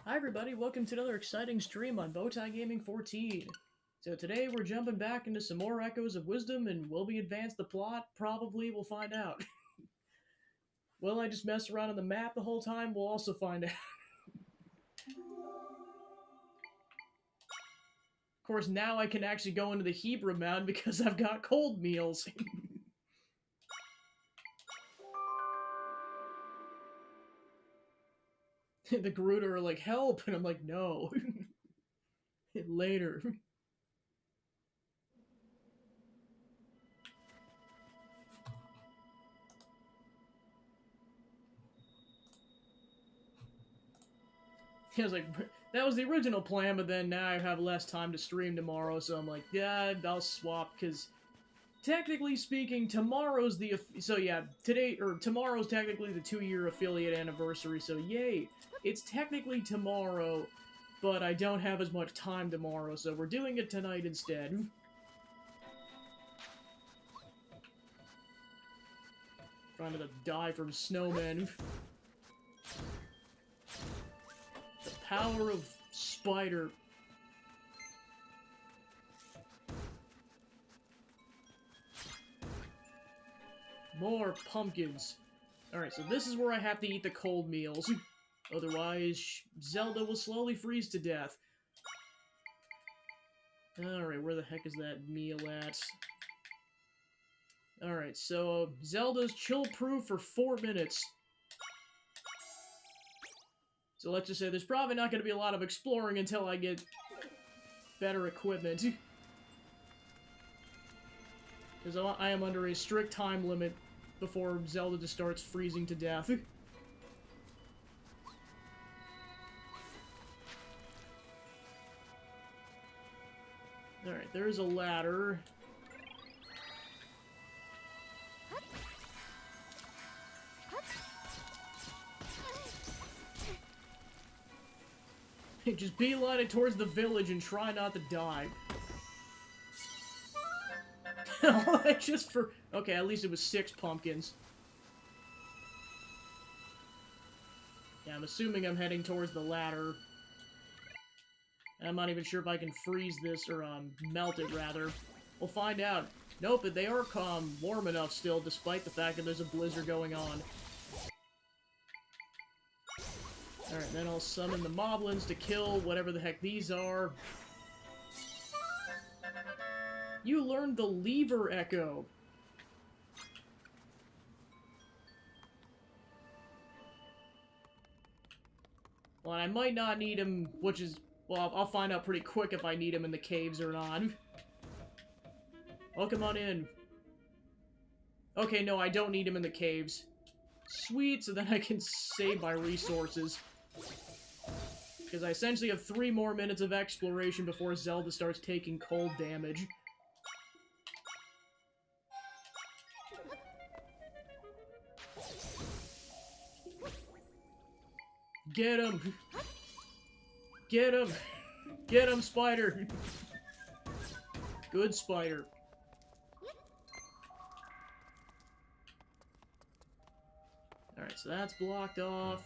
Hi everybody, welcome to another exciting stream on Bowtie Gaming 14. So today we're jumping back into some more Echoes of Wisdom, and will we advance the plot? Probably, we'll find out. Will I just mess around on the map the whole time? We'll also find out. Of course, now I can actually go into the Hebrew Mountain because I've got cold meals. The Garuda are like, help! And I'm like, no. Later. I was like, that was the original plan, but then now I have less time to stream tomorrow, so I'm like, yeah, I'll swap, because technically speaking, tomorrow's the... So yeah, tomorrow's technically the 2-year affiliate anniversary, so yay! It's technically tomorrow, but I don't have as much time tomorrow, so we're doing it tonight instead. Trying to die from snowmen. The power of spider. More pumpkins. Alright, so this is where I have to eat the cold meals. Otherwise, Zelda will slowly freeze to death. Alright, where the heck is that meal at? Alright, so Zelda's chill-proof for 4 minutes. So let's just say there's probably not going to be a lot of exploring until I get better equipment. Because I am under a strict time limit before Zelda just starts freezing to death. Alright, there's a ladder. Just beeline it towards the village and try not to die. Just for... Okay, at least it was 6 pumpkins. Yeah, I'm assuming I'm heading towards the ladder. I'm not even sure if I can freeze this, or, melt it, rather. We'll find out. Nope, but they are, warm enough still, despite the fact that there's a blizzard going on. Alright, then I'll summon the moblins to kill whatever the heck these are. You learned the lever echo. Well, I might not need him, which is... Well, I'll find out pretty quick if I need him in the caves or not. Oh, come on in. Okay, no, I don't need him in the caves. Sweet, so then I can save my resources. Because I essentially have 3 more minutes of exploration before Zelda starts taking cold damage. Get him! Get him! Get him, spider! Good spider. Alright, so that's blocked off.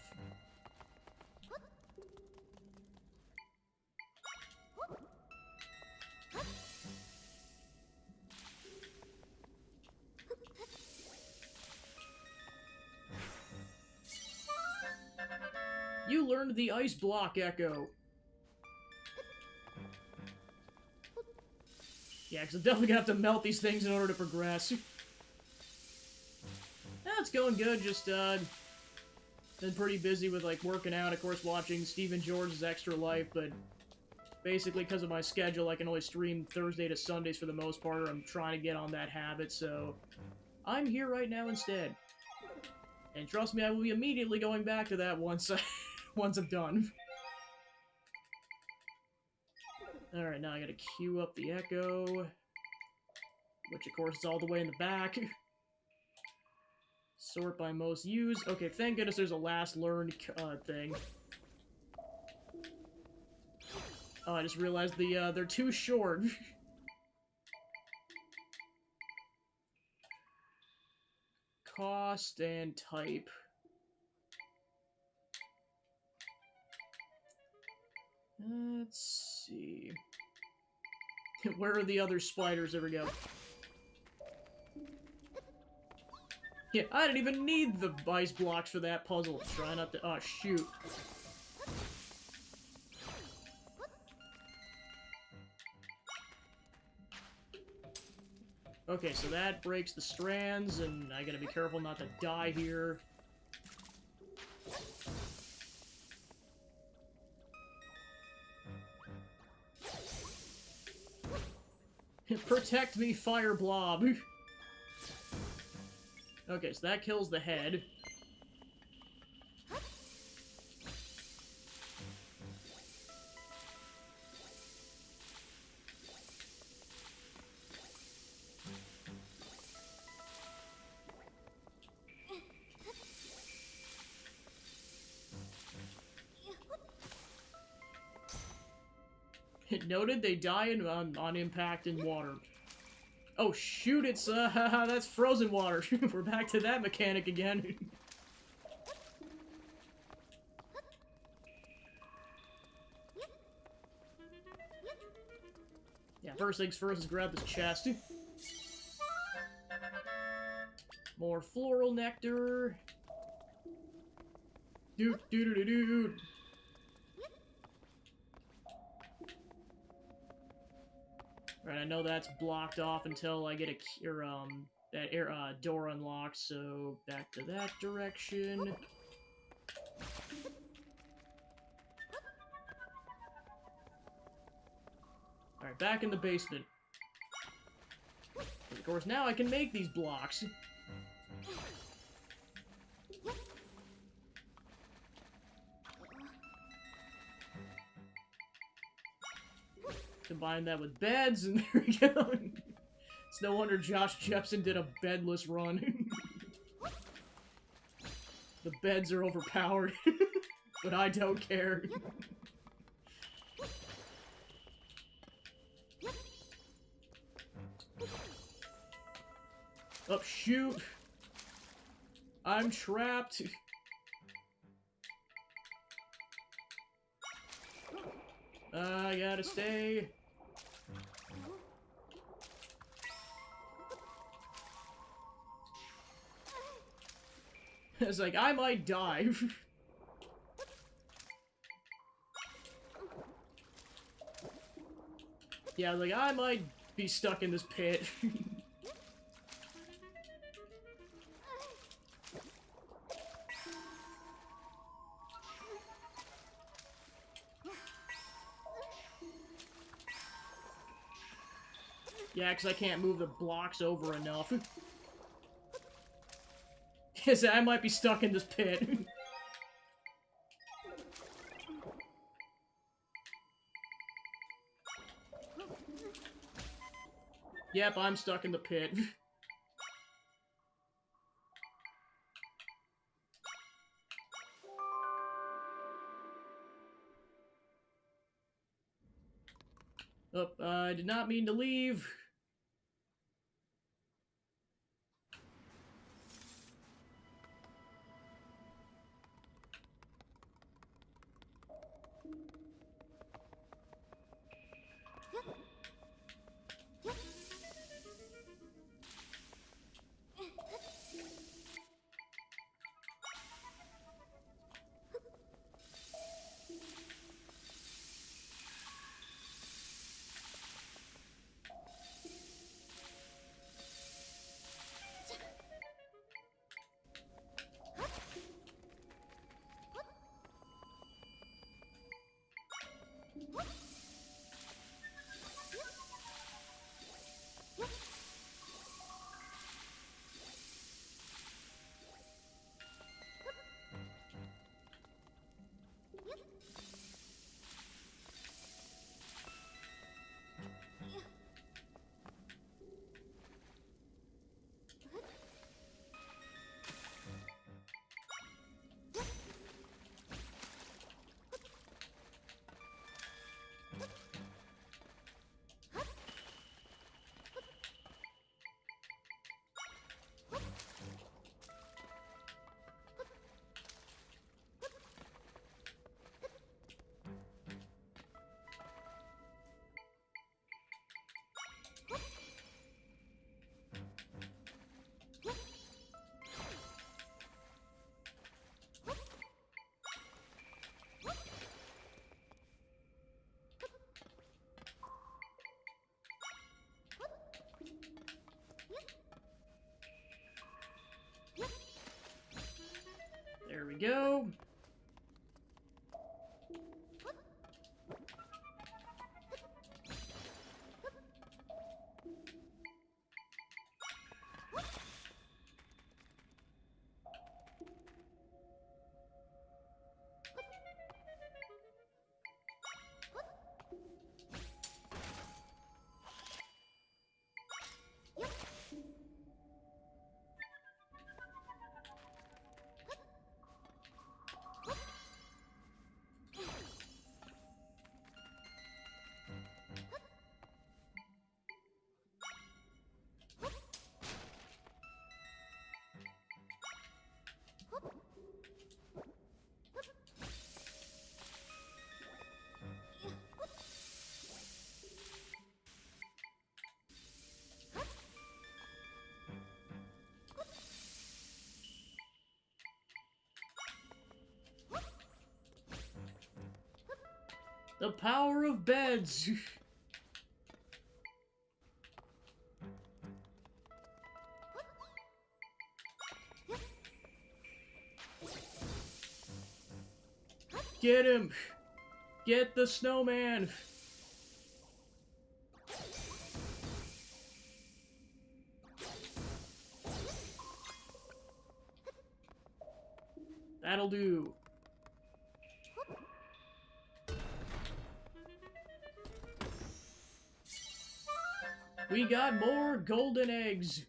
You learned the ice block echo. Yeah, because I'm definitely gonna have to melt these things in order to progress. It's going good, just, been pretty busy with, like, working out, of course, watching Stephen George's Extra Life, but basically, because of my schedule, I can only stream Thursday to Sundays for the most part, or I'm trying to get on that habit, so I'm here right now instead. And trust me, I will be immediately going back to that once once I'm done. Alright, now I gotta queue up the Echo, which of course is all the way in the back. Sort by most used. Okay, thank goodness there's a last learned thing. Oh, I just realized they're too short. Cost and type. Let's see. Where are the other spiders? There we go. Yeah, I didn't even need the ice blocks for that puzzle. Try not to... Oh, shoot. Okay, so that breaks the strands, and I gotta be careful not to die here. Protect me, fire blob! Okay, so that kills the head. Noted they die on impact in water. Oh shoot, it's that's frozen water. We're back to that mechanic again. Yeah, first things first is grab this chest. More floral nectar. Dude. Right, I know that's blocked off until I get that door unlocked, so back to that direction. Alright, back in the basement. Of course, now I can make these blocks. Combine that with beds, and there we go. It's no wonder Josh Jepson did a bedless run. The beds are overpowered, but I don't care. Oh, shoot! I'm trapped! I gotta stay. It's like, I might die. Yeah, like, I might be stuck in this pit. Yeah, because I can't move the blocks over enough. Because I might be stuck in this pit. Yep, I'm stuck in the pit. Oh, I did not mean to leave. go. The power of beds! Get him! Get the snowman! That'll do. We got more golden eggs.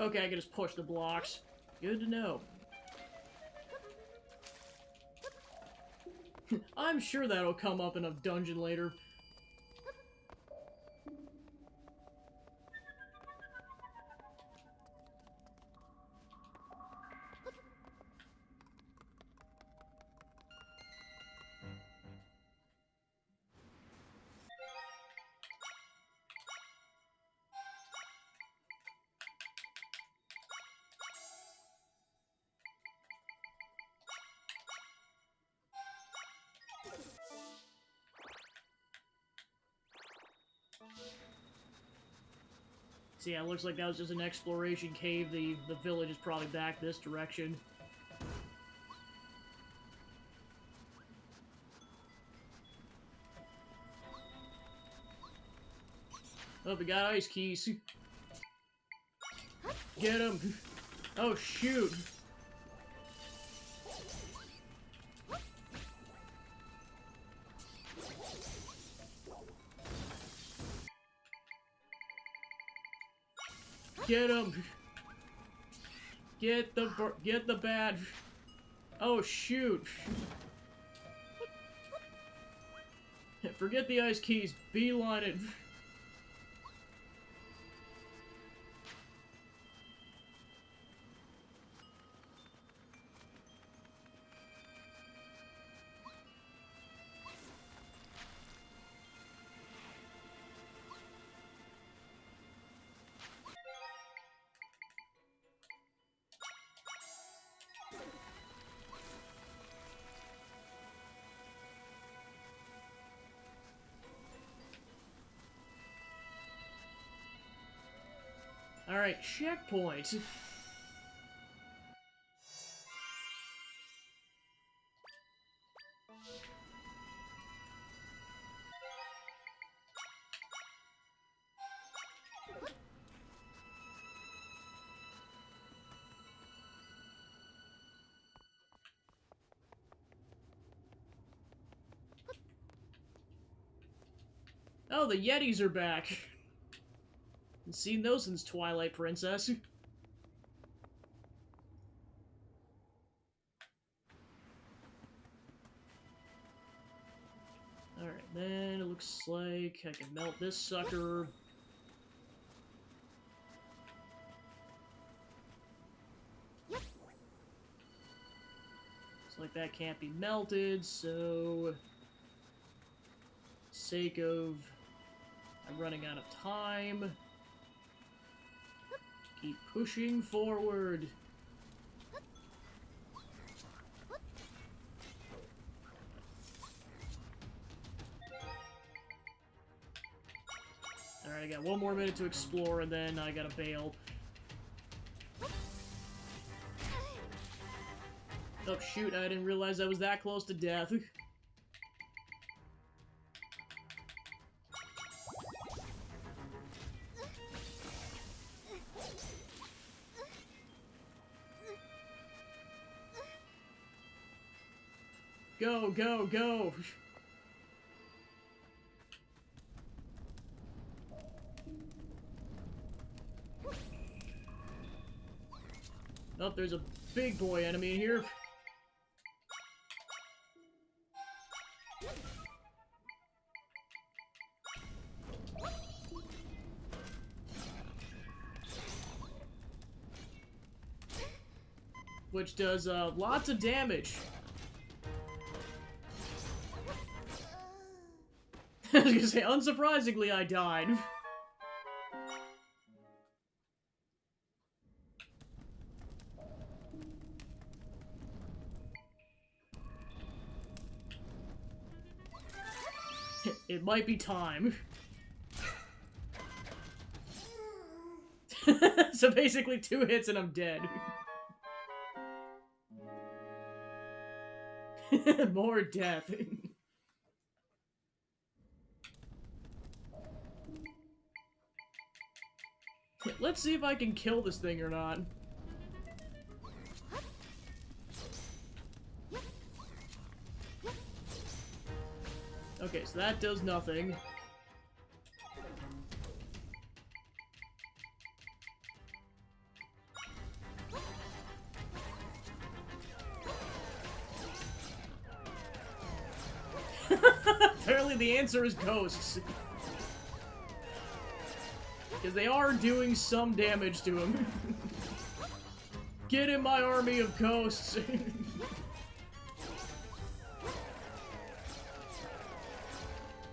Okay, I can just push the blocks. Good to know. I'm sure that'll come up in a dungeon later. So yeah, it looks like that was just an exploration cave. The village is probably back this direction. Oh, we got ice keys. Get him! Oh, shoot! Get him! Get the bat! Oh, shoot! Forget the ice keys. Beeline it. Alright, checkpoint. Oh, the Yetis are back. Haven't seen those since Twilight Princess. Alright, then it looks like I can melt this sucker. Looks like that can't be melted, so... sake of... I'm running out of time. Keep pushing forward. Alright, I got one more minute to explore, and then I gotta bail. Oh shoot, I didn't realize I was that close to death. Go, go, go! Oh, there's a big boy enemy in here. Which does, lots of damage. I was gonna say, unsurprisingly, I died. It might be time. So basically 2 hits and I'm dead. More death. Let's see if I can kill this thing or not. Okay, so that does nothing. Actually, the answer is ghosts. Because they are doing some damage to him. Get in my army of ghosts.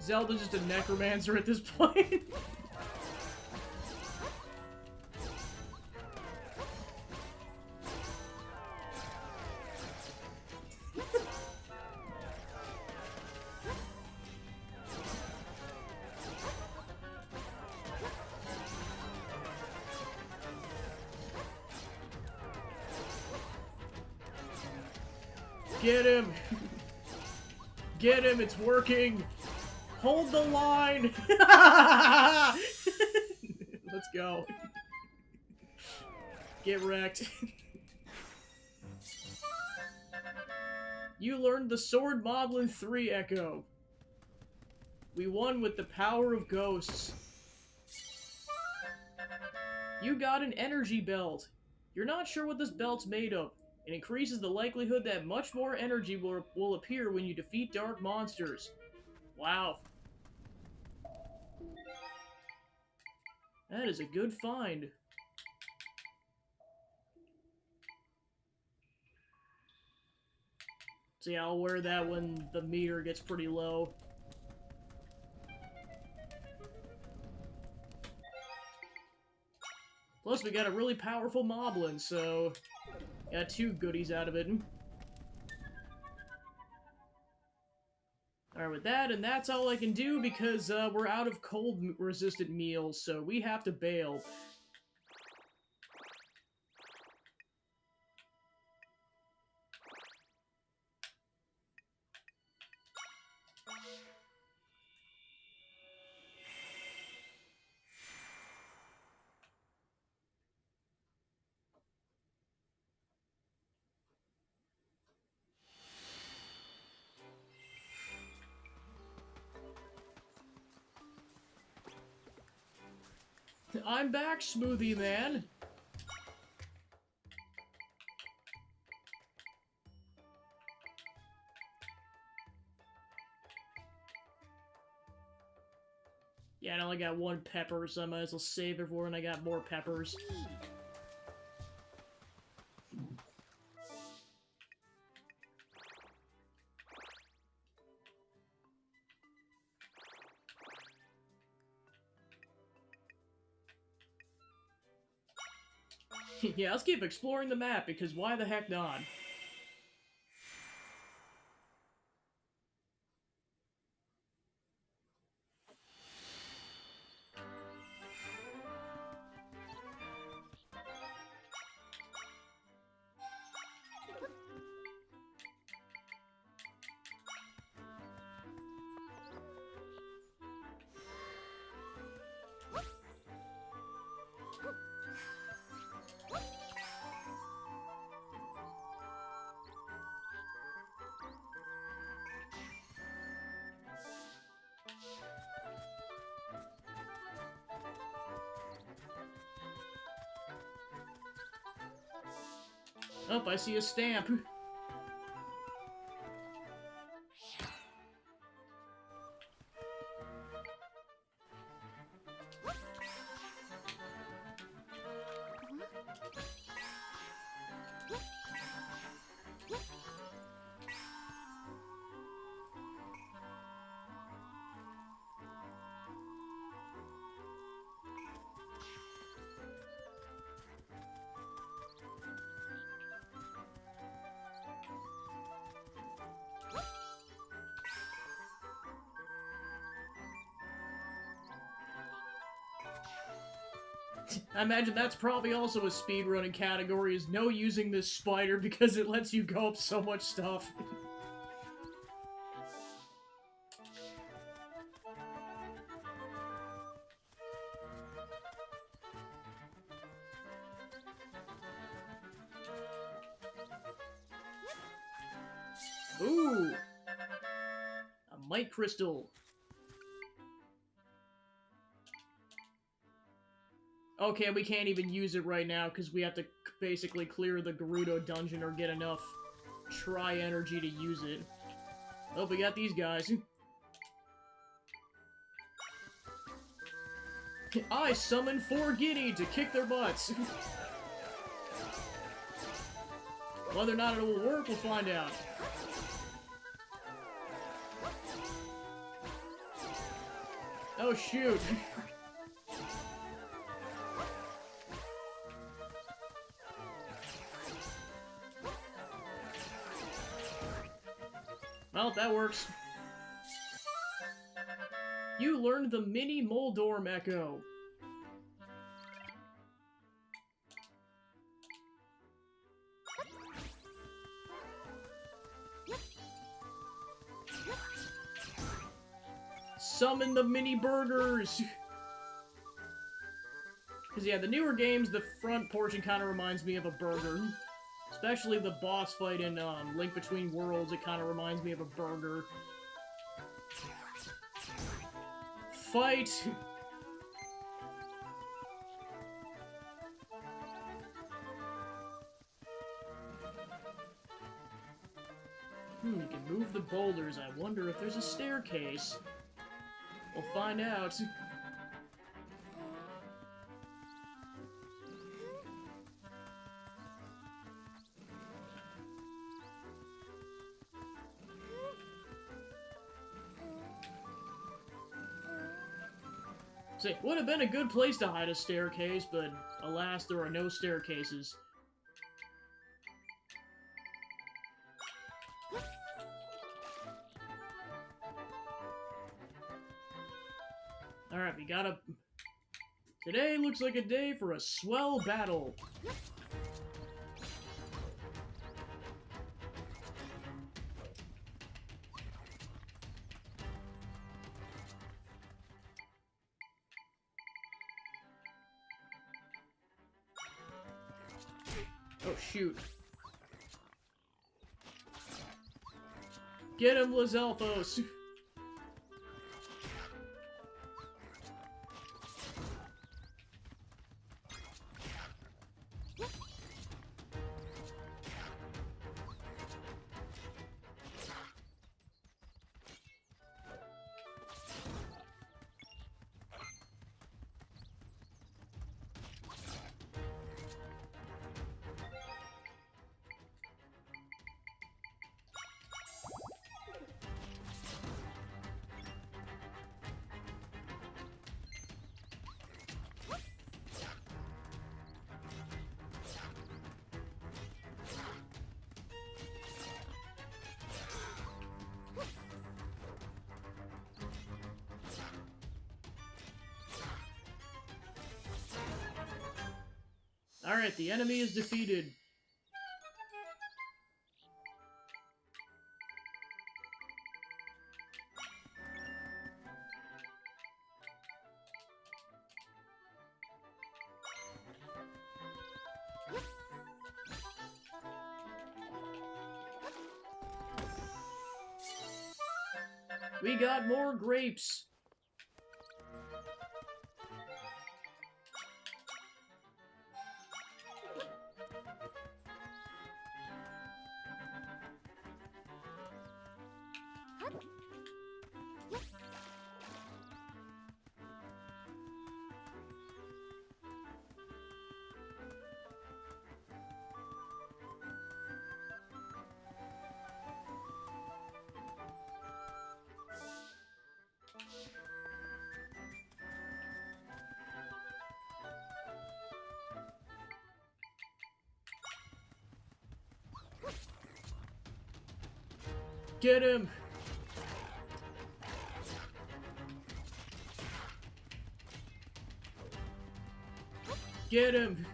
Zelda's just a necromancer at this point. Get him! Get him, it's working! Hold the line! Let's go. Get wrecked. You learned the Sword Moblin 3 Echo. We won with the power of ghosts. You got an energy belt. You're not sure what this belt's made of. It increases the likelihood that much more energy will appear when you defeat dark monsters. Wow. That is a good find. So yeah, I'll wear that when the meter gets pretty low. Plus, we got a really powerful Moblin, so got 2 goodies out of it. Alright, with that, and that's all I can do because we're out of cold-resistant meals, so we have to bail. I'm back, Smoothie Man! Yeah, I only got 1 pepper, so I might as well save it for when I got more peppers. Yeah, let's keep exploring the map, because why the heck not? Oh, I see a stamp. I imagine that's probably also a speedrunning category, is no using this spider because it lets you go up so much stuff. Ooh! A Might Crystal. Okay, we can't even use it right now because we have to basically clear the Gerudo dungeon or get enough Tri-Energy to use it. Oh, we got these guys. I summon 4 Giddy to kick their butts. Whether or not it will work, we'll find out. Oh, shoot. Well, that works. You learned the Mini Moldorm Echo. Summon the mini burgers! Because, yeah, the newer games, the front portion kind of reminds me of a burger. Especially the boss fight in Link Between Worlds, it kind of reminds me of a burger. Fight! You can move the boulders. I wonder if there's a staircase. We'll find out. Say, would have been a good place to hide a staircase, but alas, there are no staircases. Alright, we gotta... Today looks like a day for a swell battle. Oh, shoot. Get him, Lizalfos! Alright, the enemy is defeated. We got more grapes. Get him! Get him!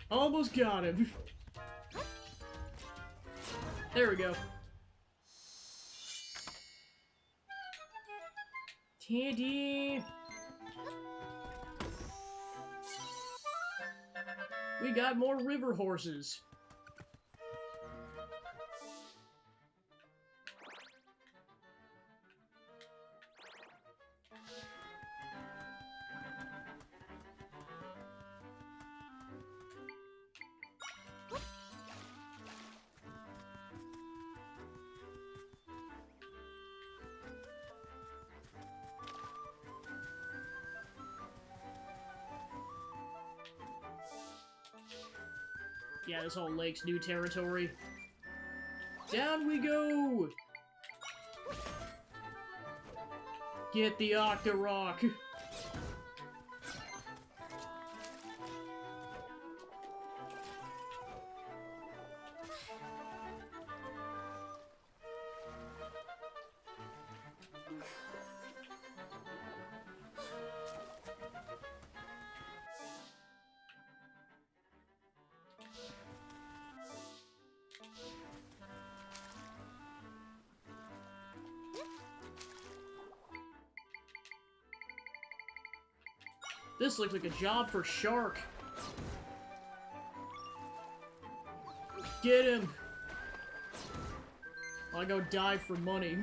Almost got him. There we go. Teddy! We got more river horses. Yeah, this whole lake's new territory. Down we go! Get the Octorok! This looks like a job for Shark. Get him! I'll go dive for money.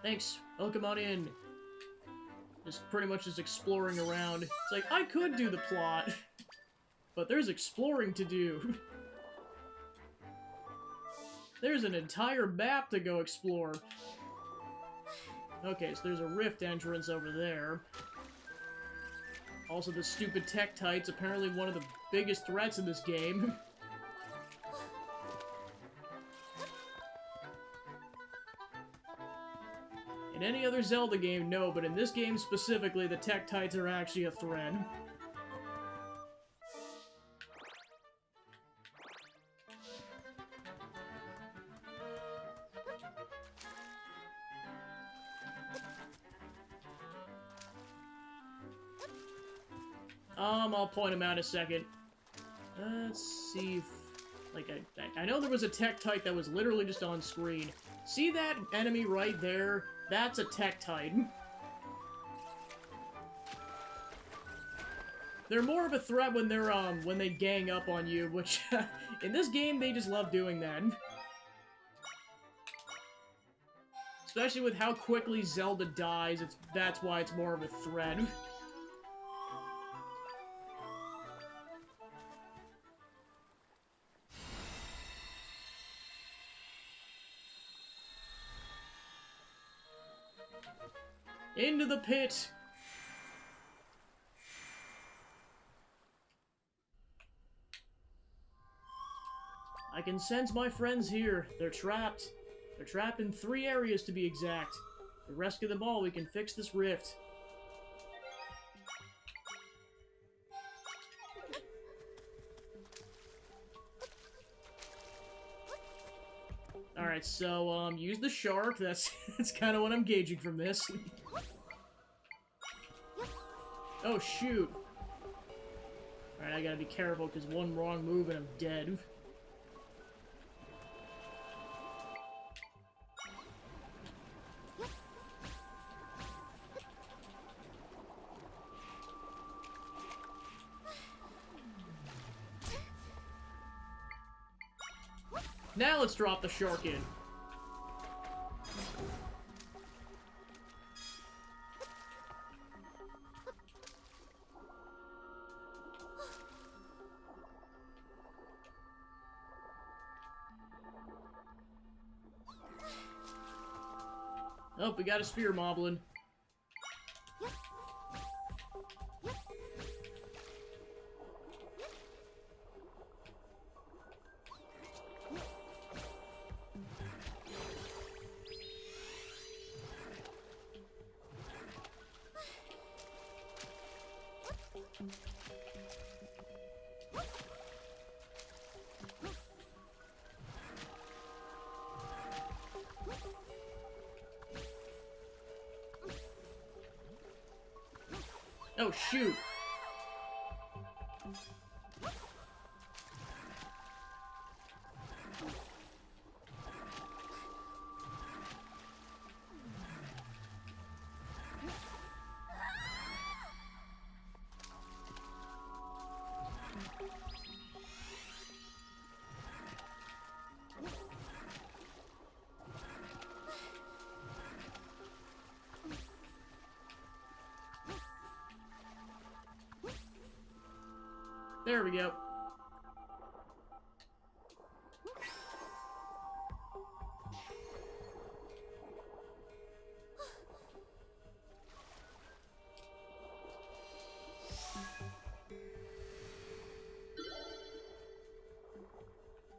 Thanks. Welcome on in. Just pretty much just exploring around. It's like, I could do the plot, but there's exploring to do. There's an entire map to go explore. Okay, so there's a rift entrance over there. Also, the stupid Tektites, apparently one of the biggest threats in this game. In any other Zelda game, no, but in this game specifically, the Tektites are actually a threat. I'll point him out in a second. Let's see if... Like, I know there was a Tektite that was literally just on screen. See that enemy right there? That's a Tektite. They're more of a threat when they're, when they gang up on you, which, in this game, they just love doing that. Especially with how quickly Zelda dies, that's why it's more of a threat. Into the pit! I can sense my friends here. They're trapped. They're trapped in 3 areas to be exact. To rescue them all, we can fix this rift. Alright, so, use the shark. That's kind of what I'm gauging from this. Oh, shoot. Alright, I gotta be careful, because one wrong move and I'm dead. Now let's drop the shark in. Oh, we got a spear moblin. Oh, shoot. There we go.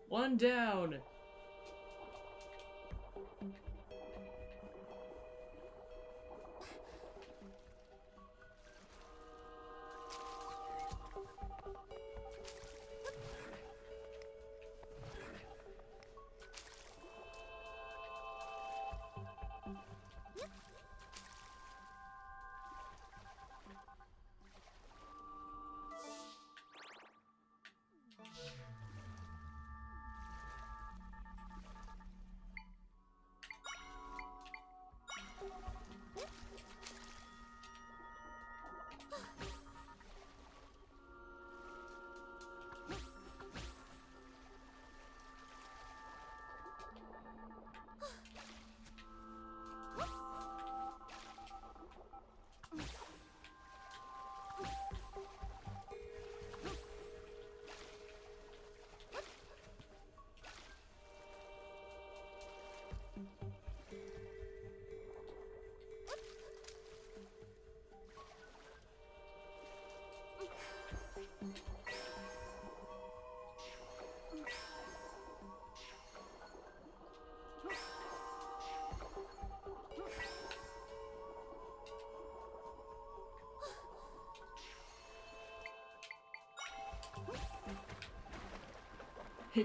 One down.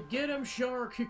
Get him, shark!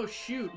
Oh, shoot.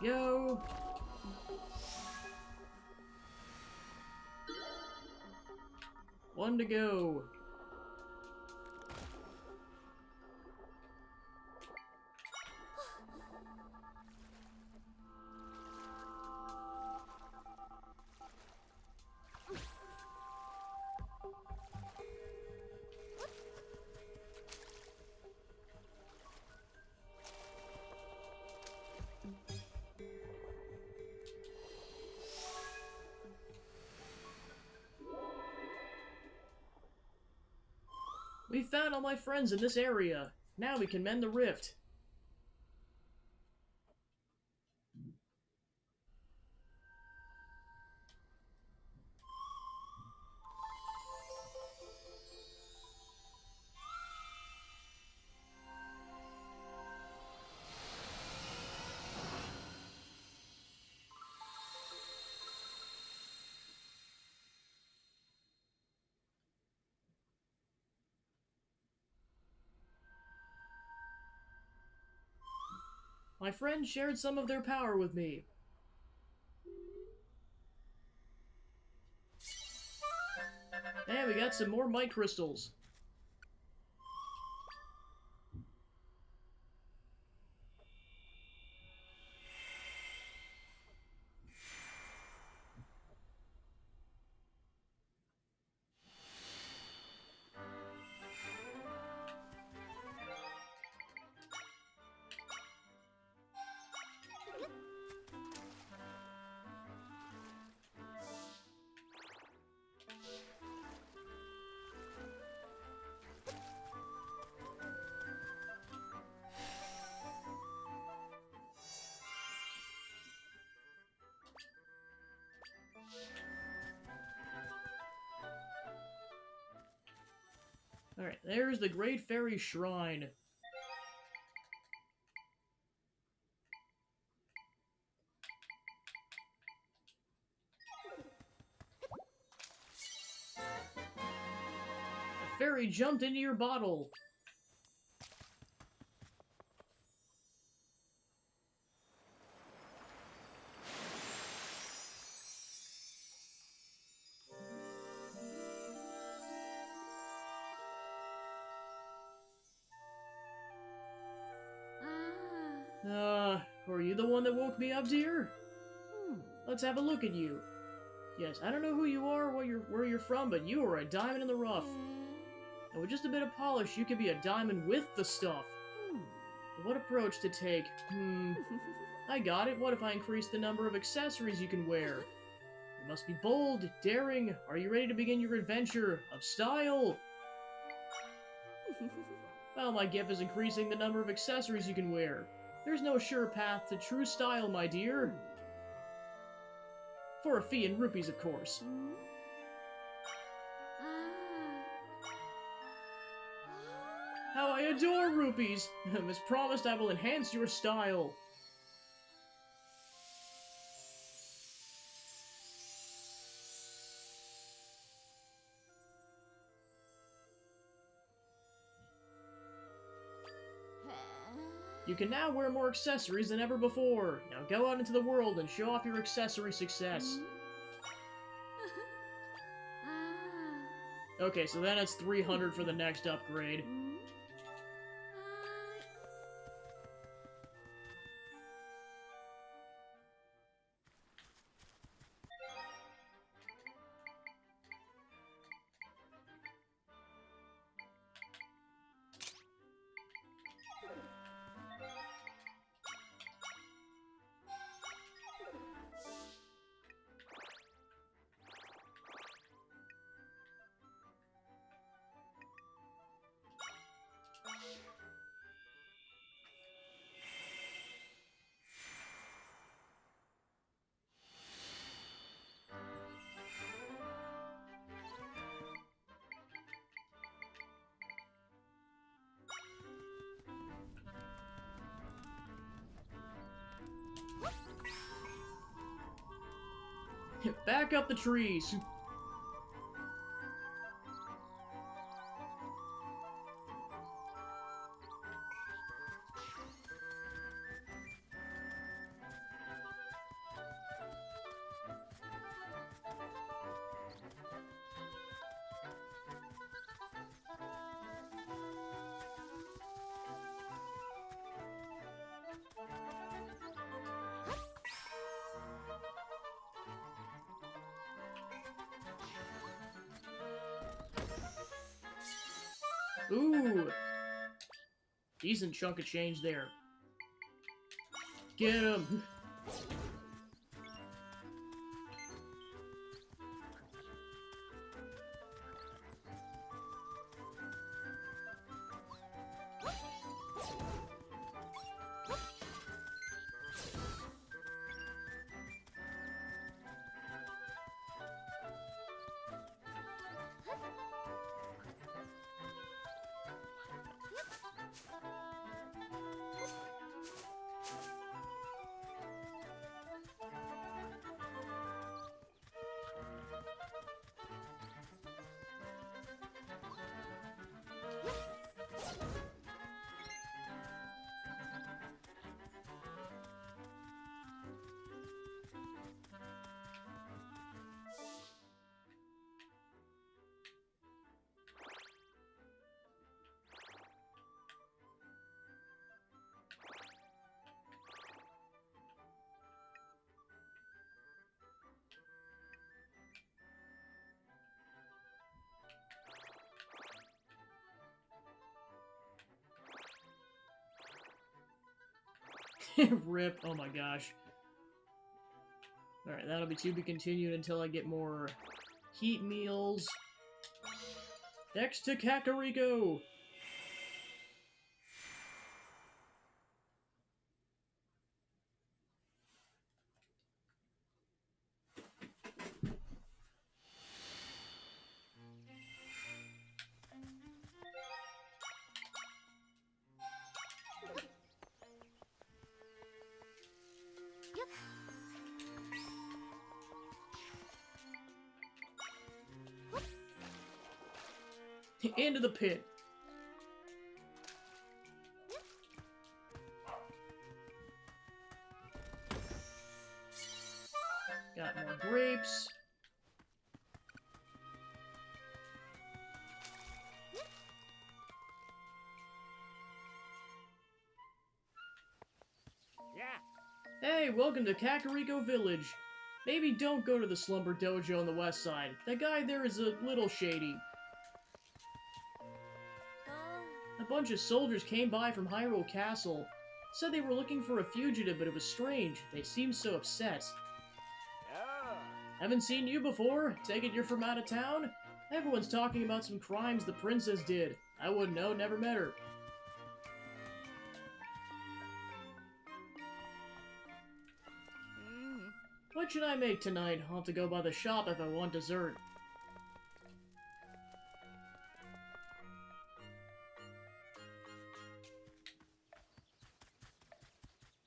Go. One to go. We found all my friends in this area. Now we can mend the rift. My friends shared some of their power with me. And we got some more might crystals. Alright, there's the Great Fairy Shrine. The fairy jumped into your bottle. Were you the one that woke me up, dear? Let's have a look at you. Yes, I don't know who you are or where you're from, but you are a diamond in the rough. And with just a bit of polish, you can be a diamond with the stuff. But what approach to take? I got it. What if I increase the number of accessories you can wear? You must be bold, daring. Are you ready to begin your adventure of style? Well, my gift is increasing the number of accessories you can wear. There's no sure path to true style, my dear. For a fee in rupees, of course. How I adore rupees! As promised, I will enhance your style. You can now wear more accessories than ever before. Now go out into the world and show off your accessory success. Okay, so then it's 300 for the next upgrade. Back up the trees. Ooh. Decent chunk of change there. Get him. Rip. Oh my gosh. Alright, that'll be to be continued until I get more heat meals. Next to Kakariko! Into the pit. Got more grapes. Yeah. Hey, welcome to Kakariko Village. Maybe don't go to the Slumber Dojo on the west side. That guy there is a little shady. A bunch of soldiers came by from Hyrule Castle. Said they were looking for a fugitive, but it was strange. They seemed so upset. Yeah. Haven't seen you before? Take it you're from out of town? Everyone's talking about some crimes the princess did. I wouldn't know, never met her. What should I make tonight? I'll have to go by the shop if I want dessert.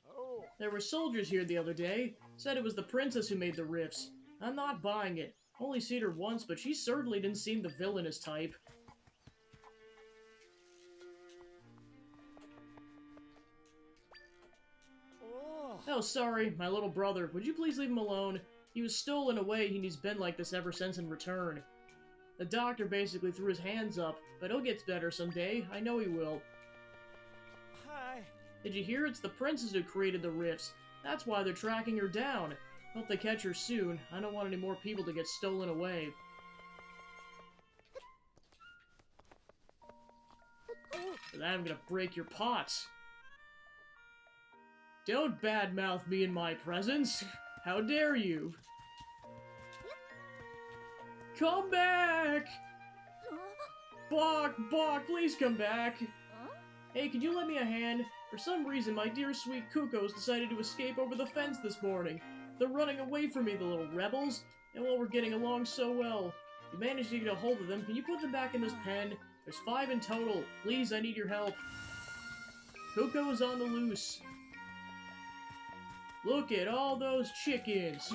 Oh. There were soldiers here the other day. Said it was the princess who made the riffs. I'm not buying it. Only seen her once, but she certainly didn't seem the villainous type. Oh, sorry, my little brother. Would you please leave him alone? He was stolen away and he's been like this ever since in return. The doctor basically threw his hands up, but he'll get better someday. I know he will. Hi. Did you hear? It's the princess who created the rifts. That's why they're tracking her down. Hope they catch her soon. I don't want any more people to get stolen away. For that, I'm gonna break your pots. Don't badmouth me in my presence. How dare you? Come back! Bok, Bok, please come back. Hey, could you lend me a hand? For some reason, my dear sweet Cuckoos decided to escape over the fence this morning. They're running away from me, the little rebels. And while we're getting along so well, you managed to get a hold of them. Can you put them back in this pen? There's 5 in total. Please, I need your help. Cuckoo is on the loose. Look at all those chickens.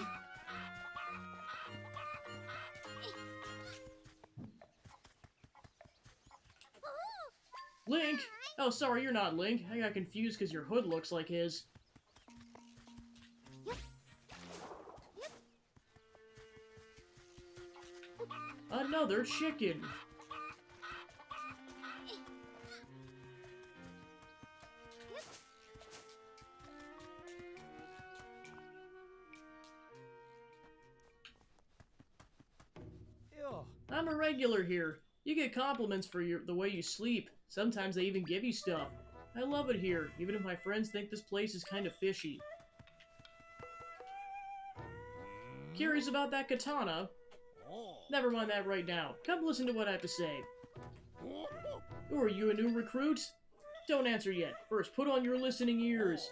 Link? Oh, sorry, you're not Link. I got confused because your hood looks like his. Another chicken. Ew. I'm a regular here. You get compliments for the way you sleep. Sometimes they even give you stuff. I love it here, even if my friends think this place is kind of fishy. Curious about that katana? Never mind that right now. Come listen to what I have to say. Who are you, a new recruit? Don't answer yet. First, put on your listening ears.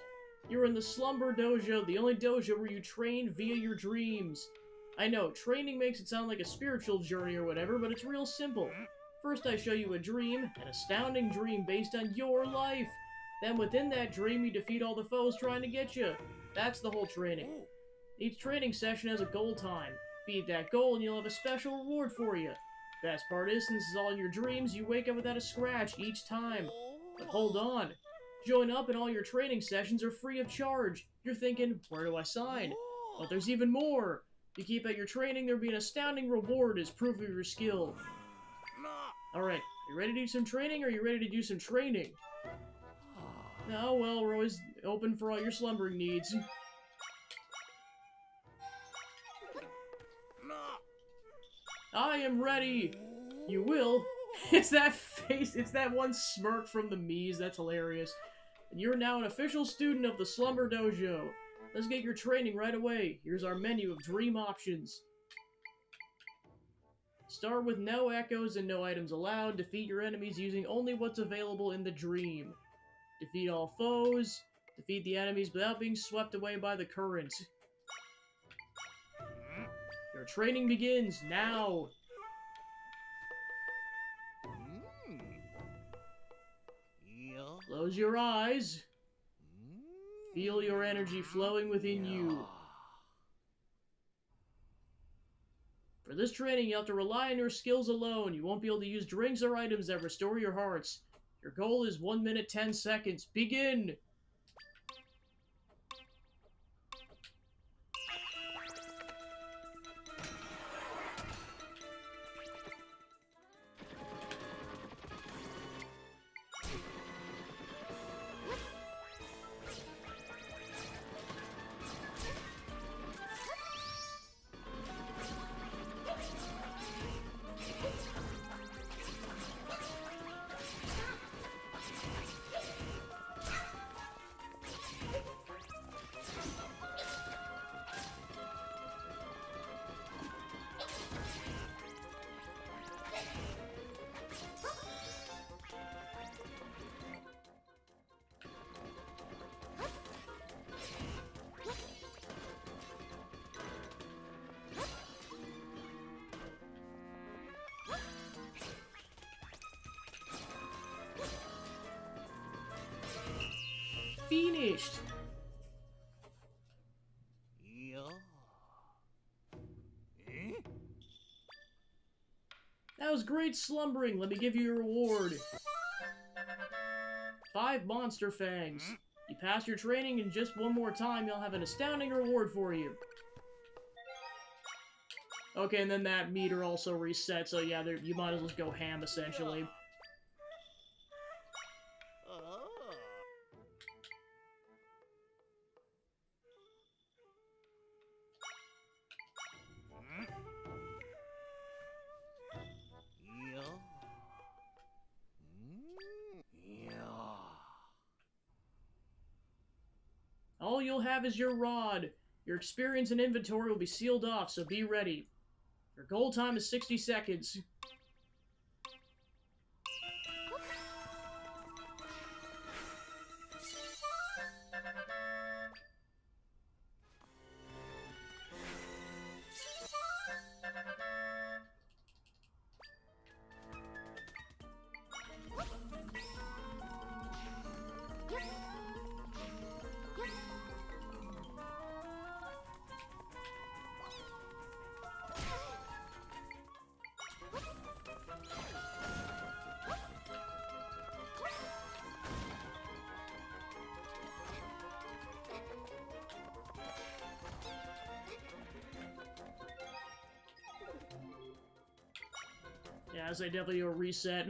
You're in the Slumber Dojo, the only dojo where you train via your dreams. I know, training makes it sound like a spiritual journey or whatever, but it's real simple. First I show you a dream, an astounding dream based on your life. Then within that dream you defeat all the foes trying to get you. That's the whole training. Each training session has a goal time. Beat that goal and you'll have a special reward for you. Best part is, since it's all in your dreams, you wake up without a scratch each time. But hold on. Join up and all your training sessions are free of charge. You're thinking, where do I sign? But there's even more. If you keep at your training, there'll be an astounding reward as proof of your skill. Alright, you ready to do some training, or are you ready to do some training? Oh, well, we're always open for all your slumbering needs. I am ready! You will? It's that face, it's that one smirk from the Mii's, that's hilarious. And you're now an official student of the Slumber Dojo. Let's get your training right away. Here's our menu of dream options. Start with no echoes and no items allowed. Defeat your enemies using only what's available in the dream. Defeat all foes. Defeat the enemies without being swept away by the current. Your training begins now. Close your eyes. Feel your energy flowing within you. For this training, you have to rely on your skills alone. You won't be able to use drinks or items that restore your hearts. Your goal is 1 minute 10 seconds. Begin! Finished! That was great slumbering. Let me give you your reward. 5 monster fangs. You pass your training, and just one more time, you'll have an astounding reward for you. Okay, and then that meter also resets, so yeah, you might as well go ham, essentially. All you'll have is your rod. Your experience and inventory will be sealed off, so be ready. Your goal time is 60 seconds. Yeah, so definitely a reset.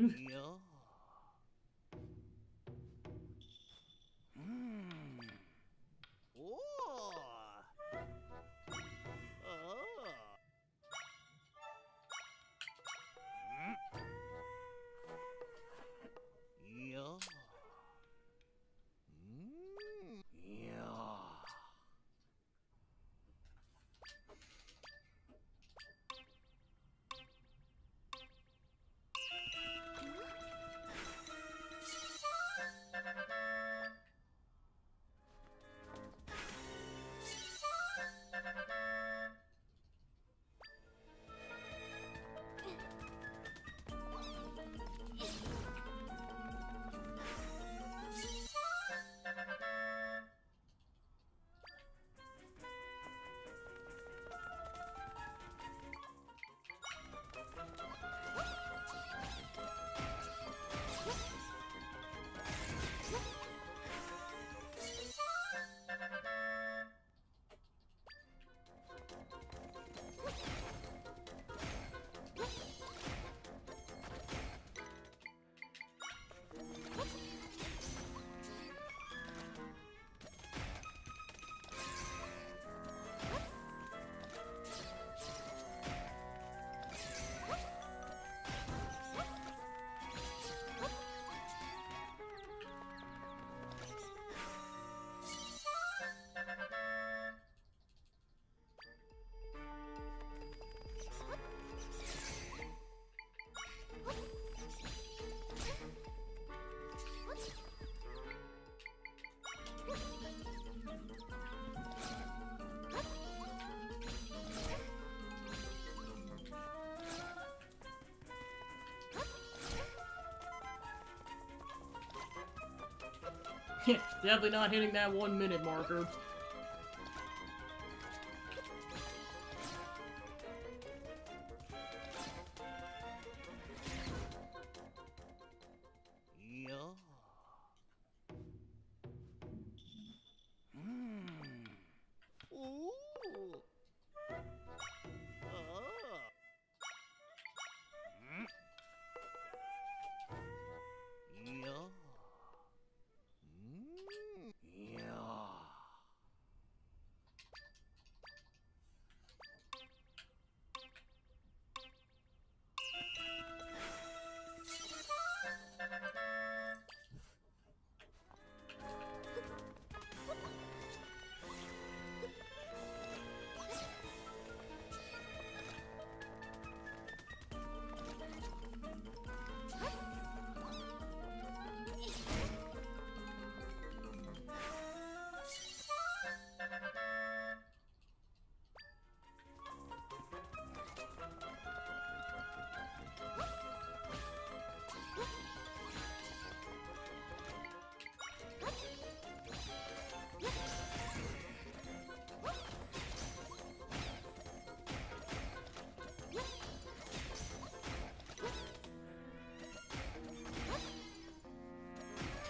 Definitely not hitting that 1 minute marker.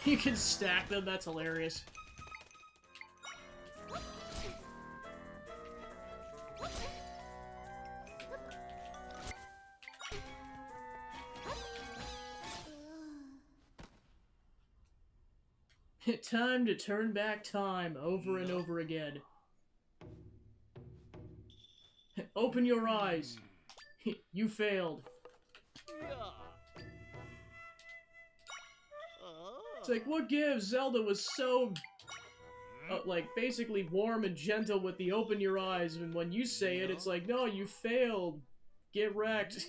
You can stack them, that's hilarious. Time to turn back time over and over again. Open your eyes. You failed. It's like, what gives? Zelda was so, like, basically warm and gentle with the open your eyes, and when you say it, it's like, no, you failed. Get wrecked.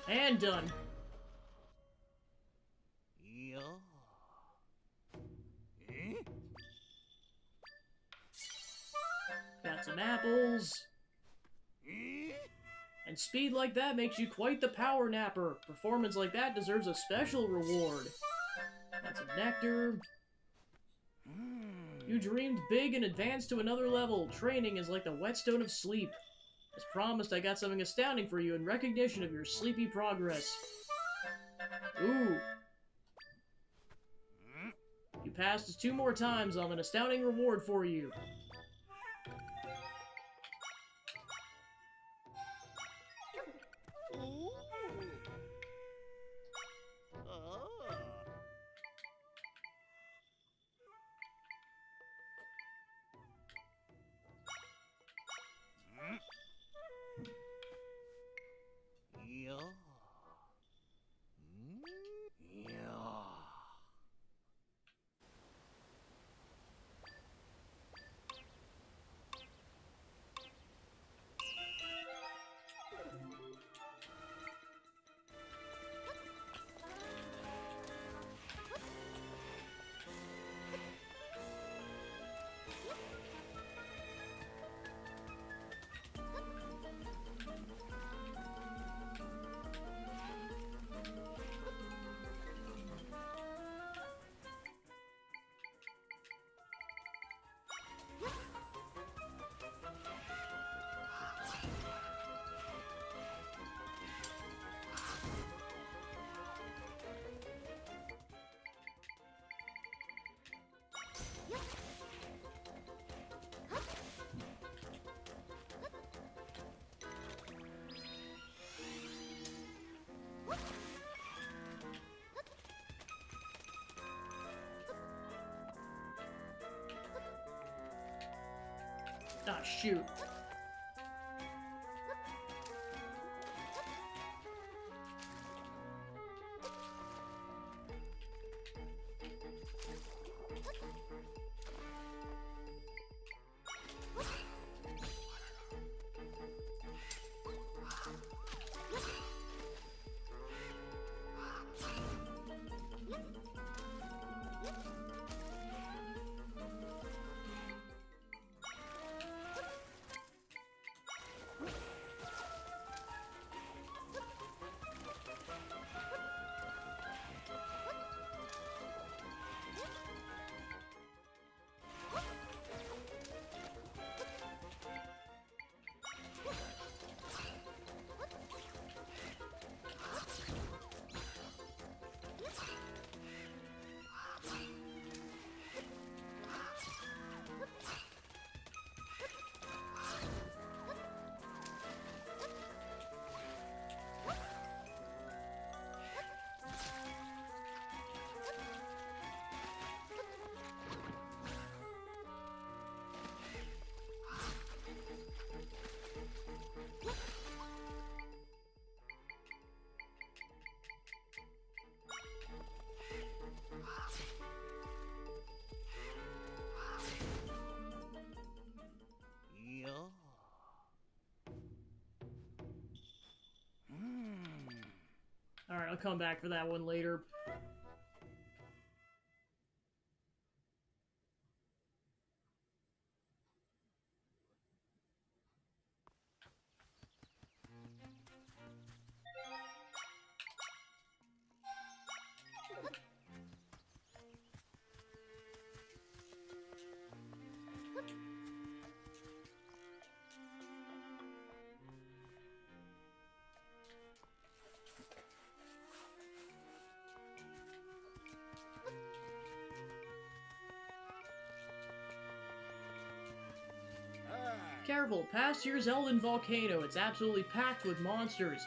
And done. Got some apples. And speed like that makes you quite the power napper. Performance like that deserves a special reward. Got some nectar. You dreamed big and advanced to another level. Training is like the whetstone of sleep. As promised, I got something astounding for you in recognition of your sleepy progress. Ooh. You passed us 2 more times. I'll have an astounding reward for you. Ah, shoot. I'll come back for that one later. Careful, past your Zelda volcano. It's absolutely packed with monsters.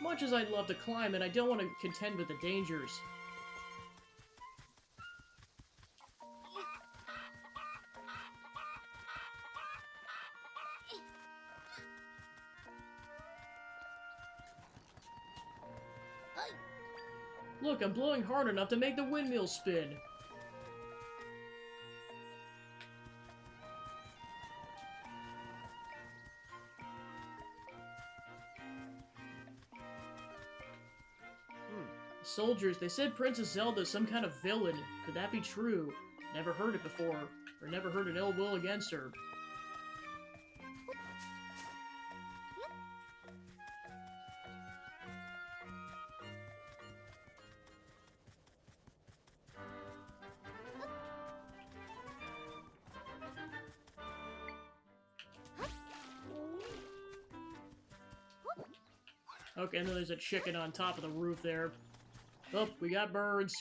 Much as I'd love to climb it, I don't want to contend with the dangers. Look, I'm blowing hard enough to make the windmill spin. Soldiers, they said Princess Zelda's some kind of villain. Could that be true? Never heard it before, or never heard an ill will against her. Okay, and then there's a chicken on top of the roof there. Oh, we got birds.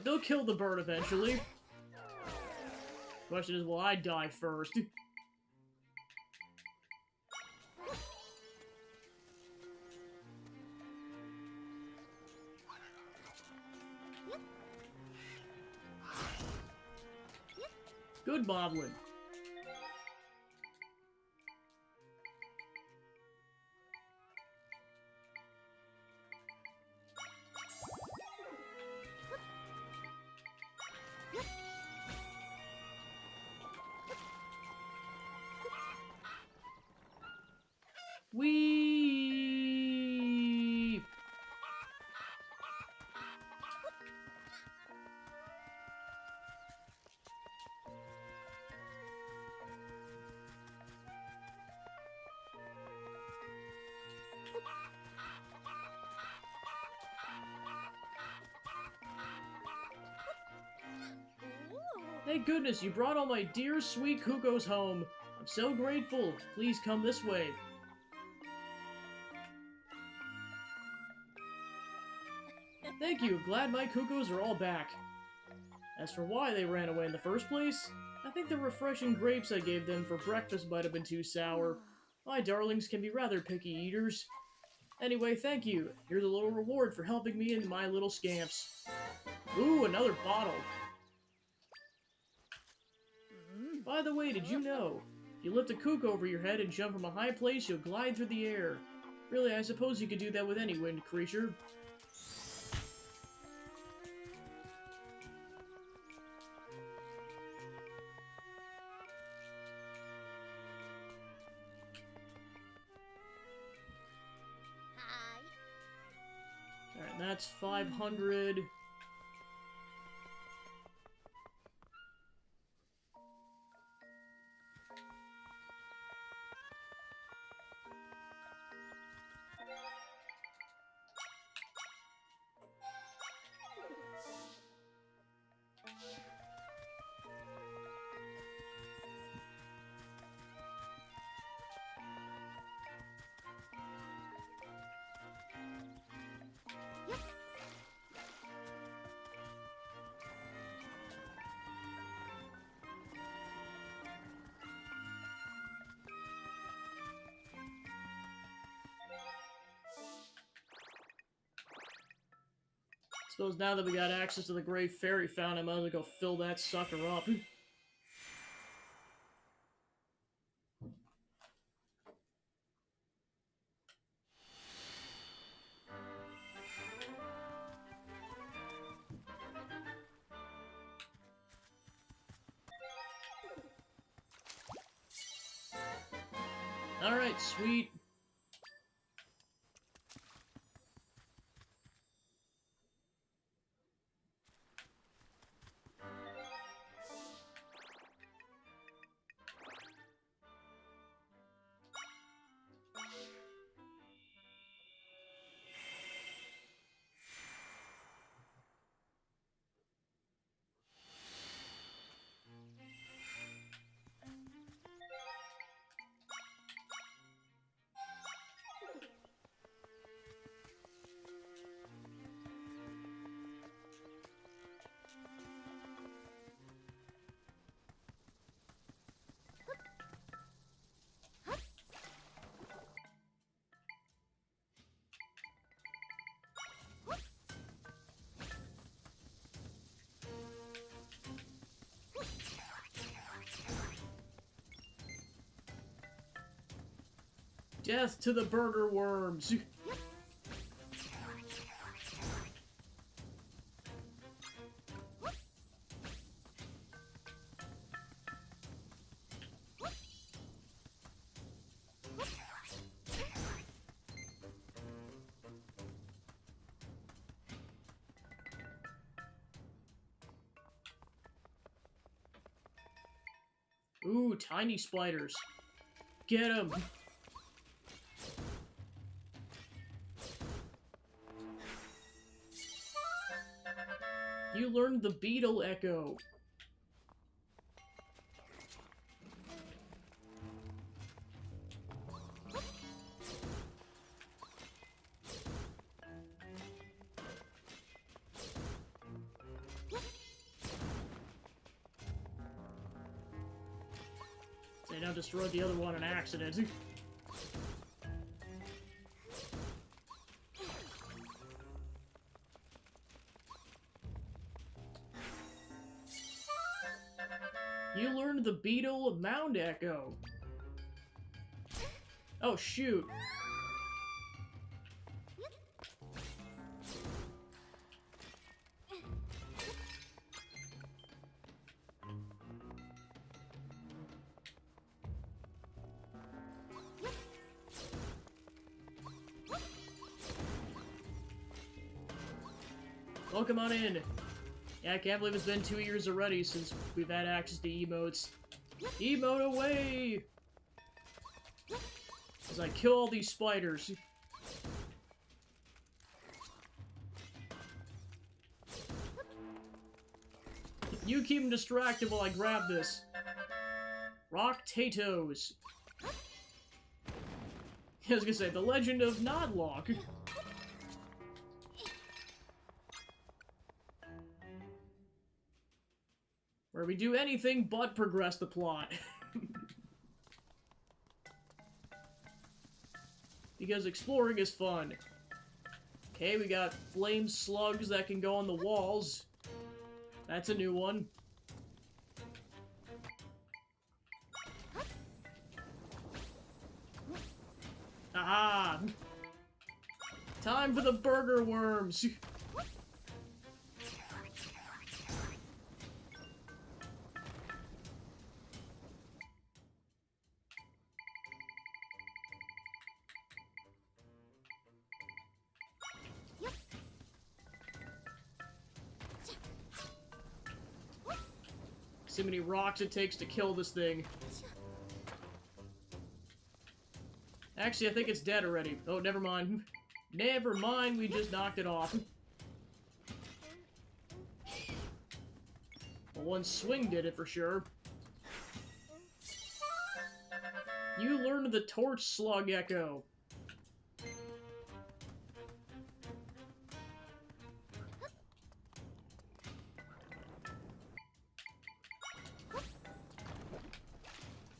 They'll kill the bird eventually. Question is, will I die first? Good Moblin. Whee! Thank goodness you brought all my dear sweet cuckoos home. I'm so grateful. Please come this way. Thank you. Glad my cuckoos are all back. As for why they ran away in the first place, I think the refreshing grapes I gave them for breakfast might have been too sour. My darlings can be rather picky eaters. Anyway, thank you. Here's a little reward for helping me and my little scamps. Ooh, another bottle. By the way, did you know? If you lift a cuckoo over your head and jump from a high place, you'll glide through the air. Really, I suppose you could do that with any wind creature. That's 500. Suppose now that we got access to the Great Fairy Fountain, I might as well go fill that sucker up. Alright, sweet. Death to the burger worms! Ooh, tiny spiders. Get 'em! You learned the beetle echo. They now destroyed the other one on accident. You learned the beetle mound echo. Oh, shoot. Welcome on in. Yeah, I can't believe it's been 2 years already since we've had access to emotes. Emote away! As I kill all these spiders. You keep them distracted while I grab this. Rock Tatoes. I was gonna say, The Legend of Nodlock. Where we do anything but progress the plot. Because exploring is fun. Okay, we got flame slugs that can go on the walls. That's a new one. Aha! Time for the burger worms! See how many rocks it takes to kill this thing. Actually, I think it's dead already. Oh, never mind. Never mind, we just knocked it off. Well, one swing did it for sure. You learned the torch slug echo.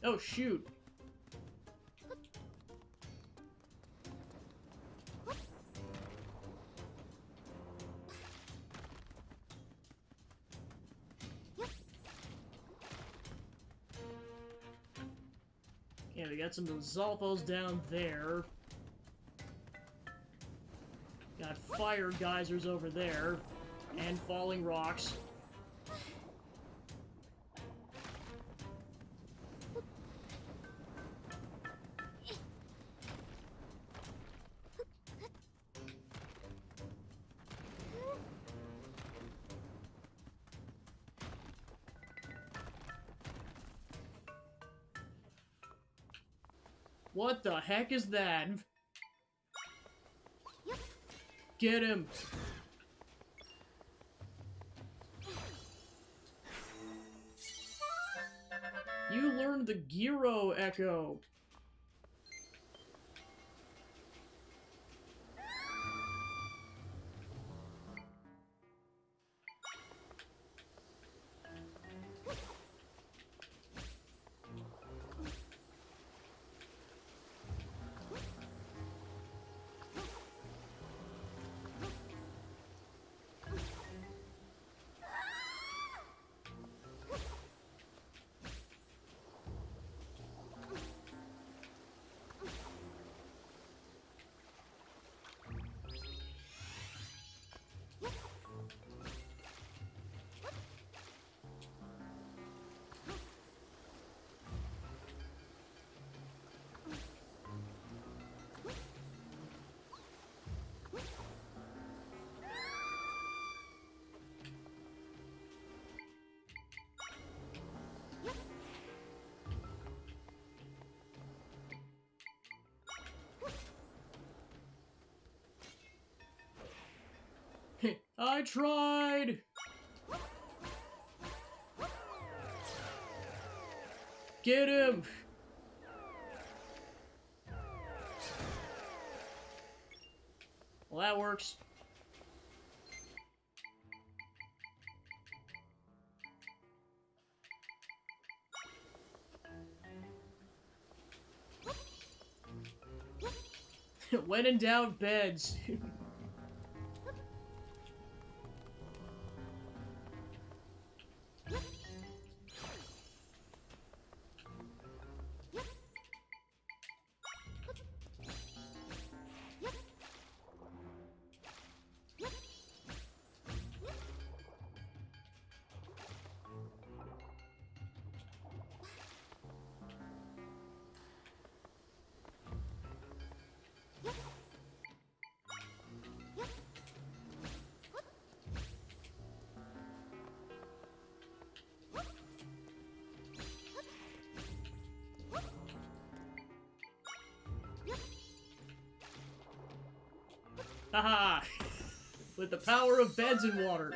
Oh, shoot. Yeah, we got some of those Zolfos down there. Got fire geysers over there. And falling rocks. What the heck is that? Get him! You learned the Gyro Echo. I tried! Get him! Well, that works. When in doubt, beds. Haha! With the power of beds and water.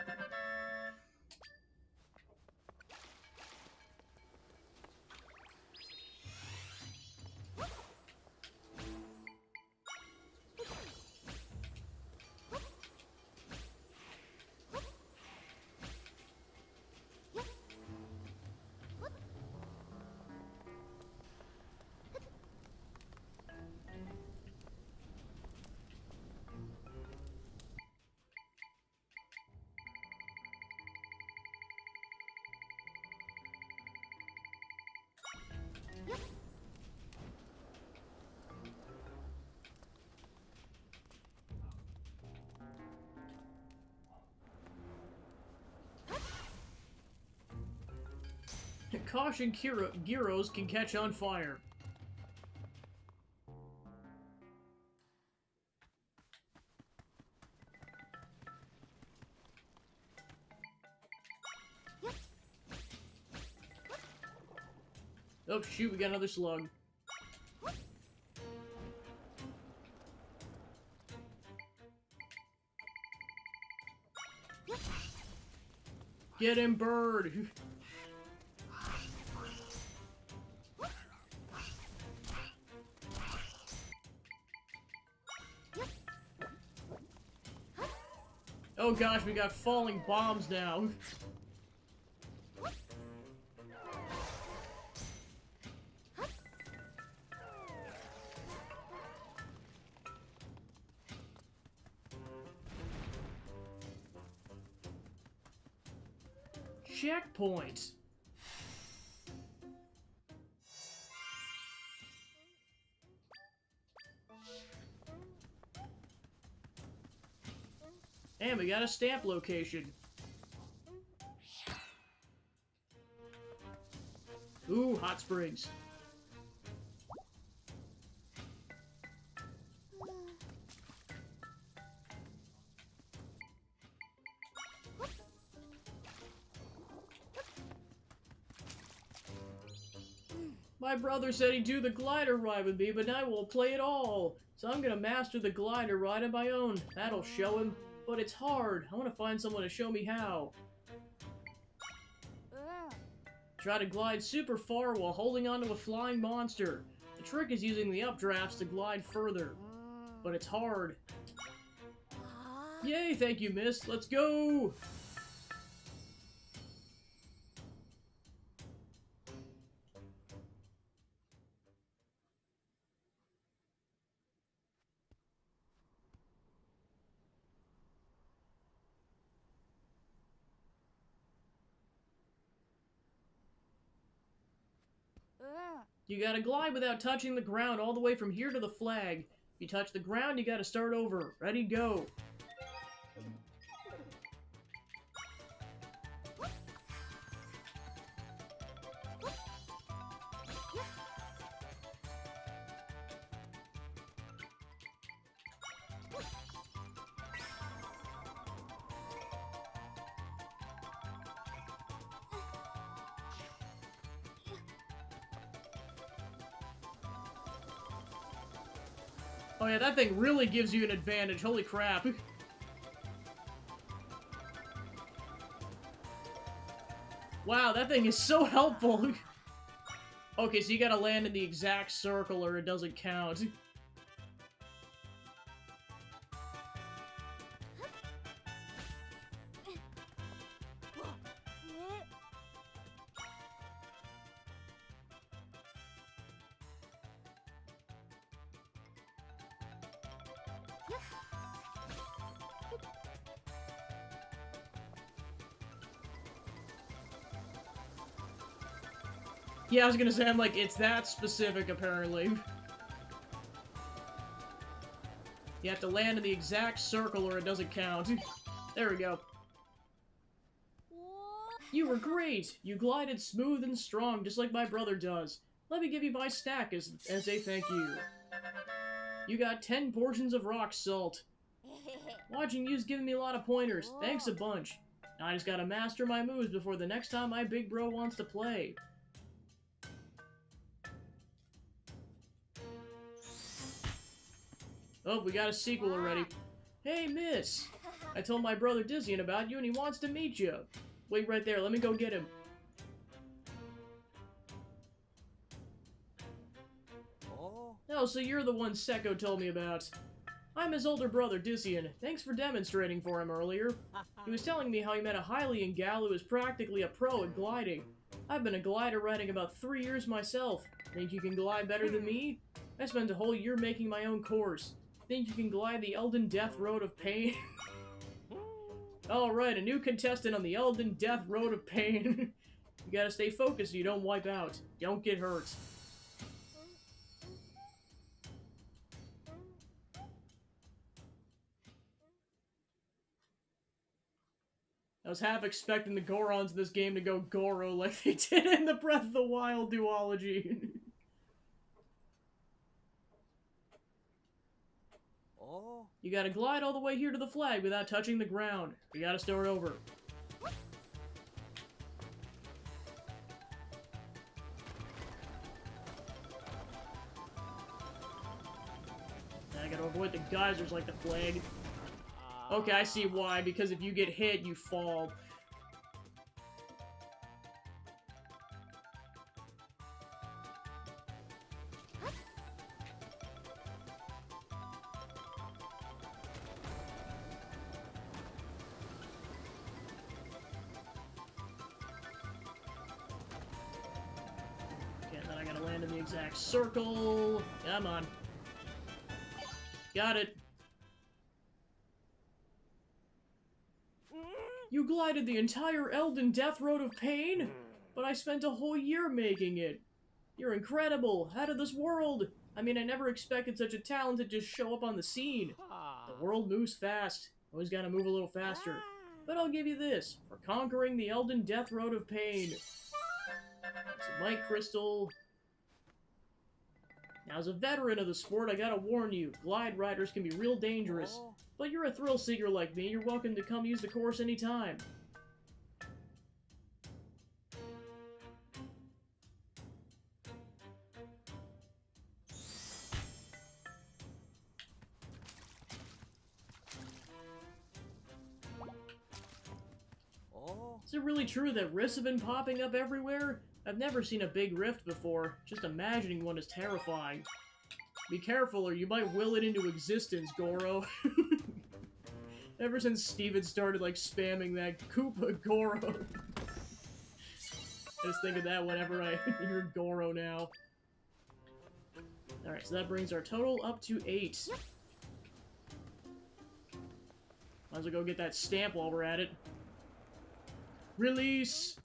Caution, gyros can catch on fire. Oh shoot, we got another slug. Get him, bird! Oh gosh, we got falling bombs now. Checkpoint. And we got a stamp location. Ooh, hot springs. My brother said he'd do the glider ride with me, but now we'll play it all. So I'm gonna master the glider ride on my own. That'll show him. But it's hard. I want to find someone to show me how. Try to glide super far while holding onto a flying monster. The trick is using the updrafts to glide further. But it's hard. Yay, thank you, miss. Let's go! You gotta glide without touching the ground all the way from here to the flag. If you touch the ground, you gotta start over. Ready, go. Oh yeah, that thing really gives you an advantage. Holy crap. Wow, that thing is so helpful. Okay, so you gotta land in the exact circle or it doesn't count. Yeah, I was gonna say, I'm like, it's that specific, apparently. You have to land in the exact circle or it doesn't count. There we go. You were great! You glided smooth and strong, just like my brother does. Let me give you my stack as a thank you. You got 10 portions of rock salt. Watching you's giving me a lot of pointers. Thanks a bunch. Now I just gotta master my moves before the next time my big bro wants to play. Oh, we got a sequel already. Hey, miss! I told my brother Dizzy about you and he wants to meet you. Wait right there, let me go get him. Oh, so you're the one Sekko told me about. I'm his older brother, Dizzian. Thanks for demonstrating for him earlier. He was telling me how he met a Hylian gal who is practically a pro at gliding. I've been a glider riding about 3 years myself. Think you can glide better than me? I spent a whole year making my own course. Think you can glide the Elden Death Road of Pain? Alright, a new contestant on the Elden Death Road of Pain. You gotta stay focused so you don't wipe out. Don't get hurt. I was half expecting the Gorons in this game to go Goro like they did in the Breath of the Wild duology. You gotta glide all the way here to the flag without touching the ground. You gotta start over. gotta avoid the geysers like the plague. Okay, I see why. Because if you get hit, you fall. Okay, then I gotta land in the exact circle. Come on. Got it. You glided the entire Elden Death Road of Pain? But I spent a whole year making it. You're incredible, out of this world. I mean, I never expected such a talent to just show up on the scene. The world moves fast. Always gotta move a little faster. But I'll give you this, for conquering the Elden Death Road of Pain. It's a Might Crystal. Now, as a veteran of the sport, I gotta warn you, glide riders can be real dangerous. But you're a thrill seeker like me, you're welcome to come use the course anytime. Is it really true that rifts have been popping up everywhere? I've never seen a big rift before. Just imagining one is terrifying. Be careful or you might will it into existence, Goro. Ever since Steven started, like, spamming that Koopa Goro. I just think of that whenever I hear Goro now. Alright, so that brings our total up to 8. Might as well go get that stamp while we're at it. Release!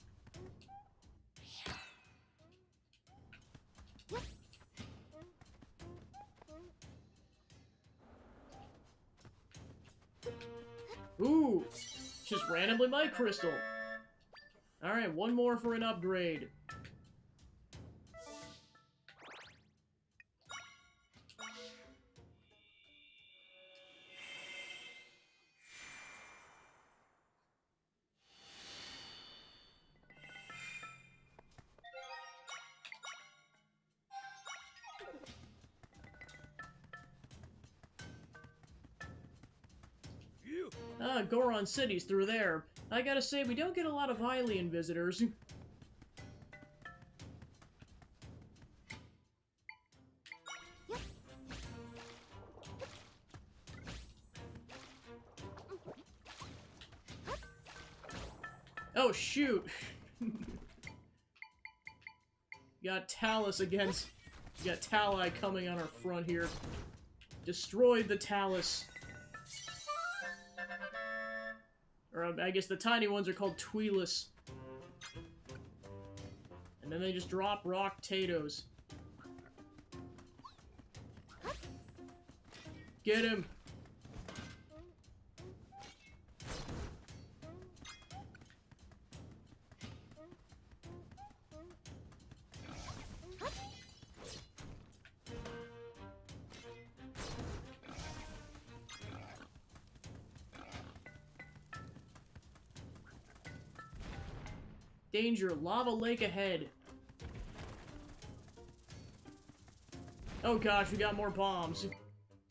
Ooh! Just randomly my crystal. Alright, one more for an upgrade. Goron City's through there. I gotta say, we don't get a lot of Hylian visitors. Oh, shoot! Got Talus against... Got Tali coming on our front here. Destroyed the Talus. Or, I guess the tiny ones are called Tweelus. And then they just drop rock potatoes. Get him! Danger, lava lake ahead. Oh gosh, we got more bombs.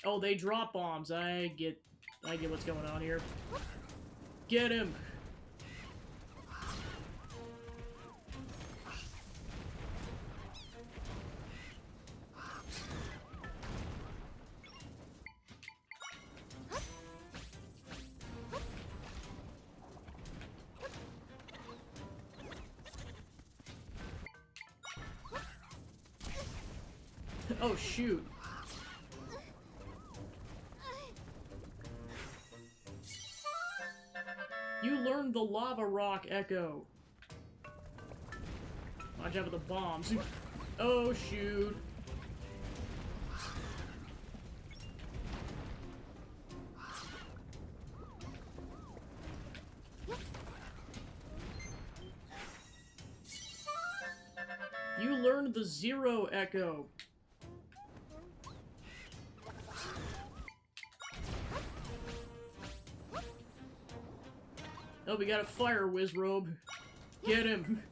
Oh, they drop bombs. I get what's going on here. Get him. Oh, shoot. You learned the lava rock echo. Watch out for the bombs. Oh, shoot. You learned the zero echo. Oh, we got a fire Wizrobe. Get him.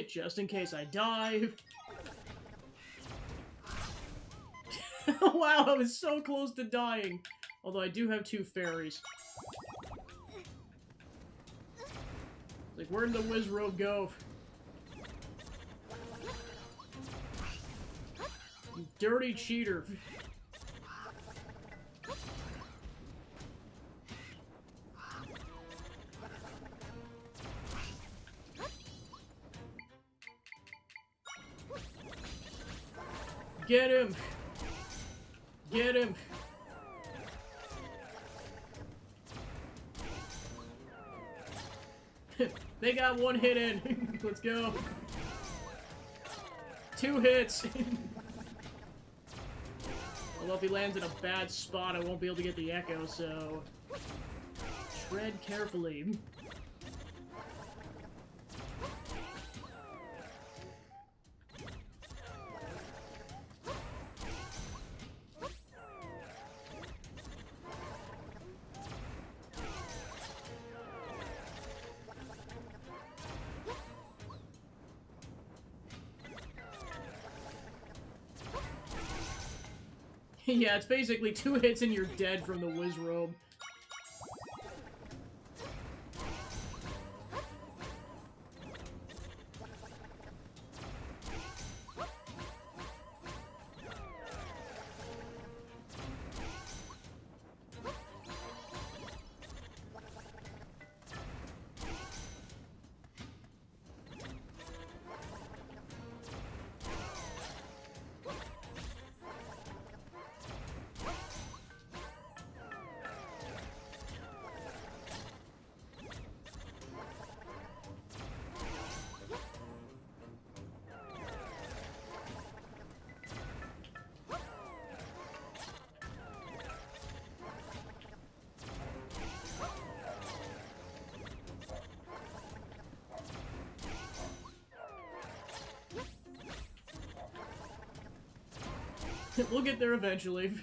Just in case I die. Wow, I was so close to dying. Although I do have 2 fairies. Like, where'd the Wizrobe go? You dirty cheater. Get him! Get him! They got 1 hit in. Let's go. 2 hits. Although if he lands in a bad spot, I won't be able to get the echo, so... tread carefully. Yeah, it's basically 2 hits and you're dead from the Wizrobe. We'll get there eventually.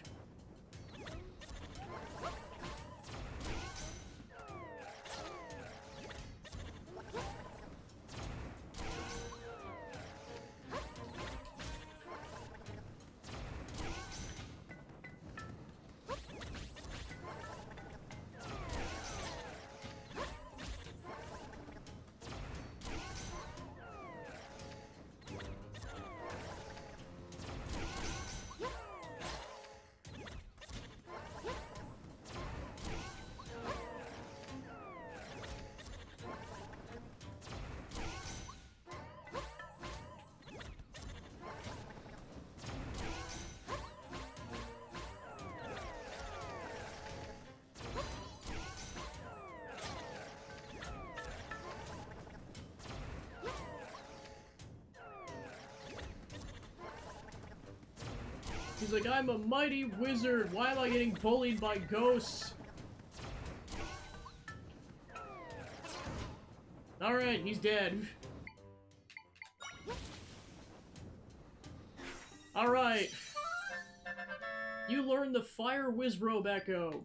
He's like, I'm a mighty wizard. Why am I getting bullied by ghosts? Alright, he's dead. Alright. You learned the Fire Wizrobe Echo.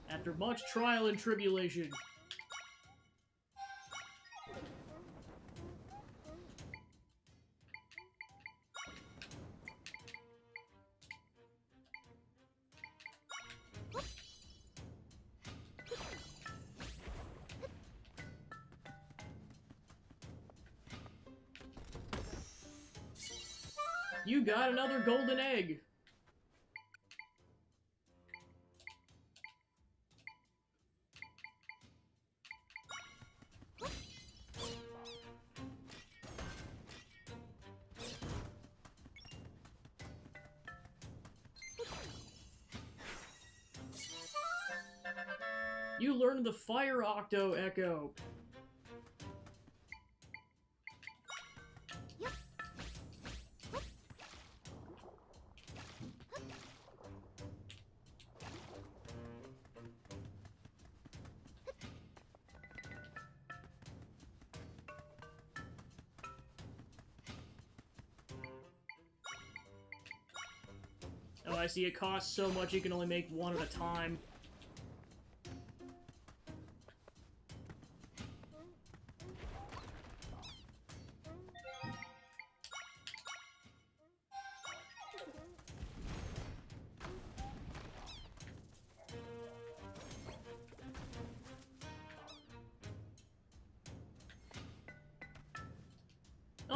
After much trial and tribulation. You got another golden egg! You learned the Fire Octo Echo. Oh, I see. It costs so much you can only make 1 at a time.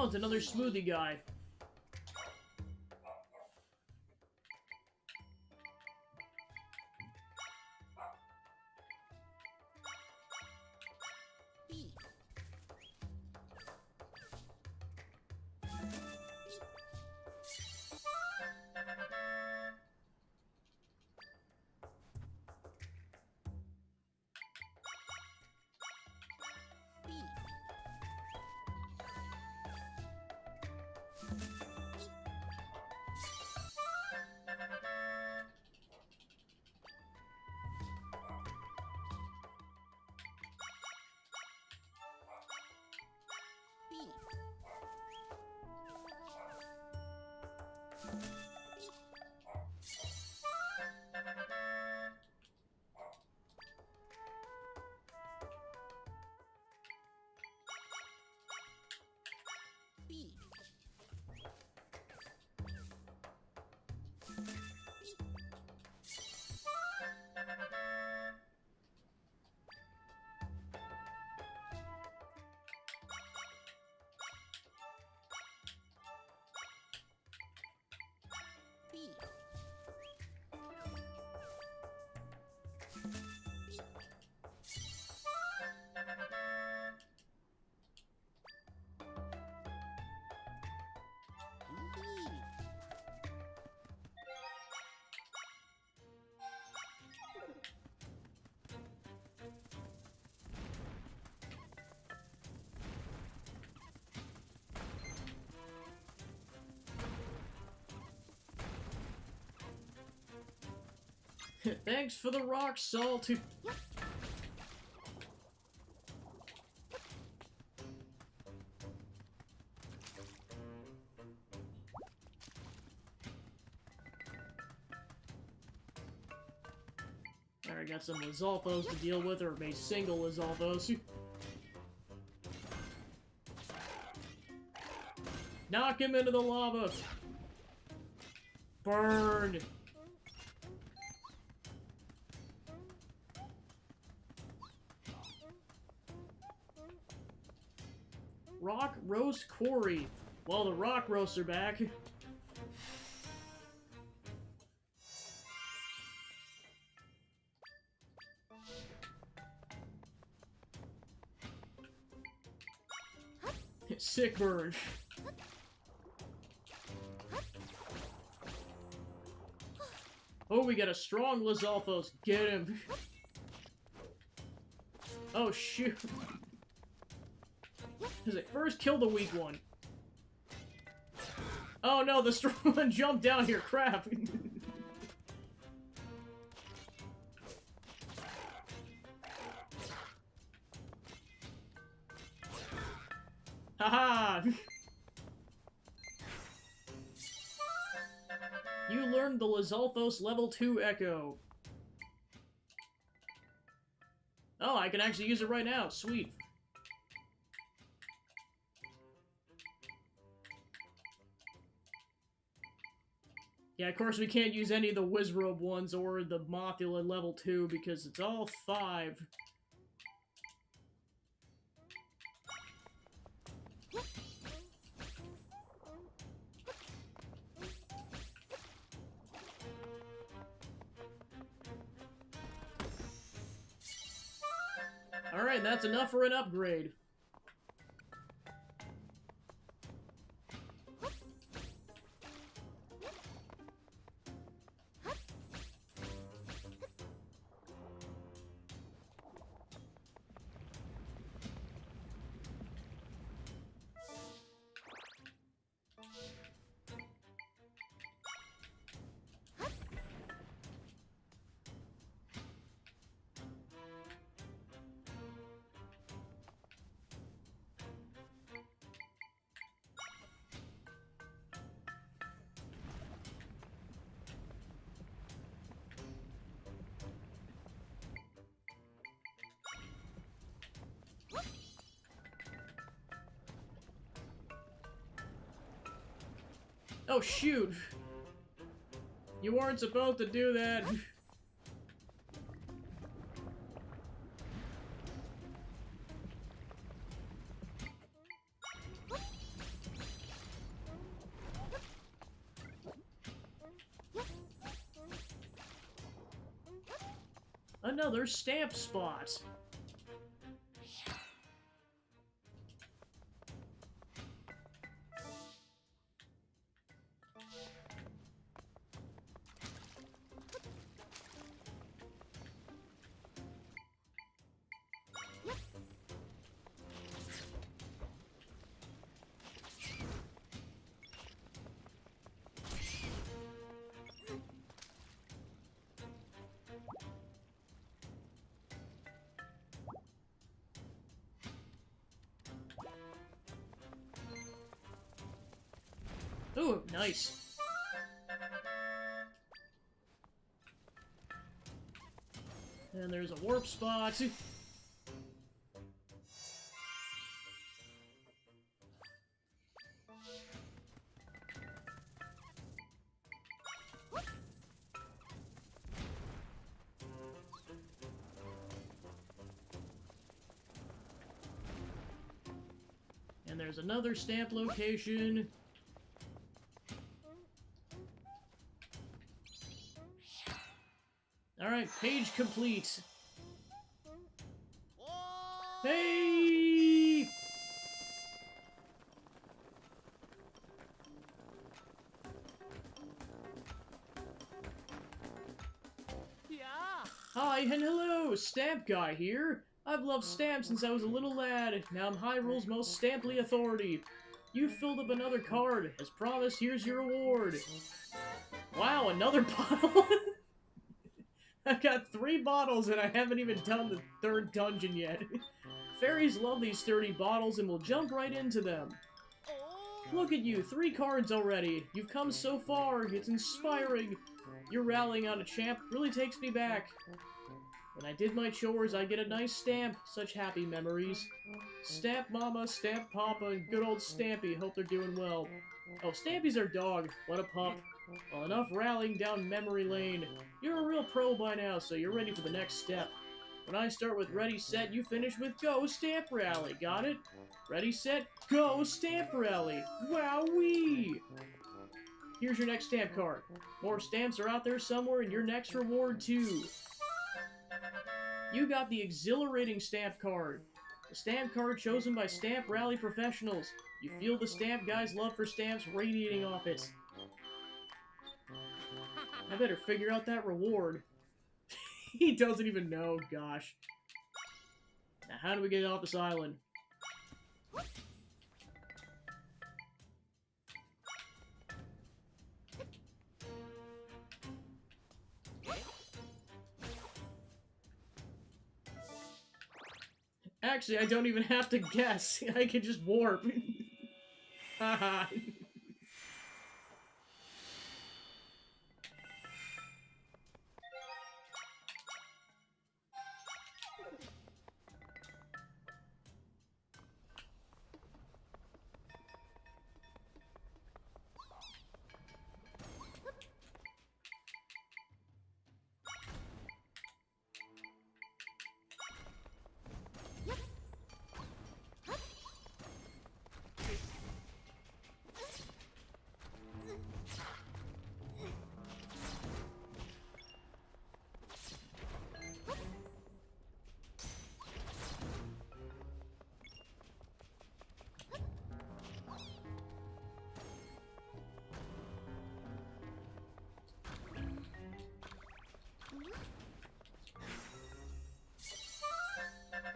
Oh, it's another smoothie guy. Thanks for the rock salt. Alright, got some Lizalfos to deal with, or a single Lizalfos. Knock him into the lava! Burn! Rock roast Corey. Well, the rock roasts are back. Sick burn. Oh, we got a strong Lizalfos. Get him. Oh, shoot. Does it first kill the weak one? Oh no, the strong one jumped down here. Crap. Haha! You learned the Lizalfos level 2 Echo. Oh, I can actually use it right now. Sweet. Yeah, of course we can't use any of the Wizrobe ones or the Mothula level 2 because it's all 5. Alright, that's enough for an upgrade. Oh, shoot! You weren't supposed to do that! Another stamp spot. Ooh, nice. And there's a warp spot. And there's another stamp location. Alright, page complete. Hey! Yeah. Hi and hello, Stamp Guy here. I've loved stamps since I was a little lad. Now I'm Hyrule's most stamply authority. You filled up another card. As promised, here's your reward. Wow, another bottle? I've got 3 bottles and I haven't even done the 3rd dungeon yet. Fairies love these sturdy bottles and will jump right into them. Look at you, 3 cards already. You've come so far, it's inspiring. Your rallying on a champ really takes me back. When I did my chores, I get a nice stamp. Such happy memories. Stamp Mama, Stamp Papa, and good old Stampy. Hope they're doing well. Oh, Stampy's our dog. What a pup. Well, enough rallying down memory lane. You're a real pro by now, so you're ready for the next step. When I start with Ready, Set, you finish with Go Stamp Rally. Got it? Ready, Set, Go Stamp Rally. Wowee! Here's your next stamp card. More stamps are out there somewhere, and your next reward, too. You got the exhilarating stamp card. The stamp card chosen by Stamp Rally professionals. You feel the Stamp Guy's love for stamps radiating off it. I better figure out that reward. He doesn't even know, gosh. Now, how do we get off this island? Actually, I don't even have to guess. I can just warp. Haha.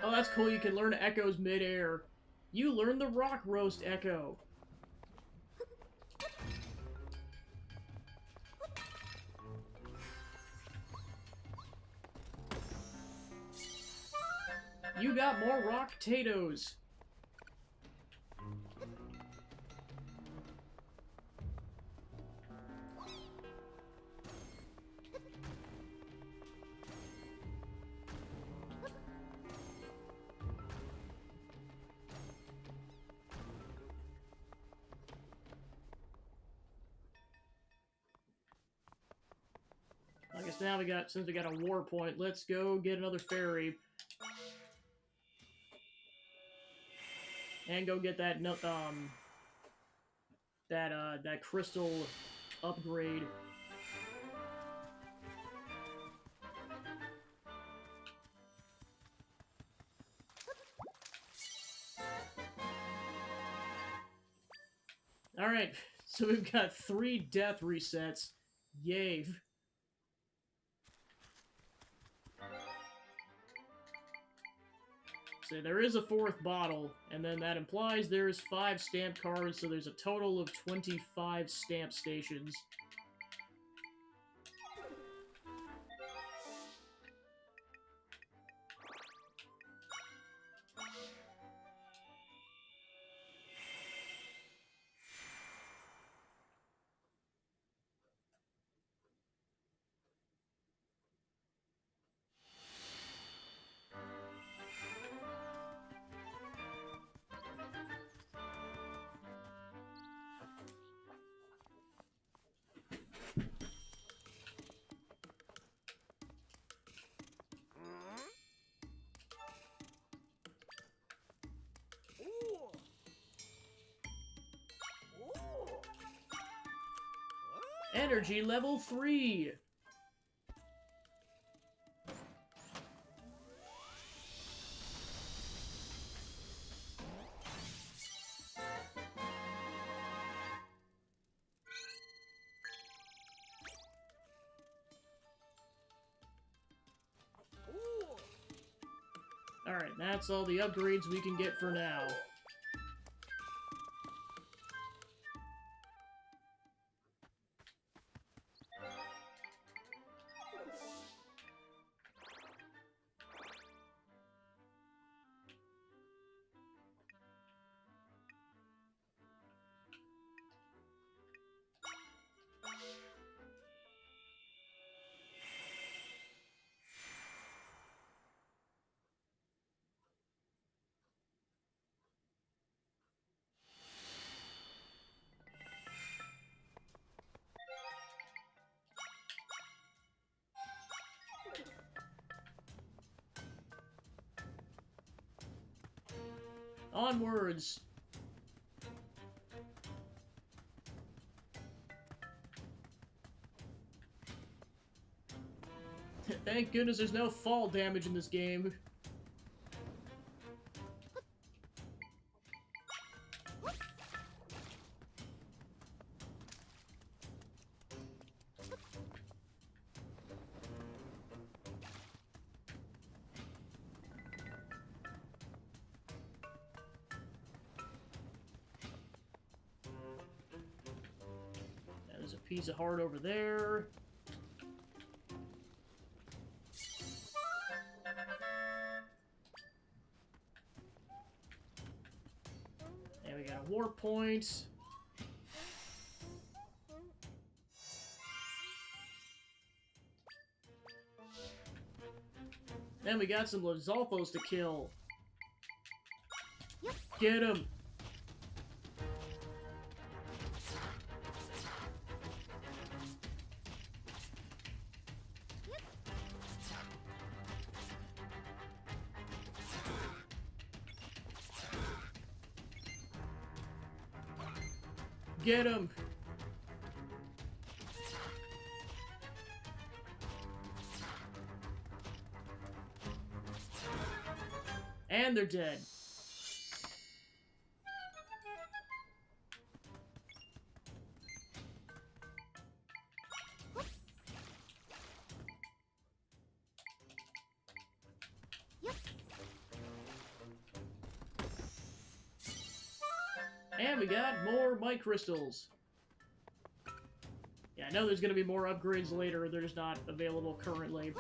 Oh, that's cool. You can learn echoes mid-air. You learn the Rock Roast Echo. You got more rock potatoes. I guess now since we got a war point, let's go get another fairy. And go get that that crystal upgrade. Alright, so we've got 3 death resets. Yay. So there is a 4th bottle, and then that implies there's 5 stamp cards, so there's a total of 25 stamp stations. Energy level 3! Alright, that's all the upgrades we can get for now. Onwards! Thank goodness there's no fall damage in this game. There's a piece of heart over there. And we got a warp point. Then we got some Lizalfos to kill. Get him! Get him! And they're dead. And we got more mic crystals. Yeah, I know there's gonna be more upgrades later, they're just not available currently.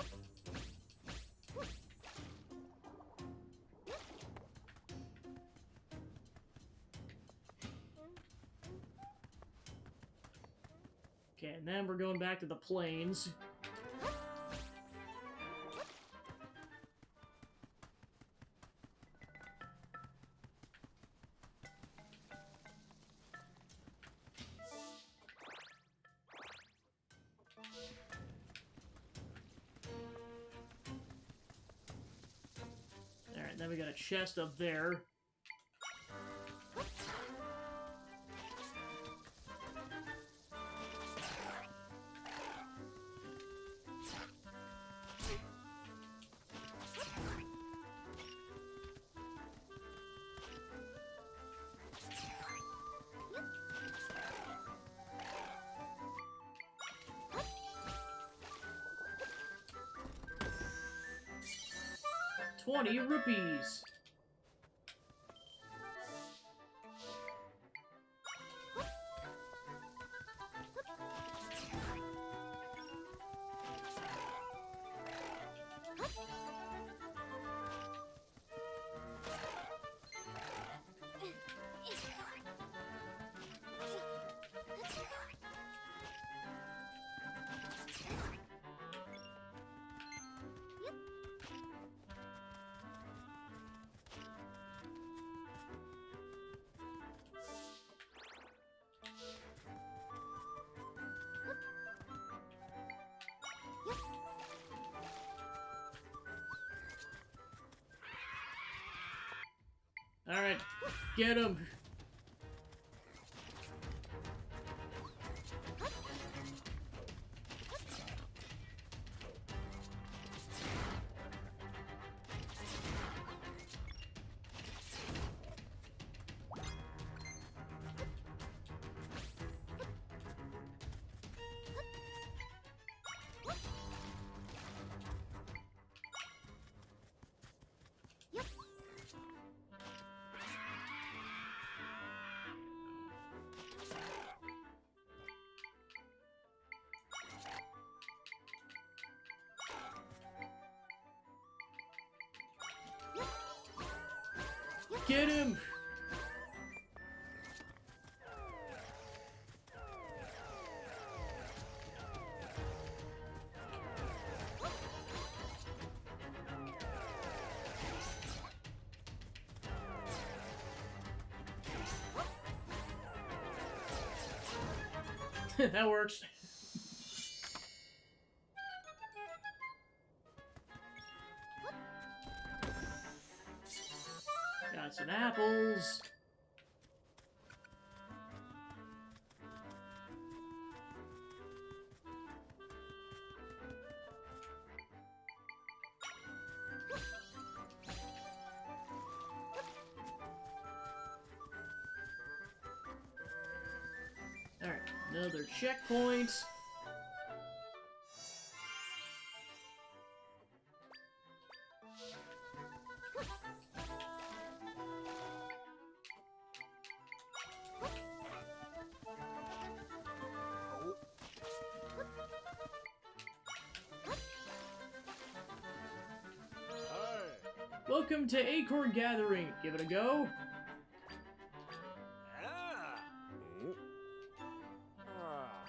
Okay, and then we're going back to the plains. Alright, then we got a chest up there. 20 rupees. Alright, get him! Get him! That works. Got some apples. Alright, another checkpoint. Welcome to Acorn Gathering. Give it a go. Ah. Ah.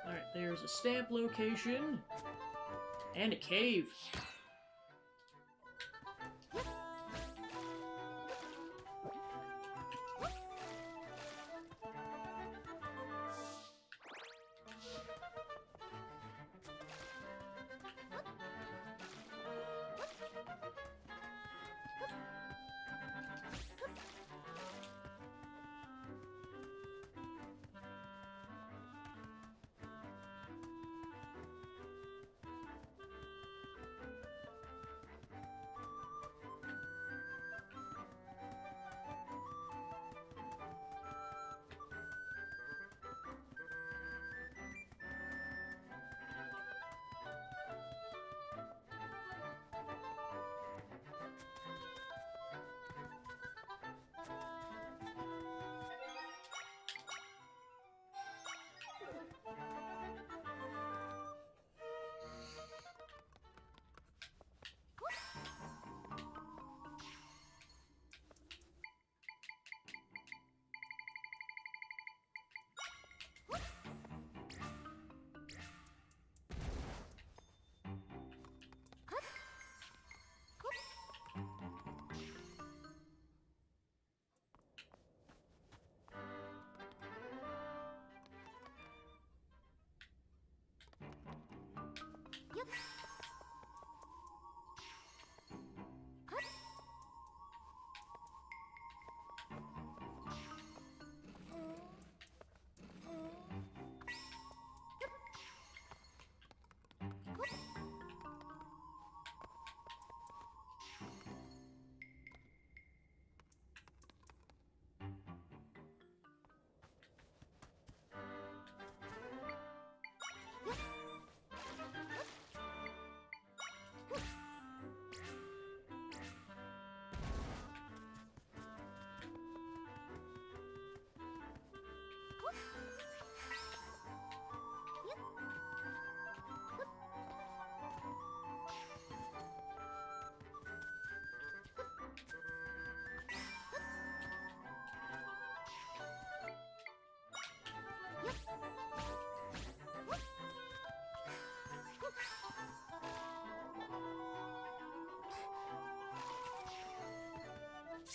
Alright, there's a stamp location. And a cave.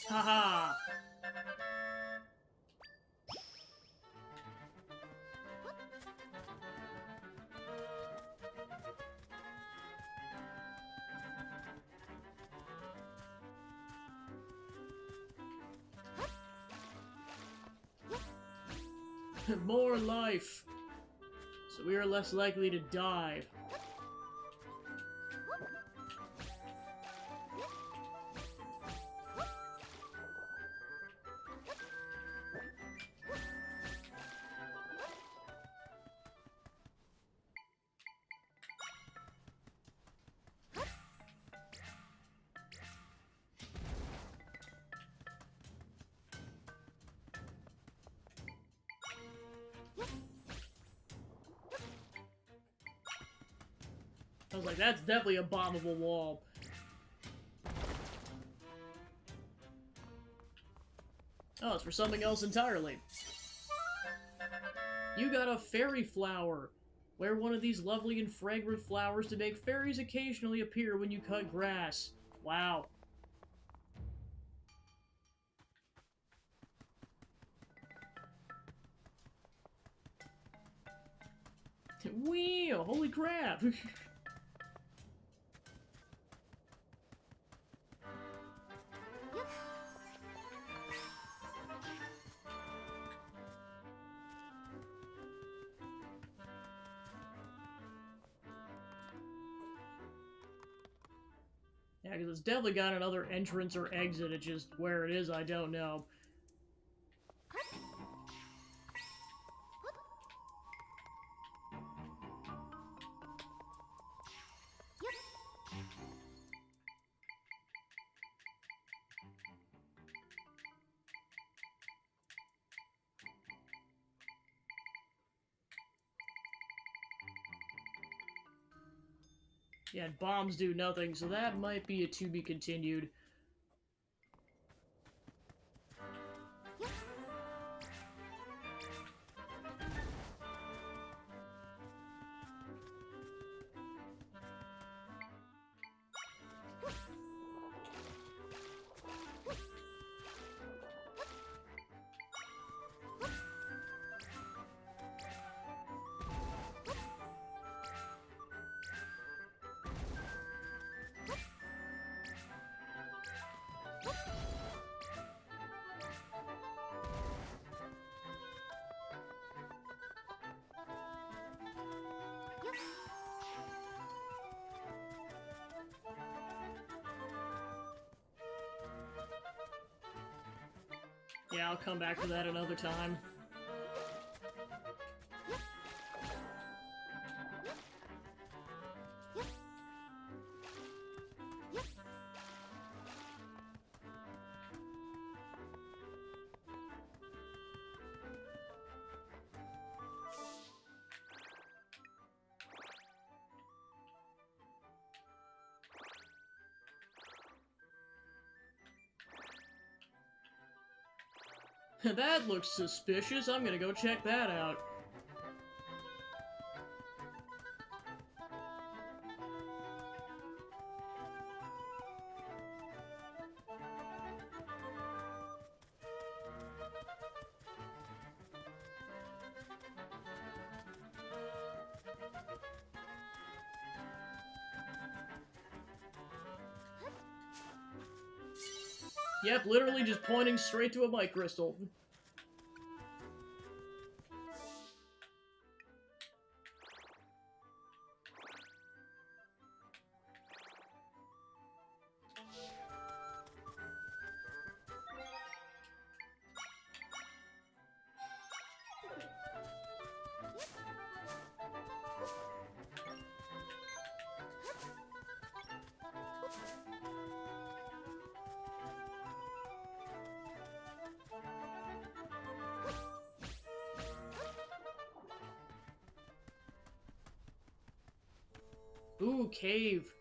Haha! More life! So we are less likely to die. I was like, that's definitely a bombable wall. Oh, it's for something else entirely. You got a fairy flower. Wear one of these lovely and fragrant flowers to make fairies occasionally appear when you cut grass. Wow. Wee! Holy crap! Yeah, because it's definitely got another entrance or exit, it's just where it is, I don't know. Yeah, bombs do nothing, so that might be a to be continued. Yeah, I'll come back to that another time. That looks suspicious. I'm gonna go check that out. Yep, literally just pointing straight to a mic crystal. Ooh, cave.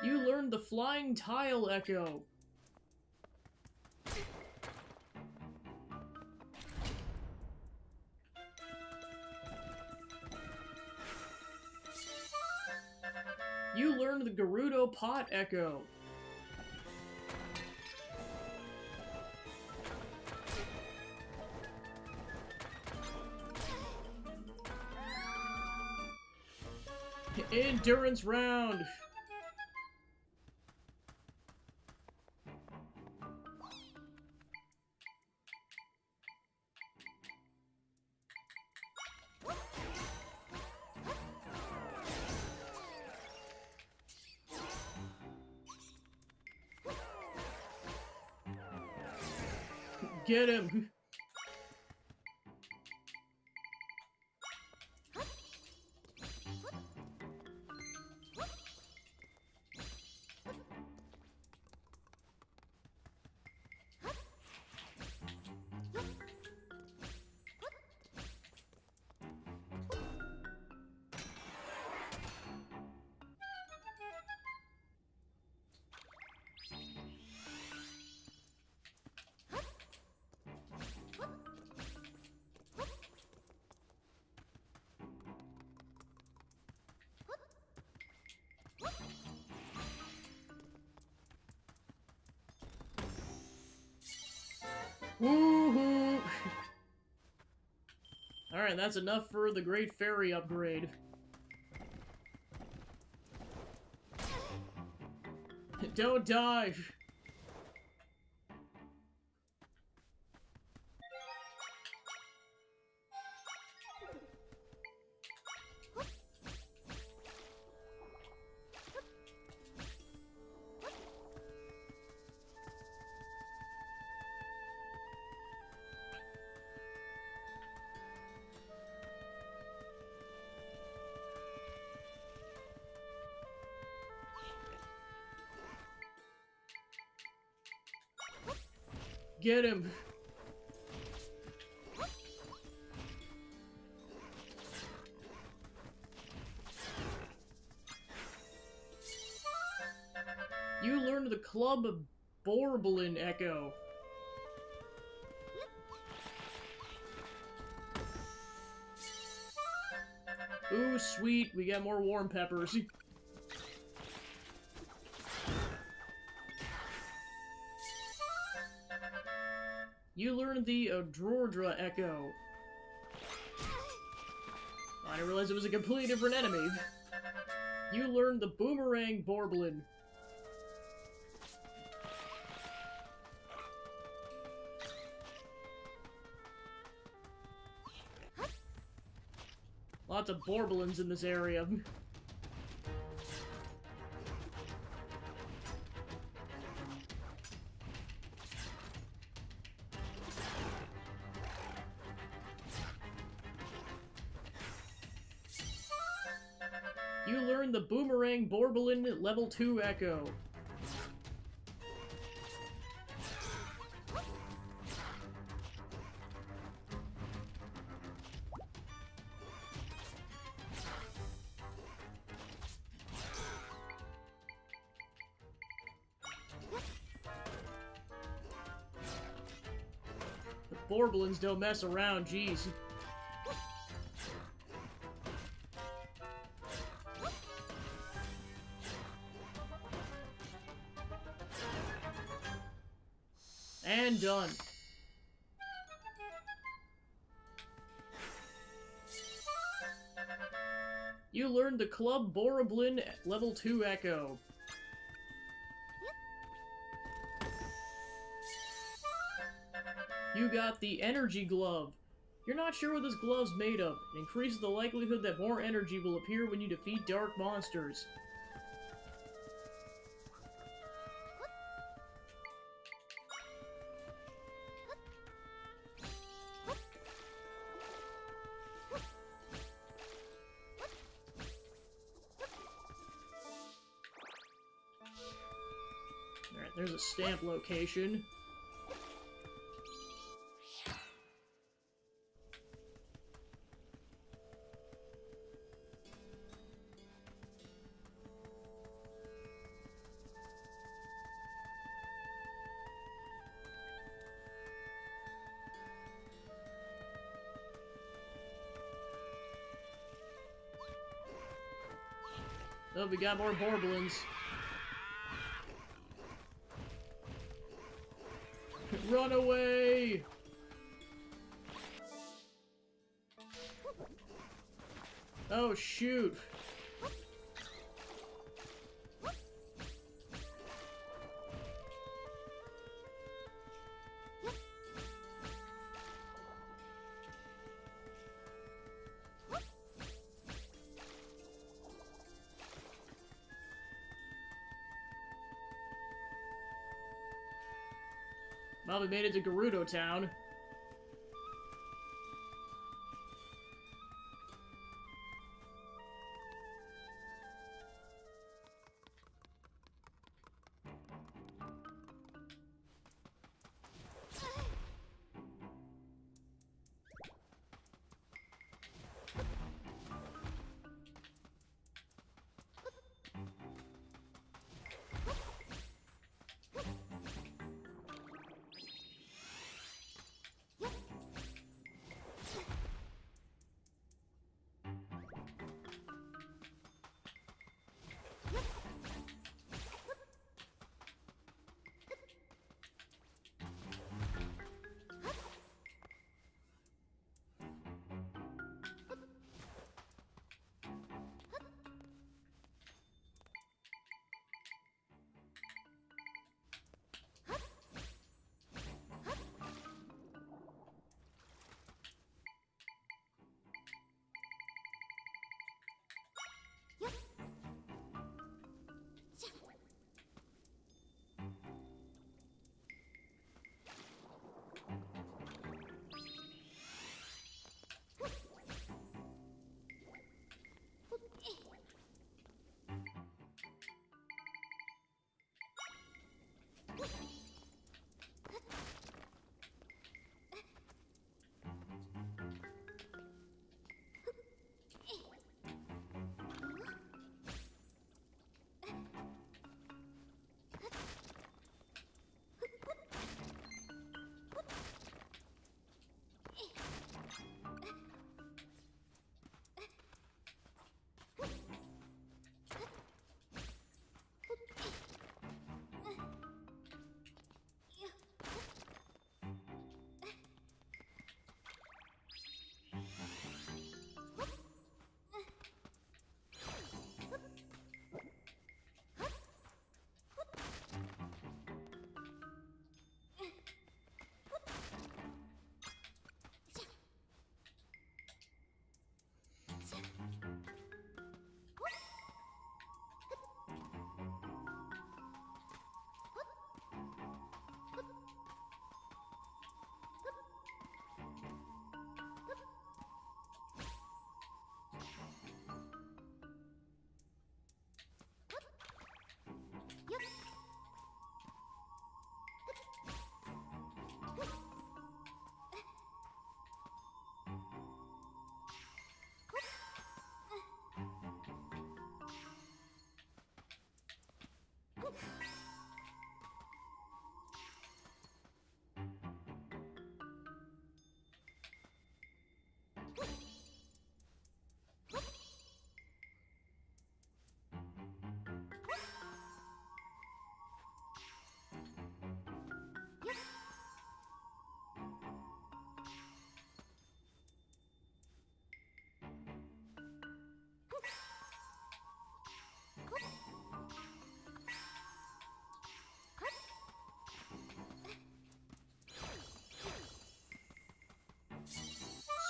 You learned the flying tile echo. You learned the Gerudo pot echo. Endurance round. Get him. Woohoo! Alright, that's enough for the Great Fairy upgrade. Don't die! Get him! You learned the Club Borblin Echo. Ooh, sweet, we got more warm peppers. You learned the Odrodra Echo. I didn't realize it was a completely different enemy. You learned the Boomerang Borblin. Lots of Borblins in this area. You learned the Boomerang Borblin Level 2 Echo. The Borblins don't mess around, jeez. And done. You learned the Club Boroblin Level 2 Echo. You got the Energy Glove. You're not sure what this glove's made of. It increases the likelihood that more energy will appear when you defeat dark monsters. Alright, there's a stamp location. Oh, we got more Borblins. Run away! Oh, shoot. Well, we made it to Gerudo Town.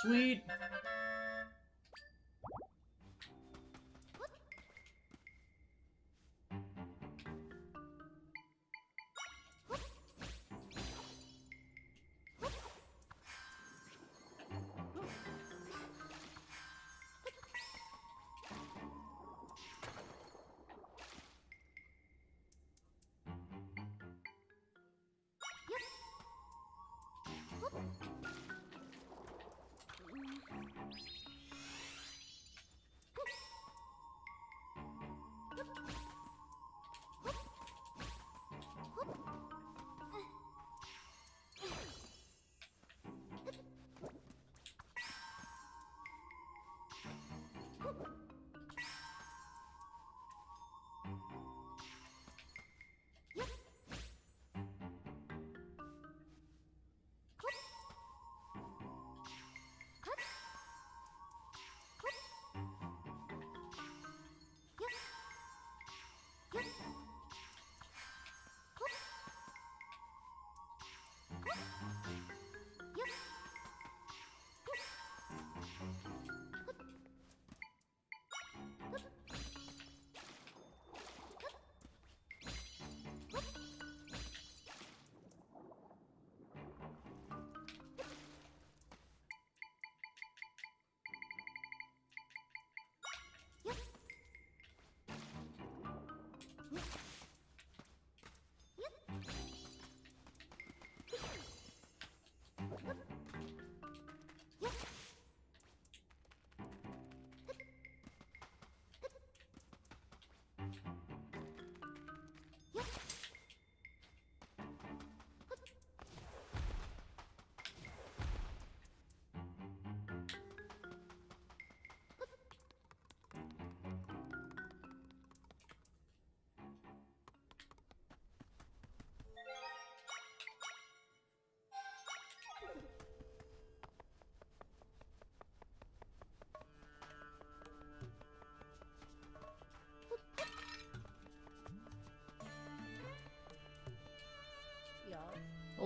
Sweet.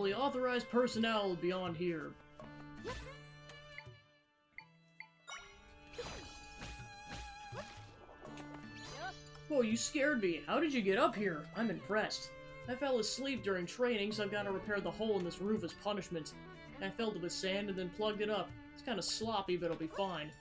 Only authorized personnel will be on here. Whoa, you scared me. How did you get up here? I'm impressed. I fell asleep during training, so I've got to repair the hole in this roof as punishment. I filled it with sand and then plugged it up. It's kind of sloppy, but it'll be fine.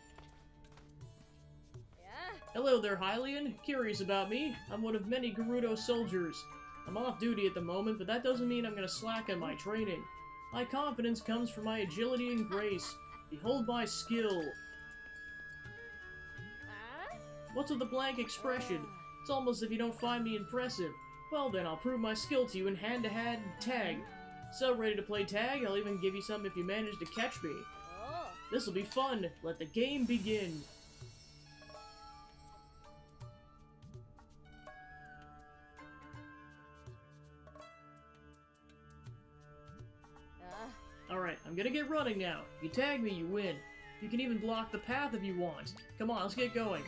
Hello there, Hylian. Curious about me? I'm one of many Gerudo soldiers. I'm off duty at the moment, but that doesn't mean I'm going to slack on my training. My confidence comes from my agility and grace. Behold my skill. What's with the blank expression? It's almost as if you don't find me impressive. Well then, I'll prove my skill to you in hand-to-hand tag. So, ready to play tag? I'll even give you some if you manage to catch me. This'll be fun. Let the game begin. Alright, I'm gonna get running now. If you tag me, you win. You can even block the path if you want. Come on, let's get going.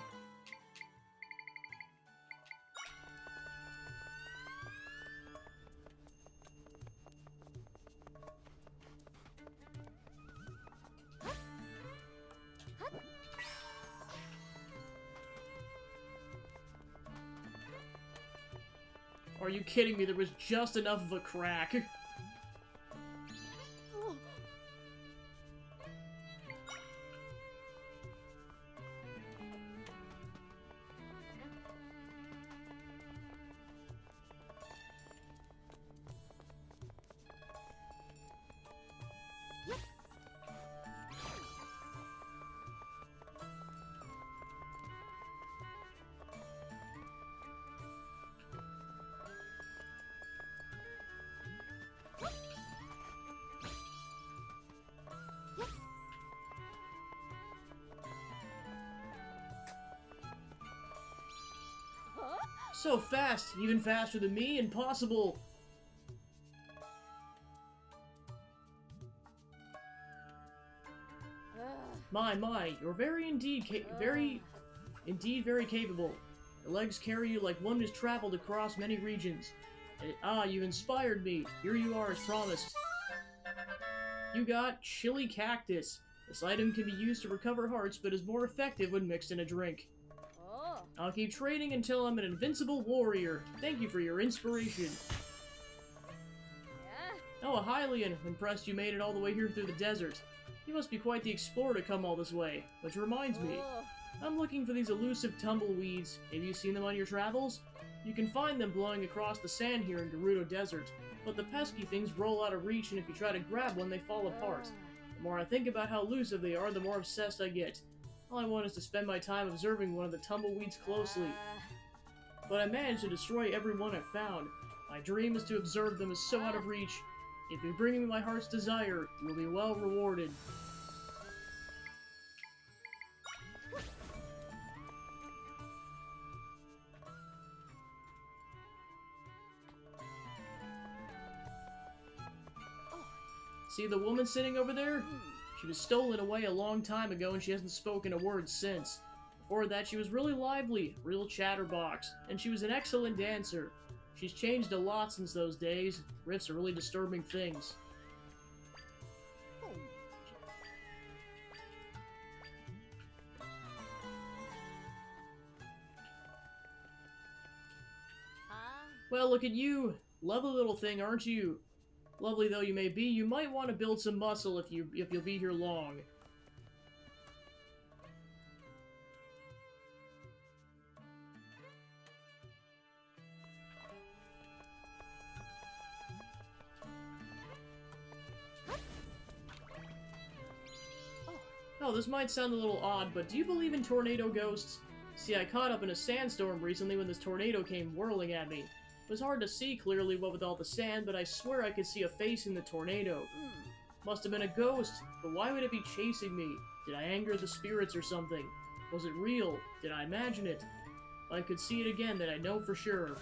Are you kidding me? There was just enough of a crack. So fast, even faster than me, impossible. My, you're very capable. Your legs carry you like one who's traveled across many regions. You inspired me. Here you are as promised. You got Chili Cactus. This item can be used to recover hearts, but is more effective when mixed in a drink. I'll keep training until I'm an invincible warrior. Thank you for your inspiration. Oh, a Hylian. Impressed you made it all the way here through the desert. You must be quite the explorer to come all this way. Which reminds me, I'm looking for these elusive tumbleweeds. Have you seen them on your travels? You can find them blowing across the sand here in Gerudo Desert, but the pesky things roll out of reach, and if you try to grab one, they fall apart. The more I think about how elusive they are, the more obsessed I get. All I want is to spend my time observing one of the tumbleweeds closely. But I managed to destroy every one I found. My dream is to observe them as so out of reach. If you bring me my heart's desire, you will be well rewarded. See the woman sitting over there? She was stolen away a long time ago and she hasn't spoken a word since. Before that, she was really lively, real chatterbox, and she was an excellent dancer. She's changed a lot since those days. Rifts are really disturbing things. Well, look at you. Lovely little thing, aren't you? Lovely though you may be, you might want to build some muscle if you'll be here long. Oh, this might sound a little odd, but do you believe in tornado ghosts? See, I caught up in a sandstorm recently when this tornado came whirling at me. It was hard to see clearly what with all the sand, but I swear I could see a face in the tornado. Must have been a ghost, but why would it be chasing me? Did I anger the spirits or something? Was it real? Did I imagine it? If I could see it again, then I know for sure.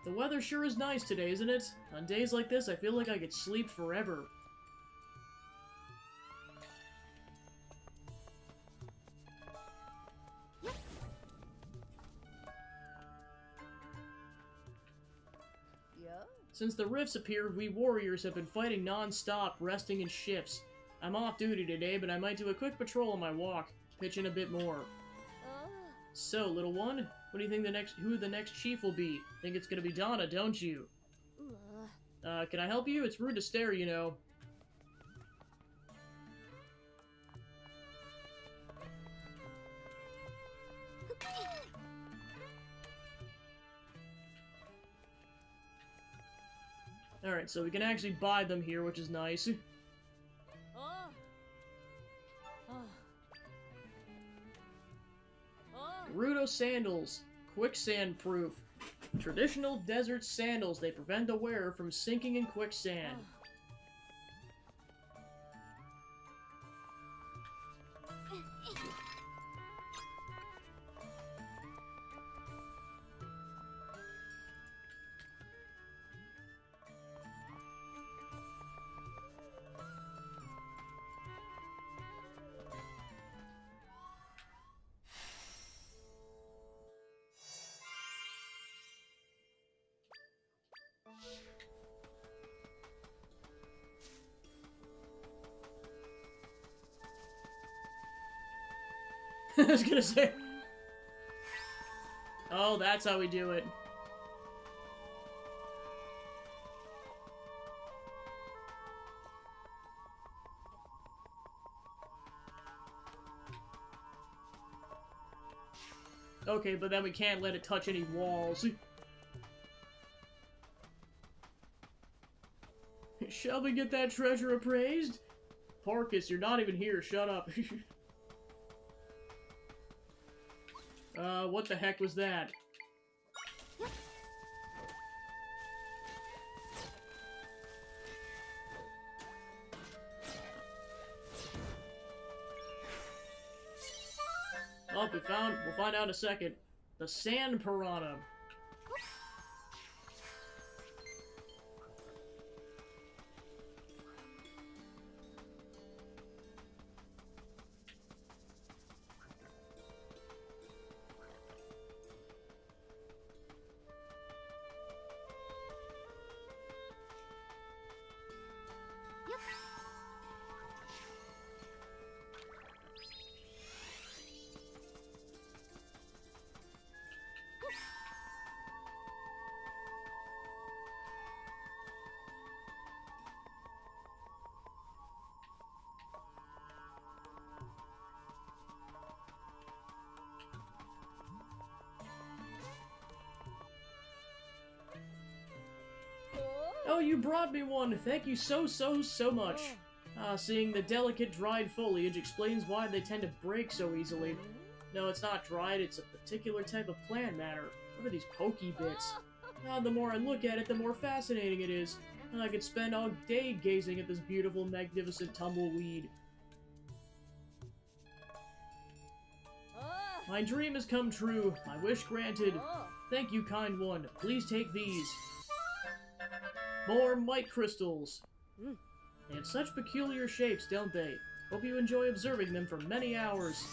The weather sure is nice today, isn't it? On days like this, I feel like I could sleep forever. Since the rifts appeared, we warriors have been fighting non-stop, resting in shifts. I'm off duty today, but I might do a quick patrol on my walk, pitch in a bit more. So, little one, what do you think who the next chief will be? Think it's gonna be Donna, don't you? Can I help you? It's rude to stare, you know. Alright, so we can actually buy them here, which is nice. Gerudo sandals. Quicksand proof. Traditional desert sandals. They prevent the wearer from sinking in quicksand. I was gonna say... Oh, that's how we do it. Okay, but then we can't let it touch any walls. Shall we get that treasure appraised? Parkus, you're not even here, shut up. What the heck was that? Oh, we'll find out in a second. The sand piranha. Oh, you brought me one! Thank you so much. Seeing the delicate dried foliage explains why they tend to break so easily. No, it's not dried, it's a particular type of plant matter. What are these pokey bits? The more I look at it, the more fascinating it is. I could spend all day gazing at this beautiful, magnificent tumbleweed. My dream has come true. My wish granted. Thank you, kind one. Please take these. More might crystals. They have such peculiar shapes, don't they? Hope you enjoy observing them for many hours.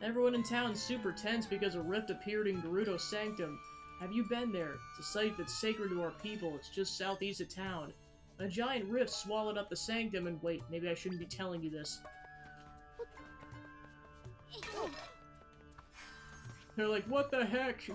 Everyone in town's super tense because a rift appeared in Gerudo's sanctum. Have you been there? It's a site that's sacred to our people. It's just southeast of town. A giant rift swallowed up the sanctum and wait, maybe I shouldn't be telling you this. They're like, what the heck?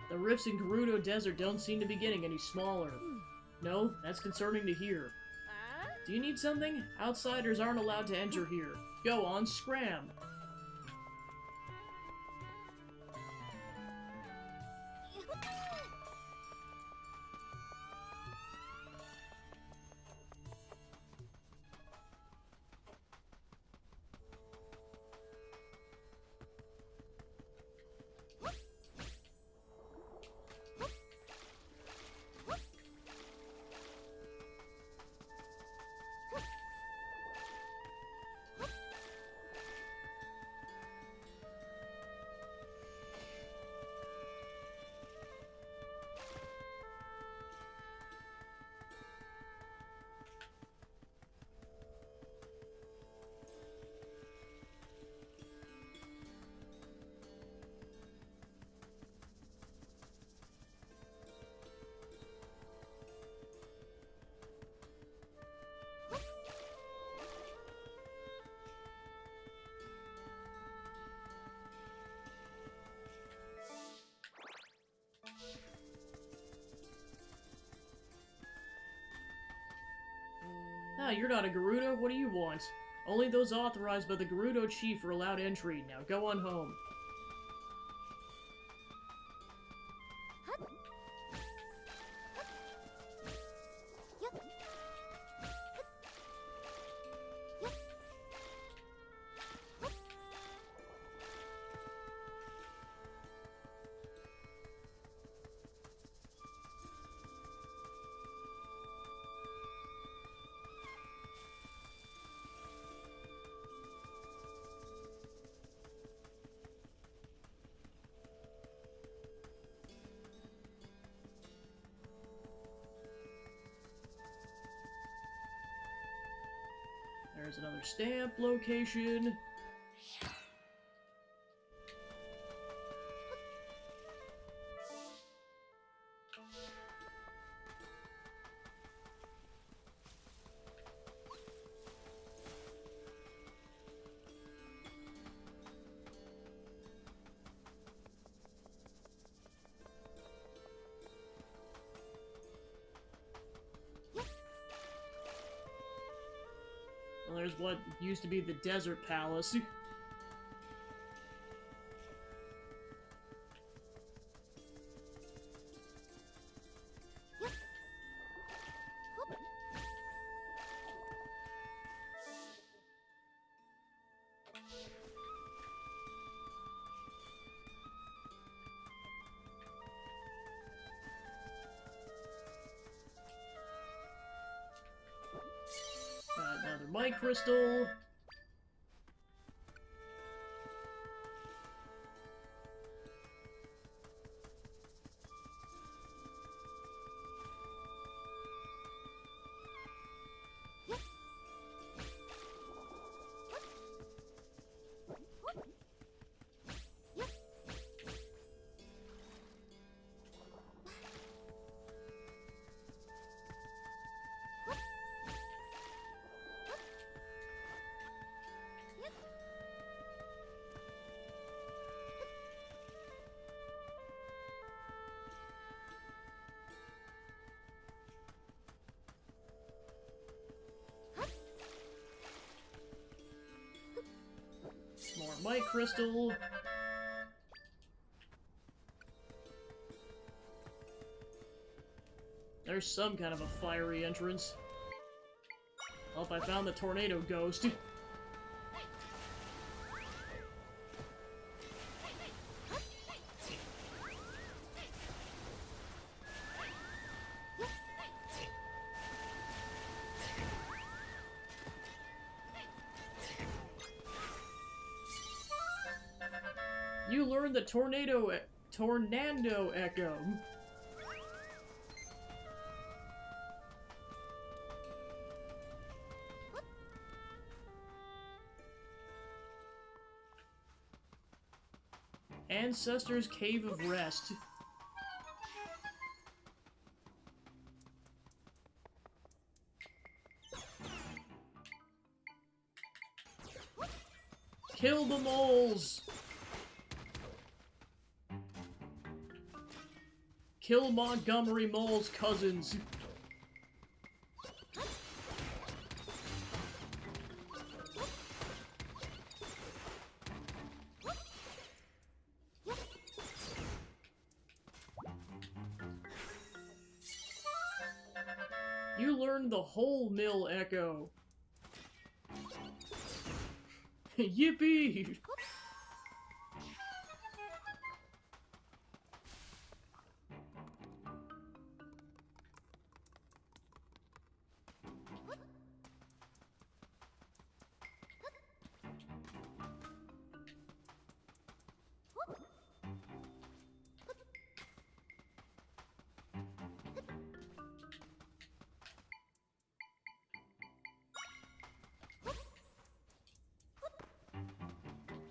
The rifts in Gerudo Desert don't seem to be getting any smaller. No, that's concerning to hear. Do you need something? Outsiders aren't allowed to enter here. Go on, scram. Ah, you're not a Gerudo? What do you want? Only those authorized by the Gerudo Chief are allowed entry. Now go on home. There's another stamp location. Well, there's what used to be the Desert Palace. Got another mic crystal. More mic crystal. There's some kind of a fiery entrance. Oh, I found the tornado ghost. You learned the Tornado Echo. Ancestors' Cave of Rest. Kill the moles! Kill Montgomery Mole's cousins. You learned the whole mill echo. Yippee!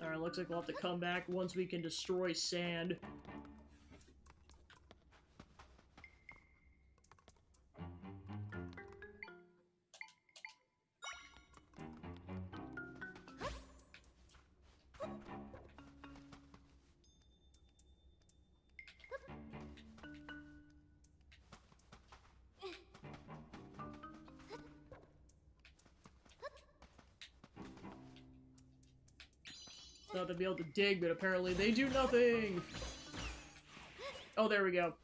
Alright, looks like we'll have to come back once we can destroy sand. Thought they'd be able to dig, but apparently they do nothing! Oh, there we go.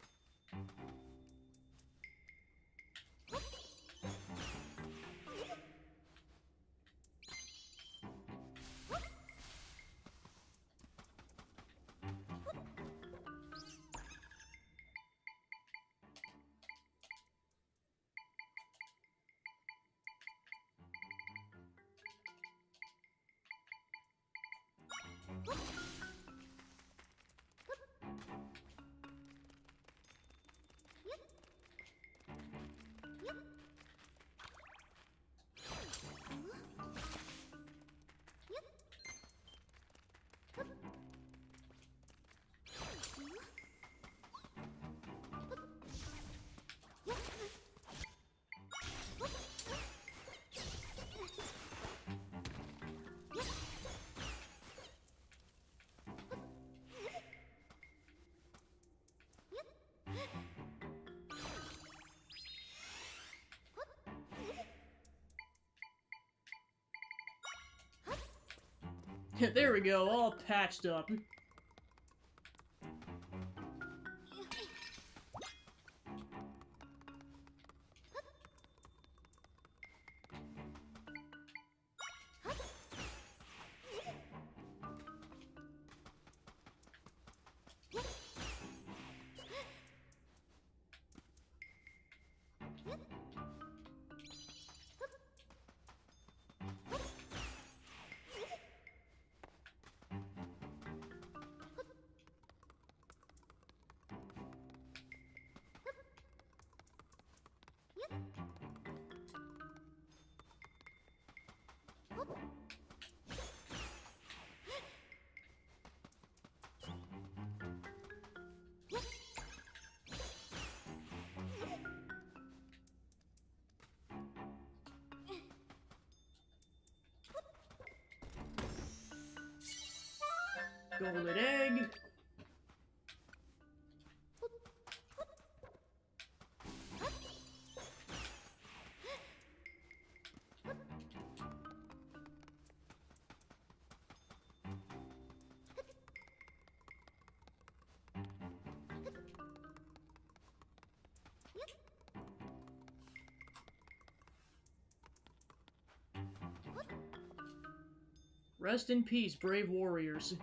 There we go, all patched up. Golden egg. Rest in peace, brave warriors.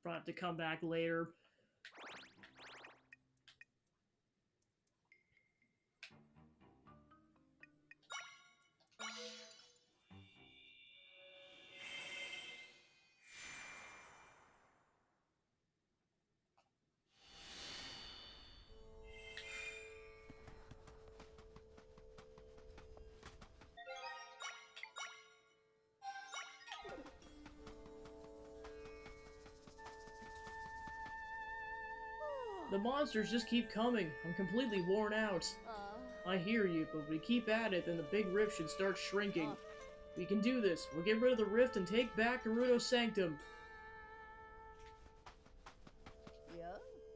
Probably have to come back later. The monsters just keep coming. I'm completely worn out. I hear you, but if we keep at it, then the big rift should start shrinking. We can do this. We'll get rid of the rift and take back Gerudo's Sanctum.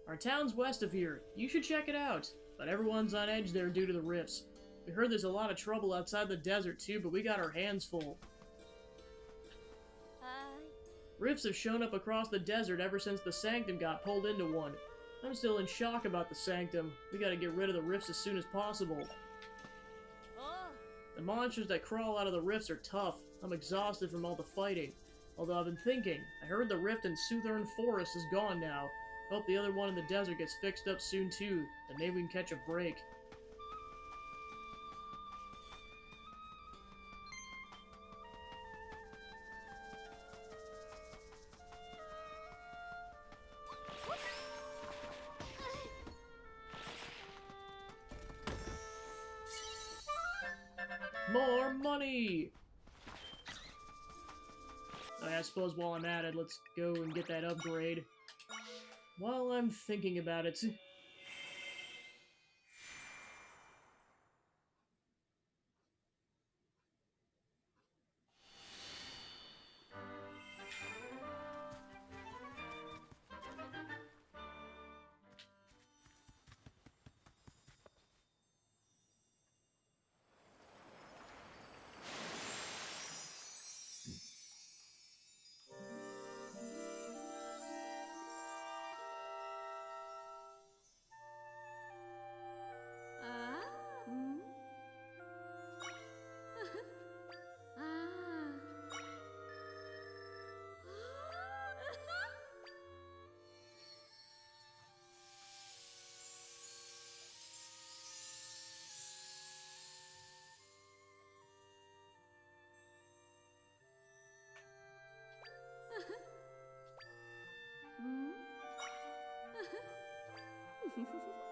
Our town's west of here. You should check it out. But everyone's on edge there due to the rifts. We heard there's a lot of trouble outside the desert too, but we got our hands full. Rifts have shown up across the desert ever since the Sanctum got pulled into one. I'm still in shock about the Sanctum. We gotta get rid of the rifts as soon as possible. The monsters that crawl out of the rifts are tough. I'm exhausted from all the fighting. Although I've been thinking, I heard the rift in Southern Forest is gone now. Hope the other one in the desert gets fixed up soon too, then maybe we can catch a break. More money! I suppose while I'm at it, let's go and get that upgrade. While I'm thinking about it...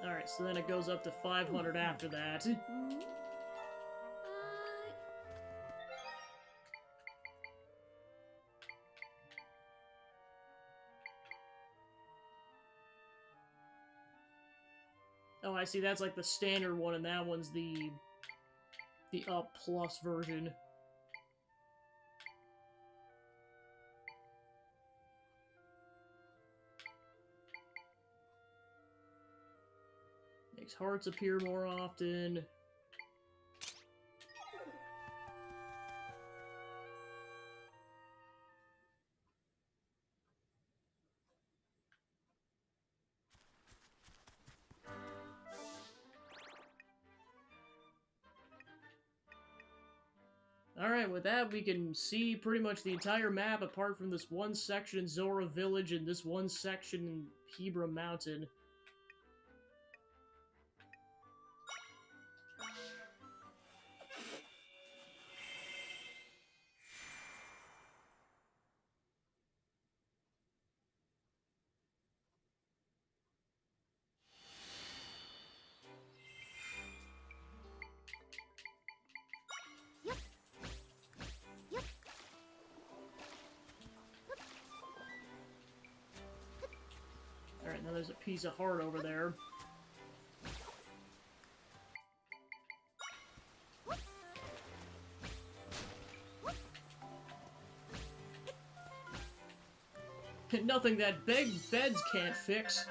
Alright, so then it goes up to 500 after that. Oh, I see, that's like the standard one, and that one's the up plus version. Makes hearts appear more often. Alright, with that, we can see pretty much the entire map apart from this one section in Zora Village and this one section in Hebra Mountain. Alright, now there's a piece of heart over there. Nothing that big beds can't fix.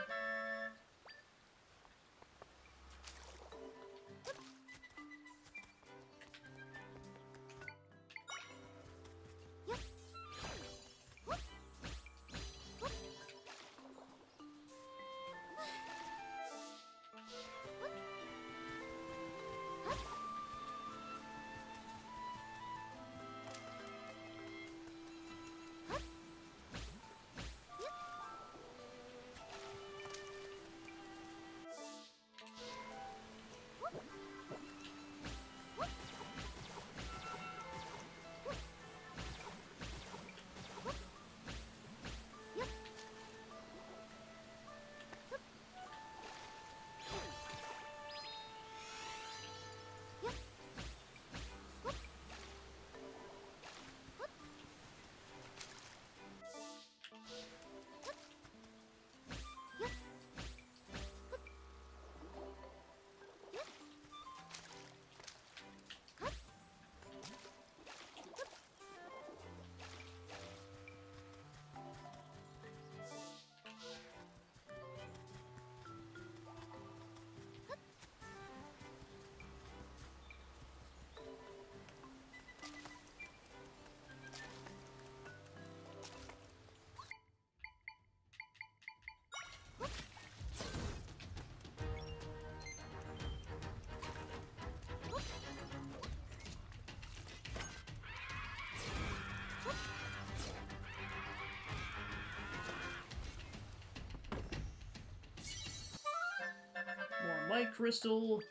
White crystal.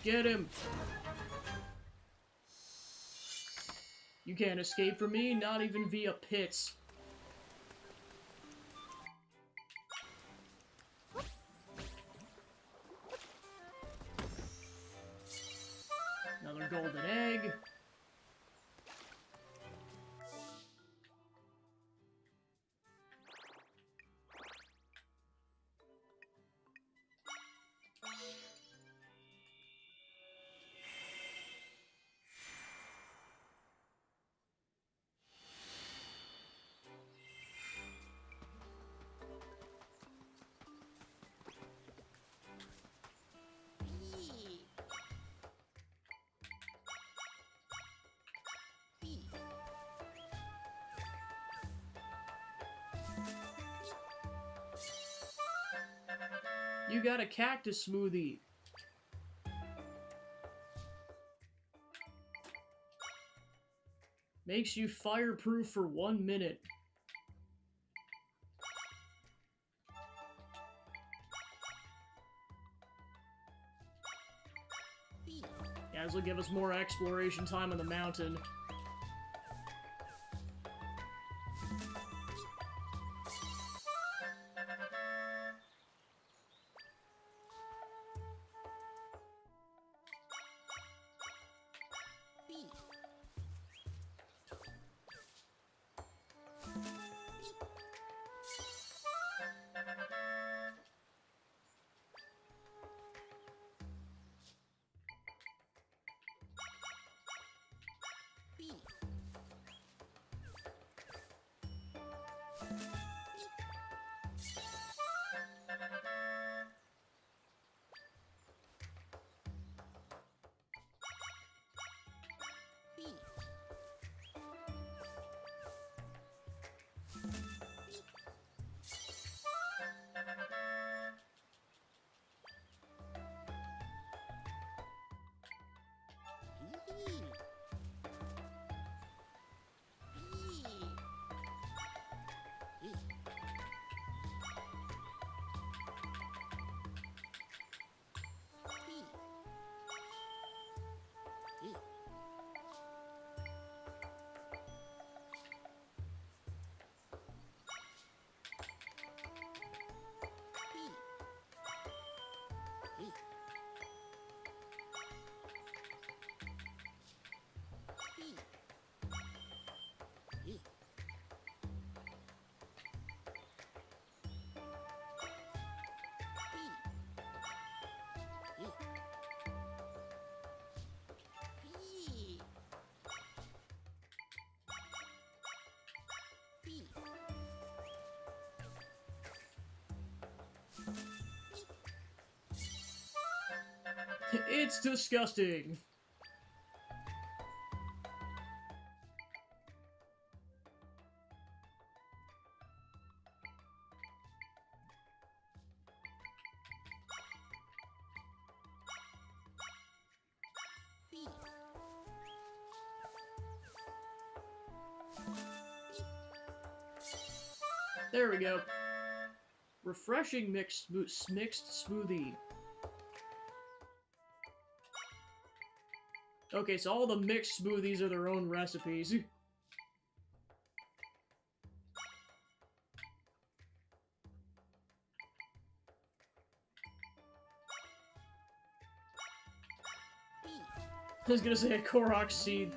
Get him! You can't escape from me, not even via pits. Another golden egg. You got a cactus smoothie. Makes you fireproof for 1 minute. Yeah, this will give us more exploration time on the mountain. It's disgusting. There we go. Refreshing mixed smoothie. Okay, so all the mixed smoothies are their own recipes. I was gonna say a Korok seed.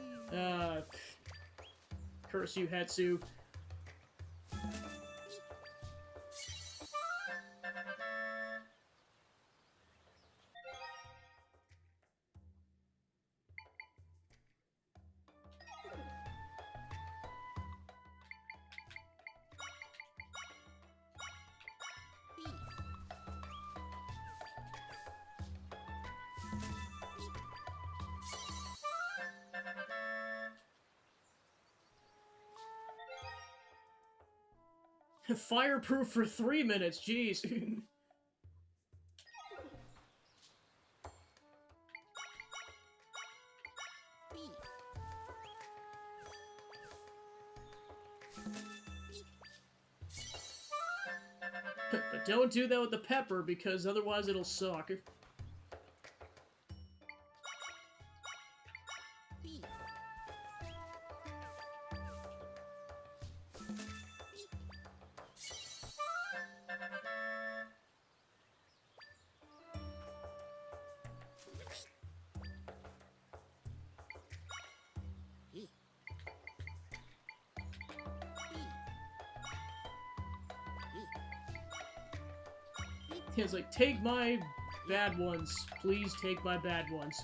Curse you, Hetsu. Fireproof for 3 minutes, jeez. But don't do that with the pepper, because otherwise it'll suck. It's like, take my bad ones. Please take my bad ones.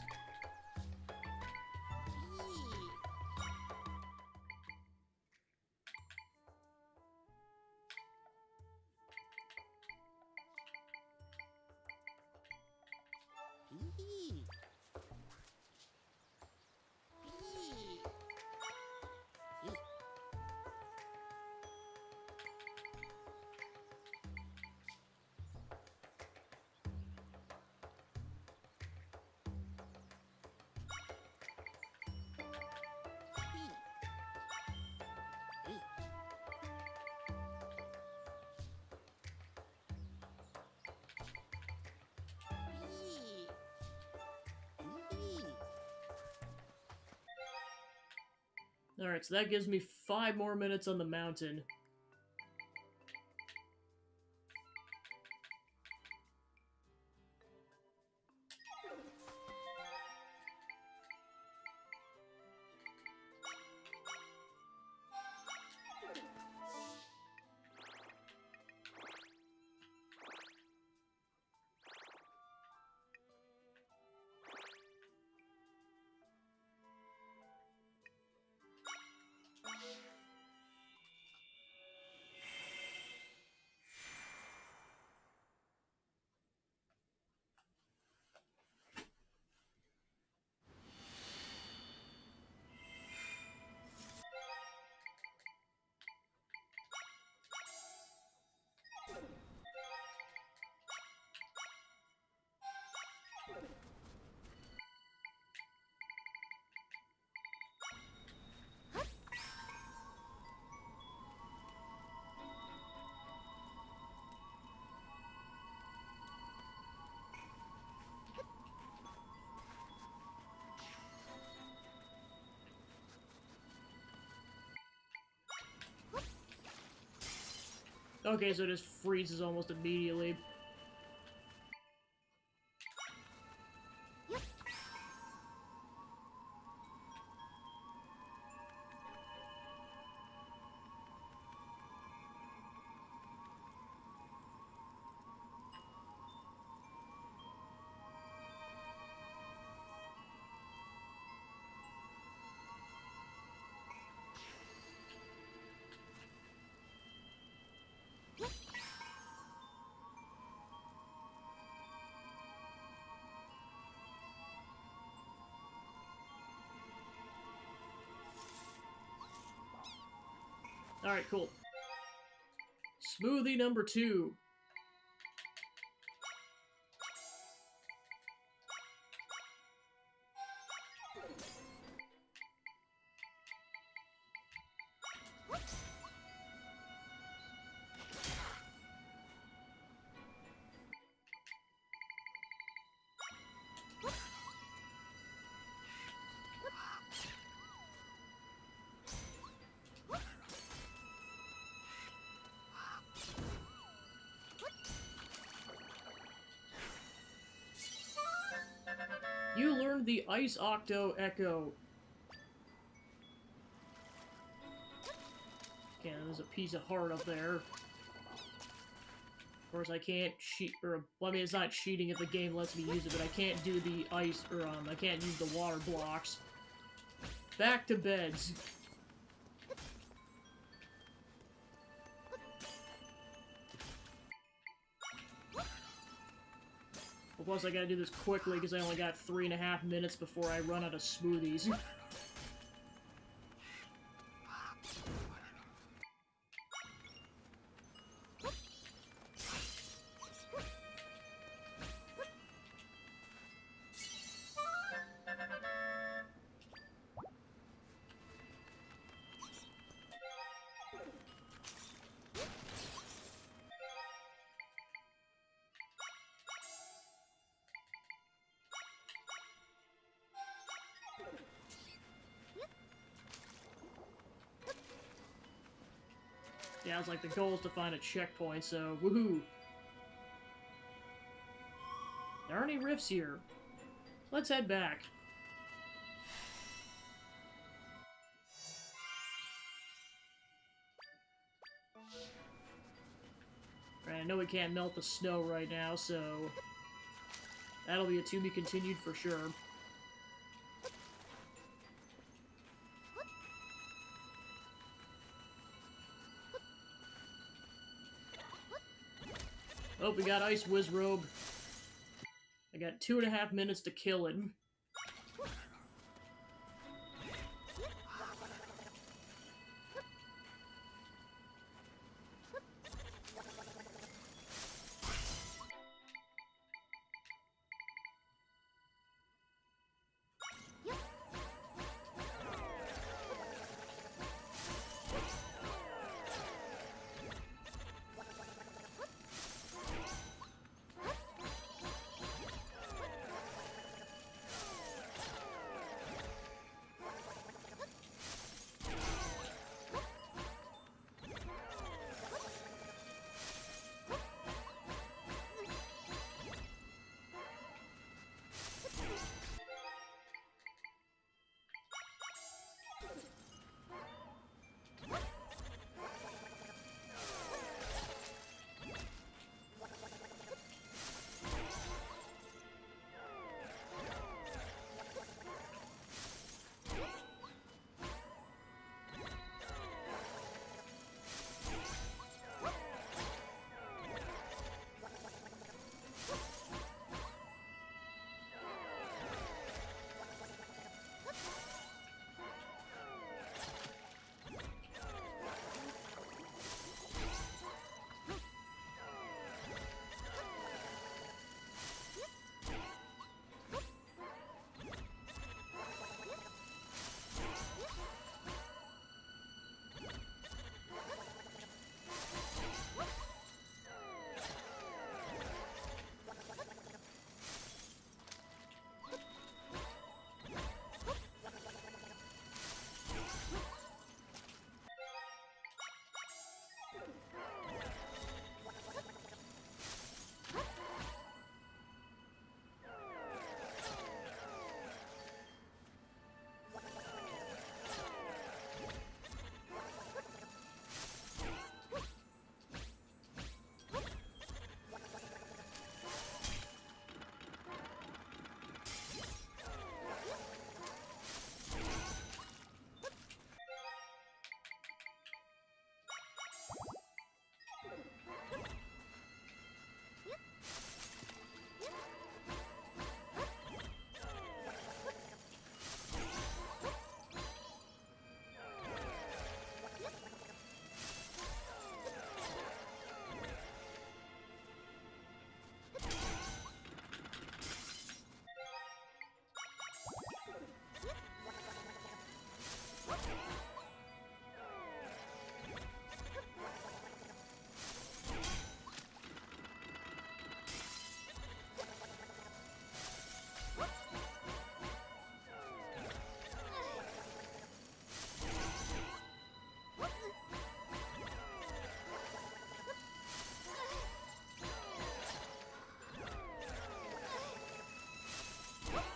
Alright, so that gives me 5 more minutes on the mountain. Okay, so it just freezes almost immediately. Alright, cool. Smoothie number 2. You learned the Ice Octo Echo. Okay, there's a piece of heart up there. Of course, I can't cheat, or, well, I mean, it's not cheating if the game lets me use it, but I can't do the ice, or, I can't use the water blocks. Back to beds. Plus, I gotta do this quickly because I only got 3.5 minutes before I run out of smoothies. Yeah, it's like the goal is to find a checkpoint, so woohoo! There aren't any rifts here. Let's head back. Right, I know we can't melt the snow right now, so that'll be a to be continued for sure. Oh, we got Ice Wizrobe. I got 2.5 minutes to kill it.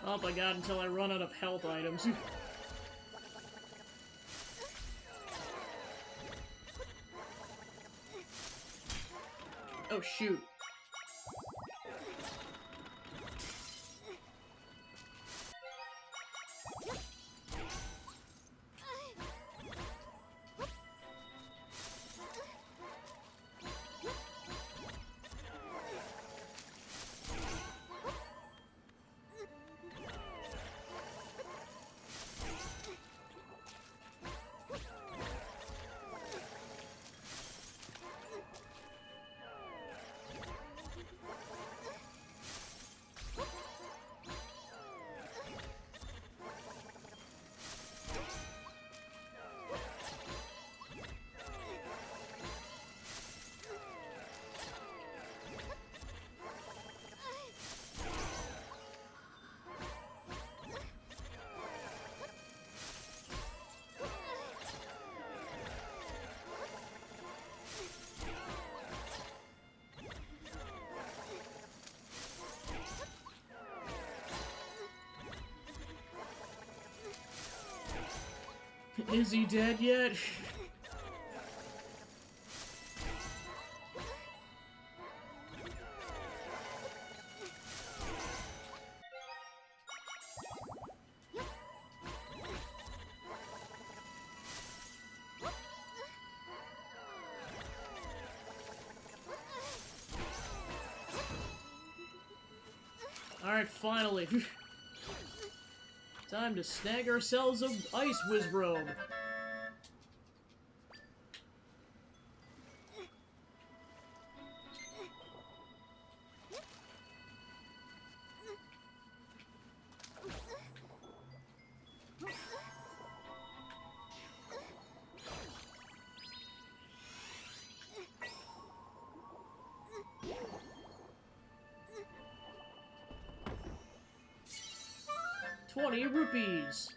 Oh my god, until I run out of health items. Oh shoot. Is he dead yet? Alright, finally. Time to snag ourselves a ice whiz robe. $20 rupees.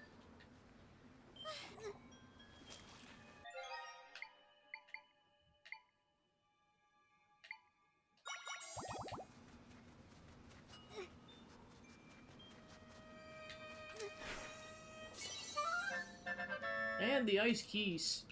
And the ice keys.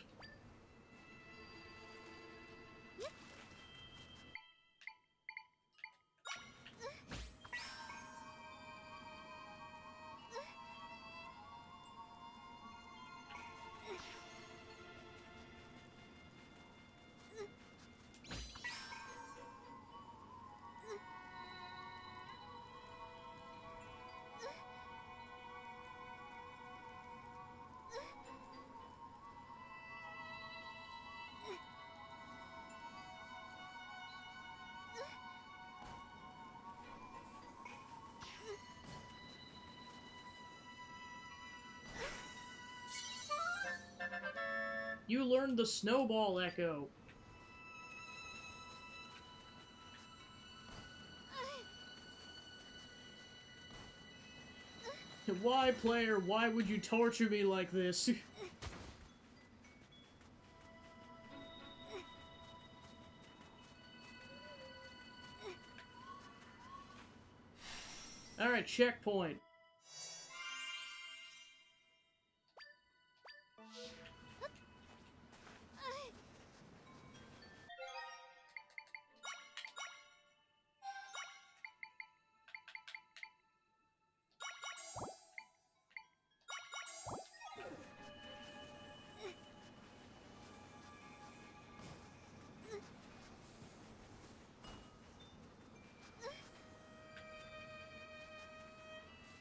You learned the snowball echo. Why, player? Why would you torture me like this? Alright, checkpoint.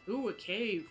Ooh, a cave.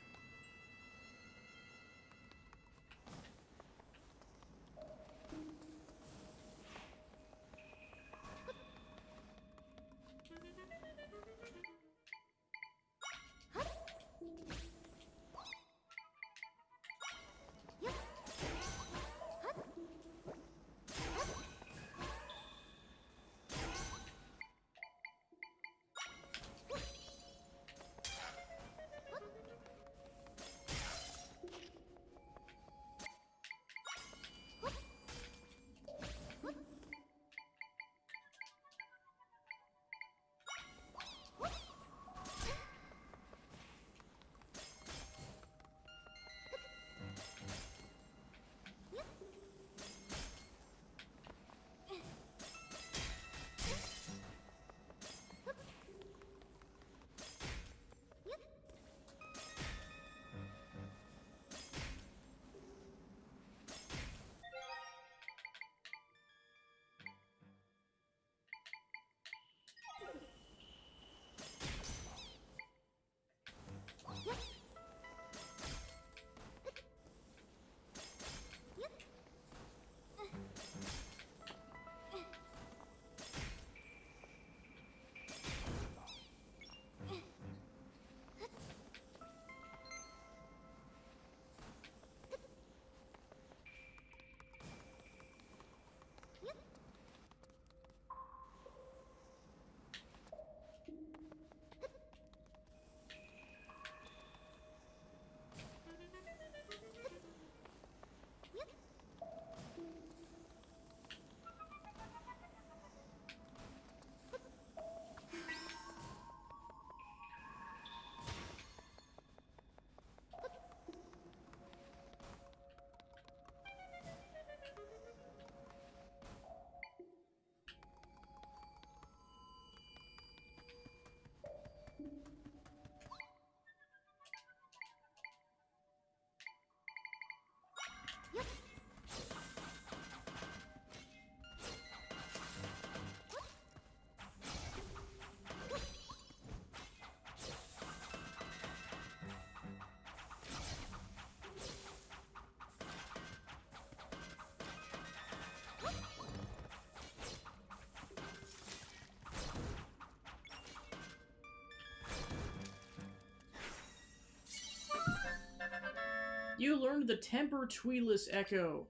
You learned the Temper Tweeless Echo.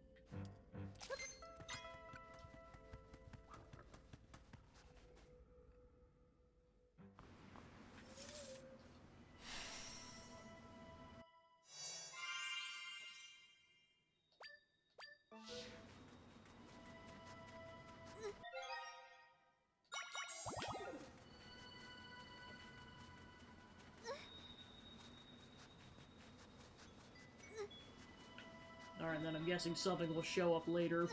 Alright, then I'm guessing something will show up later.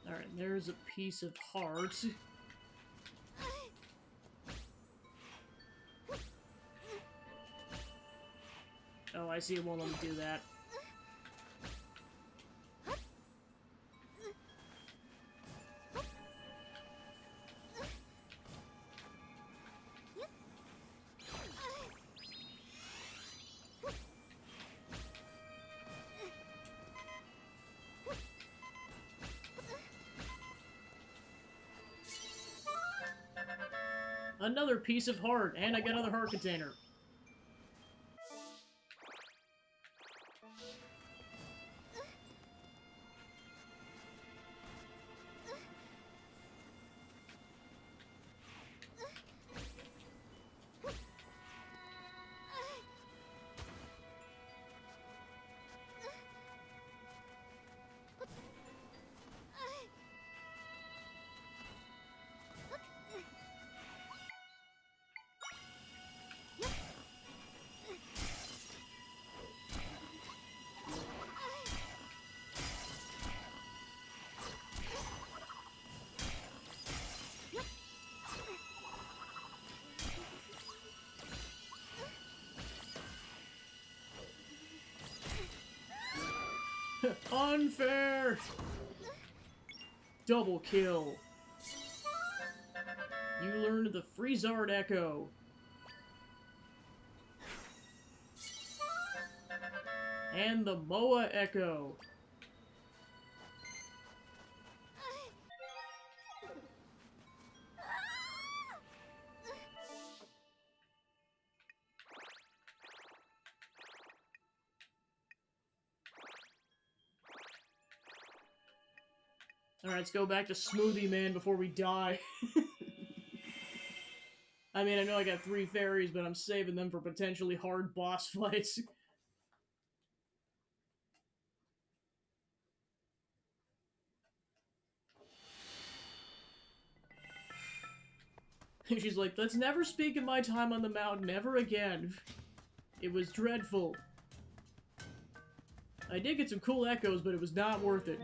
Alright, there's a piece of heart. Oh, I see, it won't let me do that. Another piece of heart, and I get another heart container. Unfair! Double kill. You learned the Freezard Echo. And the Moa Echo. Alright, let's go back to Smoothie Man before we die. I mean, I know I got 3 fairies, but I'm saving them for potentially hard boss fights. She's like, let's never speak of my time on the mountain ever again. It was dreadful. I did get some cool echoes, but it was not worth it.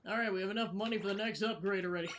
Alright, we have enough money for the next upgrade already.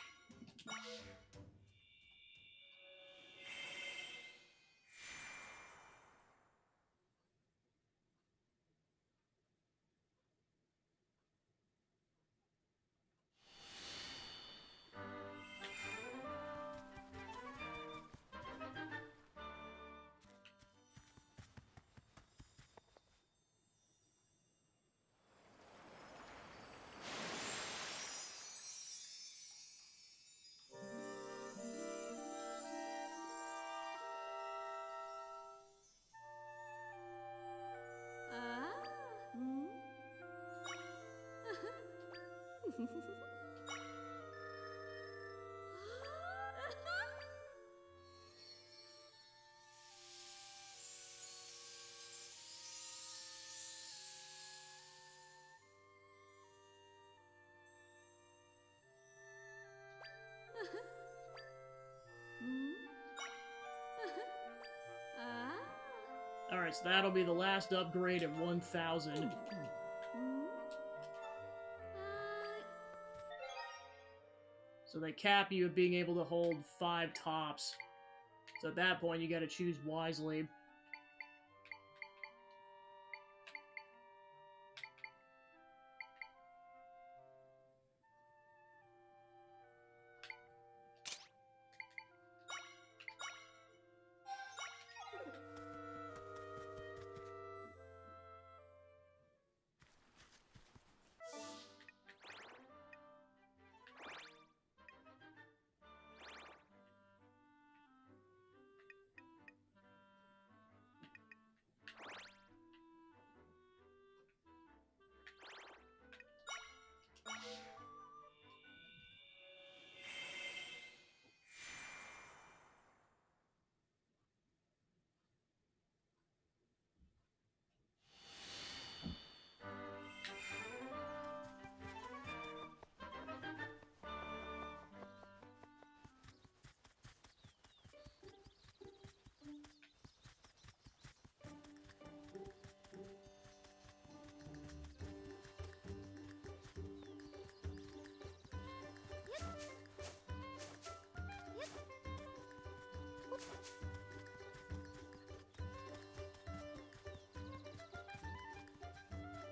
Alright, so that'll be the last upgrade at 1,000. So they cap you at being able to hold 5 tops. So at that point, you gotta choose wisely.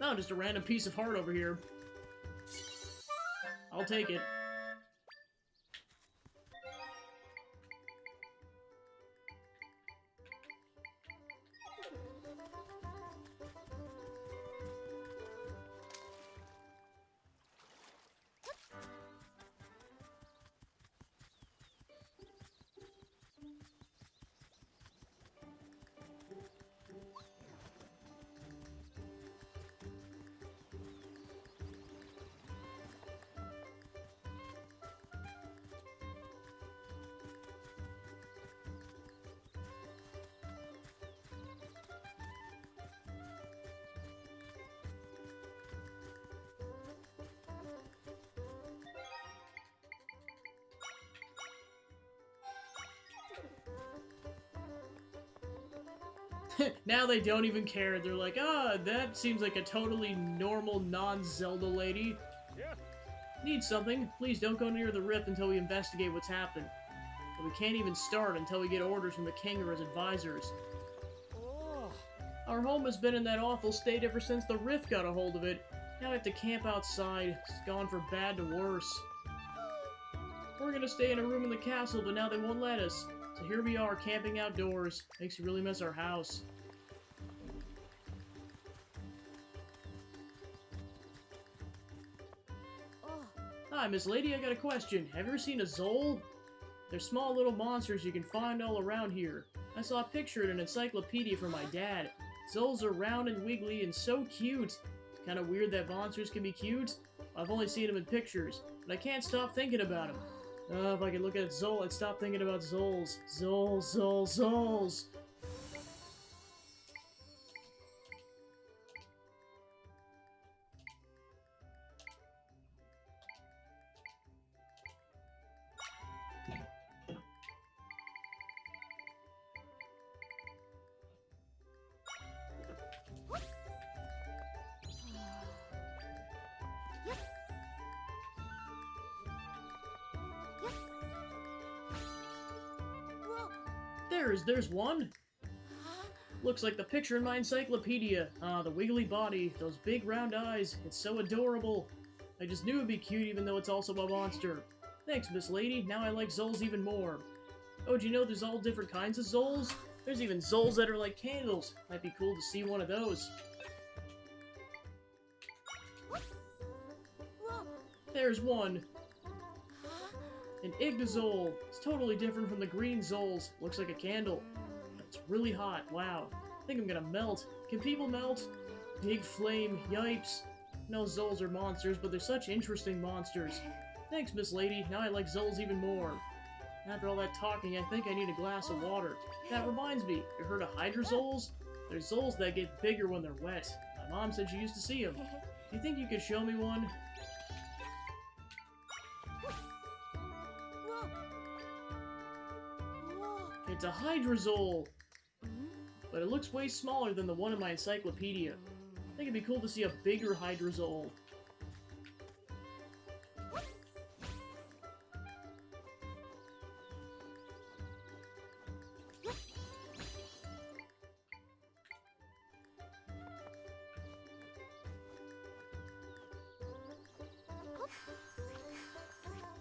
No, just a random piece of heart over here. I'll take it. Now they don't even care. They're like, that seems like a totally normal non-Zelda lady. Yeah. Need something? Please don't go near the rift until we investigate what's happened. But we can't even start until we get orders from the king or his advisors. Oh. Our home has been in that awful state ever since the rift got a hold of it. Now I have to camp outside. It's gone from bad to worse. We're gonna stay in a room in the castle, but now they won't let us. So here we are, camping outdoors. Makes you really miss our house. Oh. Hi, Miss Lady, I got a question. Have you ever seen a Zol? They're small little monsters you can find all around here. I saw a picture in an encyclopedia from my dad. Zols are round and wiggly and so cute. It's kind of weird that monsters can be cute. I've only seen them in pictures, but I can't stop thinking about them. If I could look at Zol, I'd stop thinking about Zols. Zols, Zols, Zols! Whoa. There's one! Looks like the picture in my encyclopedia. The wiggly body, those big round eyes. It's so adorable. I just knew it'd be cute even though it's also a monster. Thanks, Miss Lady. Now I like Zols even more. Oh, do you know there's all different kinds of Zols? There's even Zols that are like candles. Might be cool to see one of those. Whoa. There's one. An Igdazole. It's totally different from the green Zols. Looks like a candle. It's really hot. Wow. I think I'm gonna melt. Can people melt? Big flame. Yipes. No Zols are monsters, but they're such interesting monsters. Thanks, Miss Lady. Now I like Zols even more. After all that talking, I think I need a glass of water. That reminds me, you heard of Hydrazoles? They're Zols that get bigger when they're wet. My mom said she used to see them. Do you think you could show me one? Whoa. Whoa. It's a Hydrazole! But it looks way smaller than the one in my encyclopedia. I think it'd be cool to see a bigger Hydrazole.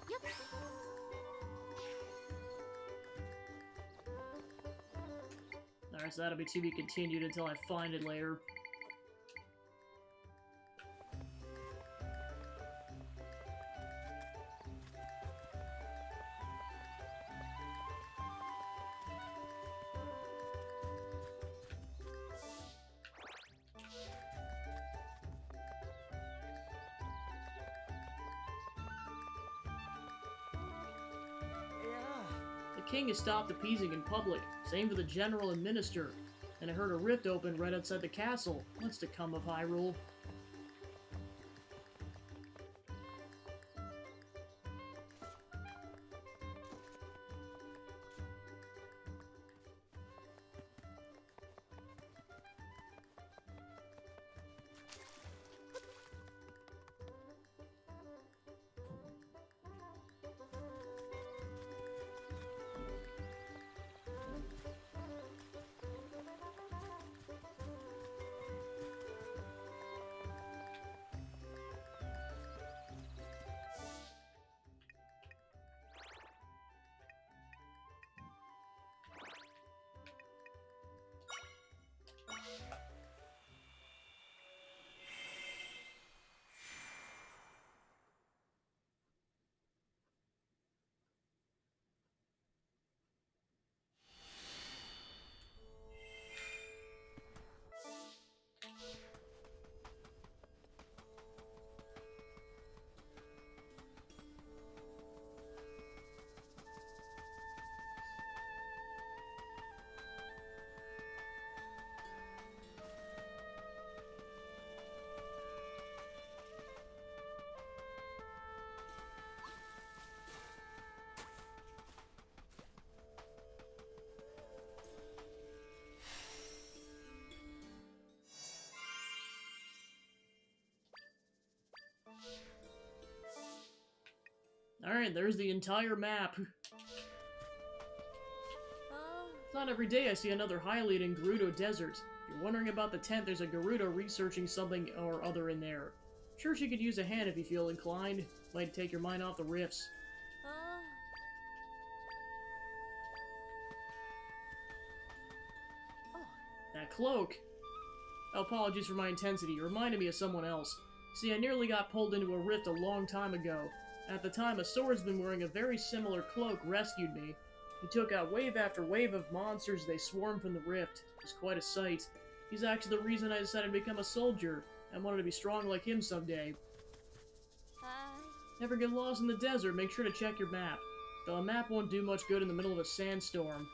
Yep. Alright, so that'll be to be continued until I find it later. Yeah. The king has stopped appeasing in public. Same for the general and minister. And I heard a rift open right outside the castle. What's to come of Hyrule? Alright, there's the entire map. It's not every day I see another highlight in Gerudo Desert. If you're wondering about the tent, there's a Gerudo researching something or other in there. Sure, she could use a hand if you feel inclined. Might take your mind off the rifts. That cloak! Oh, apologies for my intensity. It reminded me of someone else. See, I nearly got pulled into a rift a long time ago. At the time, a swordsman wearing a very similar cloak rescued me. He took out wave after wave of monsters. They swarmed from the rift. It was quite a sight. He's actually the reason I decided to become a soldier. I wanted to be strong like him someday. Never get lost in the desert. Make sure to check your map. Though a map won't do much good in the middle of a sandstorm.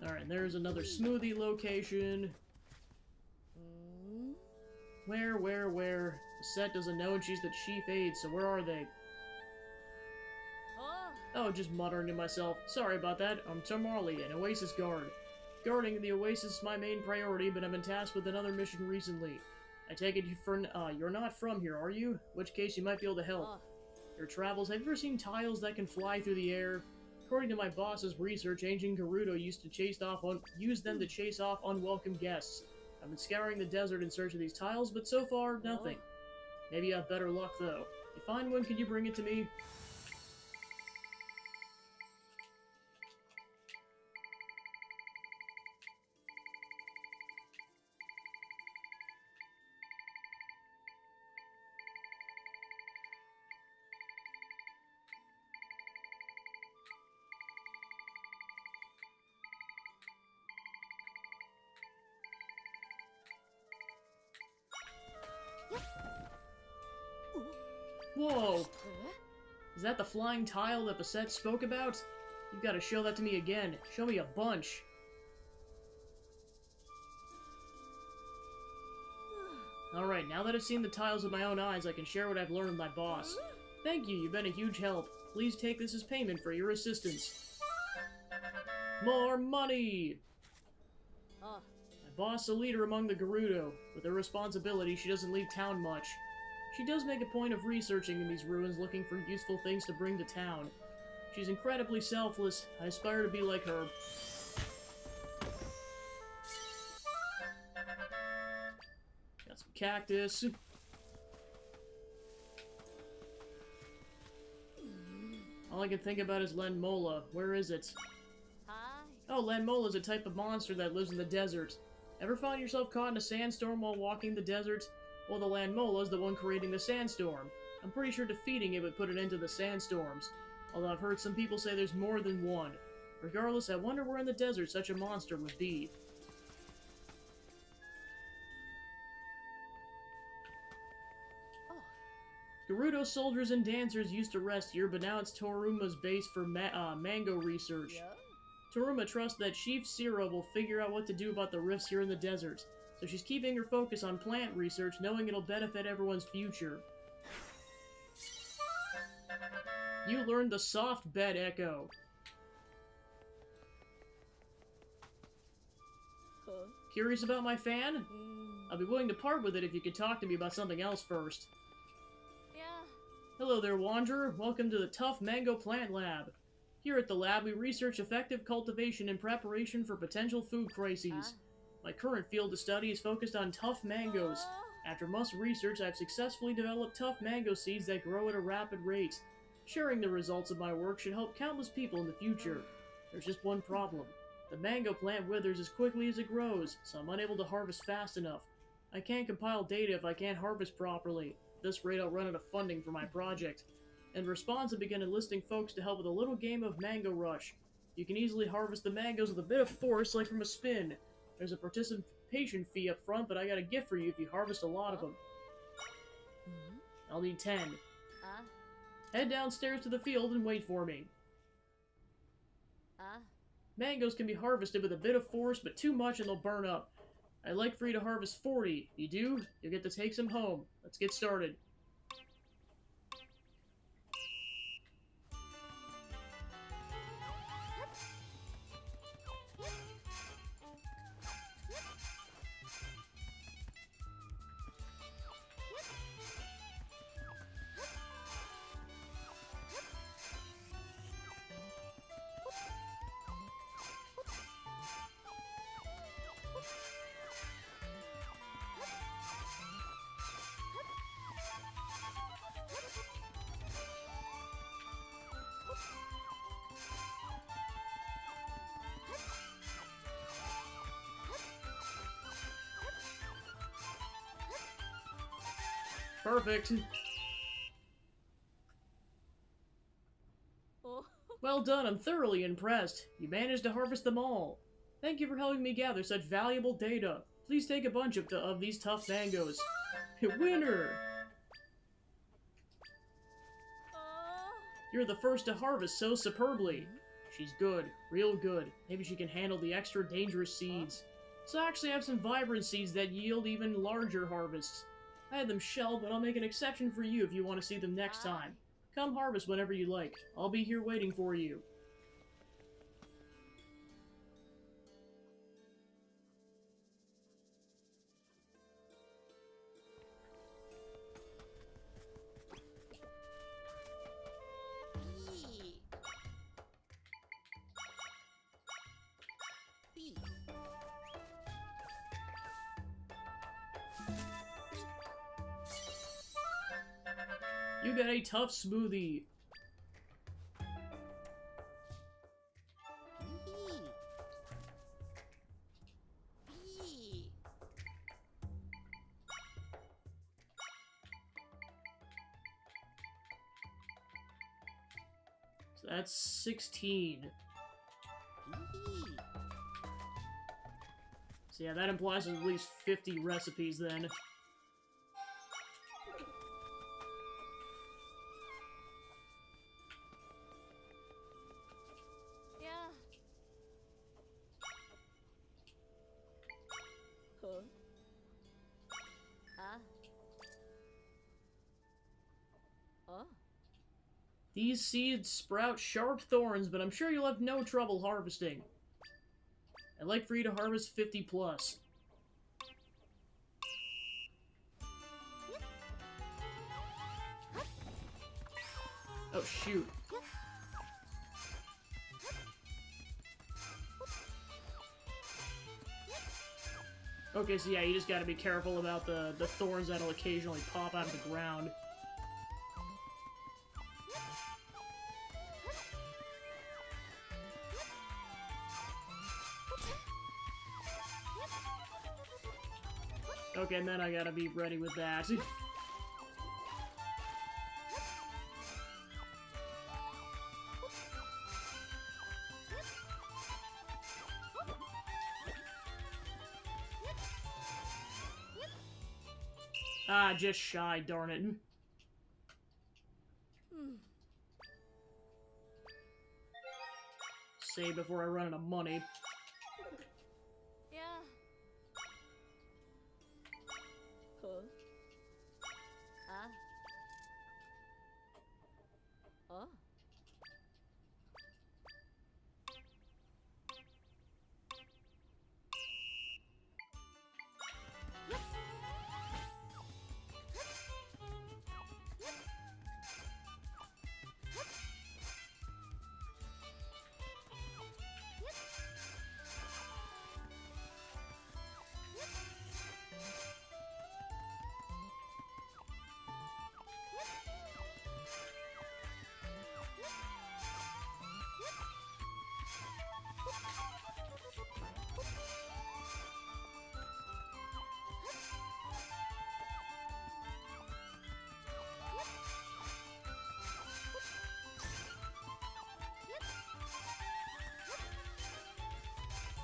Alright, there's another smoothie location. Where? The set doesn't know and she's the chief aide, so where are they? Oh, just muttering to myself. Sorry about that. I'm Tamali, an Oasis guard. Guarding the Oasis is my main priority, but I've been tasked with another mission recently. I take it you're not from here, are you? In which case you might be able to help. Your travels, have you ever seen tiles that can fly through the air? According to my boss's research, ancient Gerudo used them to chase off unwelcome guests. I've been scouring the desert in search of these tiles, but so far, nothing. Maybe you have better luck, though. If you find one, can you bring it to me? Whoa! Is that the flying tile that Basset spoke about? You've got to show that to me again. Show me a bunch. Alright, now that I've seen the tiles with my own eyes, I can share what I've learned with my boss. Thank you, you've been a huge help. Please take this as payment for your assistance. More money! My boss is a leader among the Gerudo. With her responsibility, she doesn't leave town much. She does make a point of researching in these ruins, looking for useful things to bring to town. She's incredibly selfless. I aspire to be like her. Got some cactus. All I can think about is Lenmola. Where is it? Oh, Lenmola is a type of monster that lives in the desert. Ever find yourself caught in a sandstorm while walking the desert? Well, the Lenmola is the one creating the sandstorm. I'm pretty sure defeating it would put an end to the sandstorms. Although I've heard some people say there's more than one. Regardless, I wonder where in the desert such a monster would be. Gerudo soldiers and dancers used to rest here, but now it's Toruma's base for mango research. Toruma trusts that Chief Sira will figure out what to do about the rifts here in the desert. So she's keeping her focus on plant research, knowing it'll benefit everyone's future. You learned the soft bed echo. Curious about my fan? I'll be willing to part with it if you could talk to me about something else first. Hello there, Wanderer. Welcome to the Tough Mango Plant Lab. Here at the lab, we research effective cultivation in preparation for potential food crises. My current field of study is focused on tough mangoes. After much research, I've successfully developed tough mango seeds that grow at a rapid rate. Sharing the results of my work should help countless people in the future. There's just one problem. The mango plant withers as quickly as it grows, so I'm unable to harvest fast enough. I can't compile data if I can't harvest properly. At this rate, I'll run out of funding for my project. In response, I began enlisting folks to help with a little game of Mango Rush. You can easily harvest the mangoes with a bit of force, like from a spin. There's a participation fee up front, but I got a gift for you if you harvest a lot of them. I'll need 10. Head downstairs to the field and wait for me. Mangoes can be harvested with a bit of force, but too much and they'll burn up. I'd like for you to harvest 40. If you do, you'll get to take some home. Let's get started. Perfect. Oh. Well done, I'm thoroughly impressed. You managed to harvest them all. Thank you for helping me gather such valuable data. Please take a bunch of these tough mangoes. Winner! You're the first to harvest so superbly. She's good, real good. Maybe she can handle the extra dangerous seeds. So I actually have some vibrant seeds that yield even larger harvests. I had them shelled, but I'll make an exception for you if you want to see them next time. Come harvest whenever you like. I'll be here waiting for you. You got a tough smoothie. So that's 16. So yeah, that implies there's at least 50 recipes then. These seeds sprout sharp thorns, but I'm sure you'll have no trouble harvesting. I'd like for you to harvest 50 plus. Oh, shoot. Okay, so yeah, you just gotta be careful about the thorns that'll occasionally pop out of the ground. Okay, and then I gotta be ready with that. Ah, just shy, darn it. Save before I run out of money.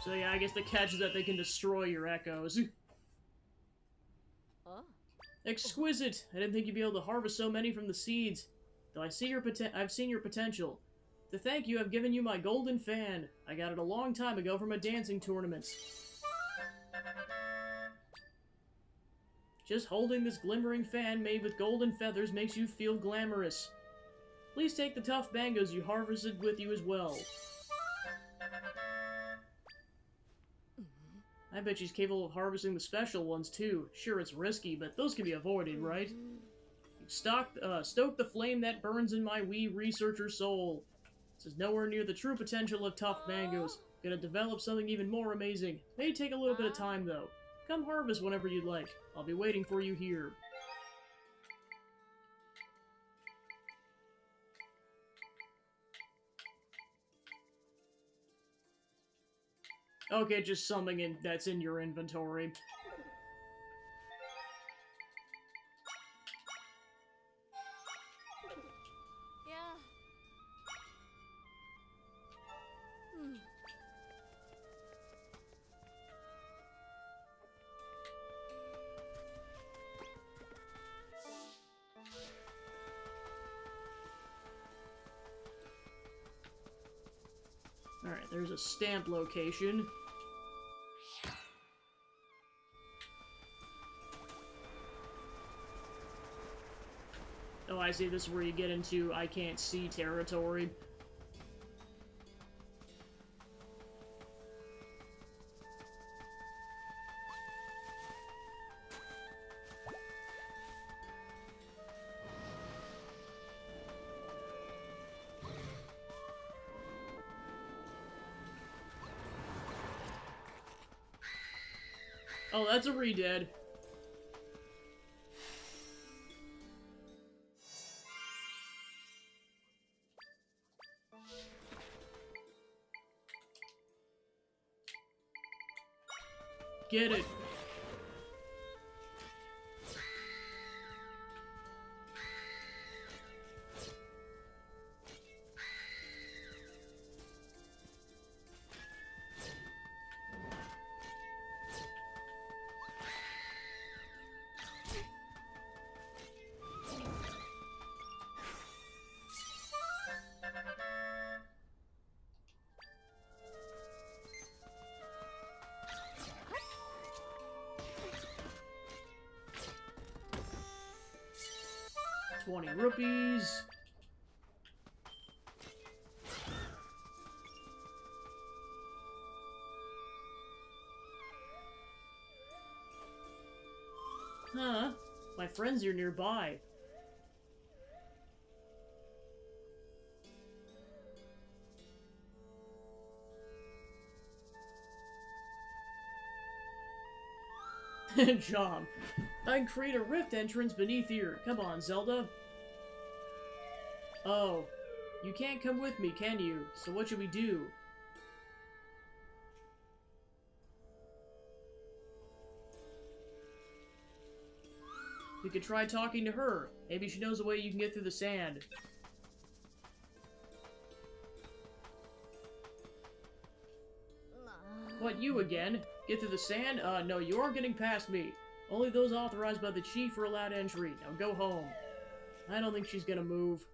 So yeah, I guess the catch is that they can destroy your echoes. Exquisite! I didn't think you'd be able to harvest so many from the seeds. Though I've seen your potential. To thank you, I've given you my golden fan. I got it a long time ago from a dancing tournament. Just holding this glimmering fan made with golden feathers makes you feel glamorous. Please take the tough mangoes you harvested with you as well. I bet she's capable of harvesting the special ones, too. Sure, it's risky, but those can be avoided, right? Stoke the flame that burns in my wee researcher soul. This is nowhere near the true potential of tough mangoes. Gonna develop something even more amazing. May take a little bit of time, though. Come harvest whenever you'd like. I'll be waiting for you here. Okay, just something that's in your inventory. There's a stamp location. Oh, I see. This is where you get into I can't see territory. Oh, that's a re-dead. Get it. ₹20. Huh? My friends are nearby. Job. I can create a rift entrance beneath here. Come on, Zelda. Oh, you can't come with me, can you? So what should we do? We could try talking to her. Maybe she knows a way you can get through the sand. What, you again? Get through the sand? No, you aren't getting past me. Only those authorized by the chief are allowed entry. Now go home. I don't think she's gonna move.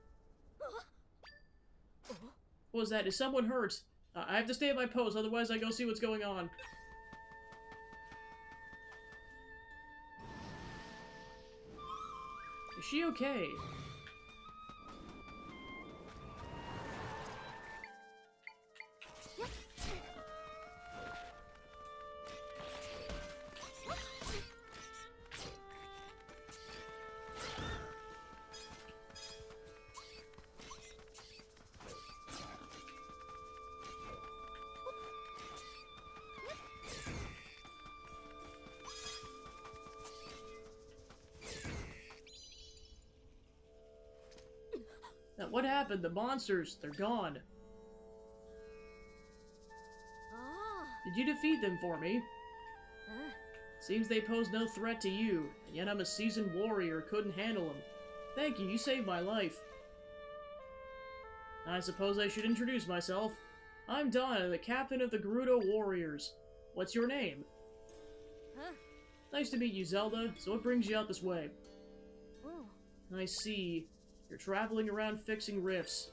What was that? Is someone hurt? I have to stay at my post, otherwise I go see what's going on. Is she okay? Now, what happened? The monsters, they're gone. Did you defeat them for me? Seems they pose no threat to you, and yet I'm a seasoned warrior, couldn't handle them. Thank you, you saved my life. I suppose I should introduce myself. I'm Donna, the captain of the Gerudo Warriors. What's your name? Nice to meet you, Zelda. So what brings you out this way? I see. You're traveling around fixing rifts.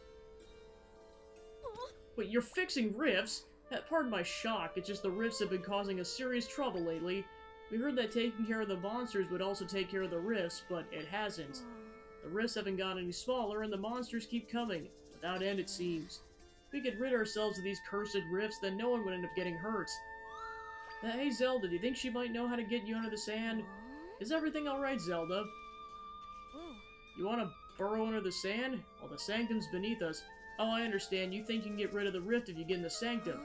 Wait, you're fixing rifts? Pardon my shock, it's just the rifts have been causing us serious trouble lately. We heard that taking care of the monsters would also take care of the rifts, but it hasn't. The rifts haven't gotten any smaller, and the monsters keep coming. Without end, it seems. If we could rid ourselves of these cursed rifts, then no one would end up getting hurt. Hey, Zelda, do you think she might know how to get you under the sand? Is everything alright, Zelda? You want to burrow under the sand? Well, the sanctum's beneath us. Oh, I understand. You think you can get rid of the rift if you get in the sanctum.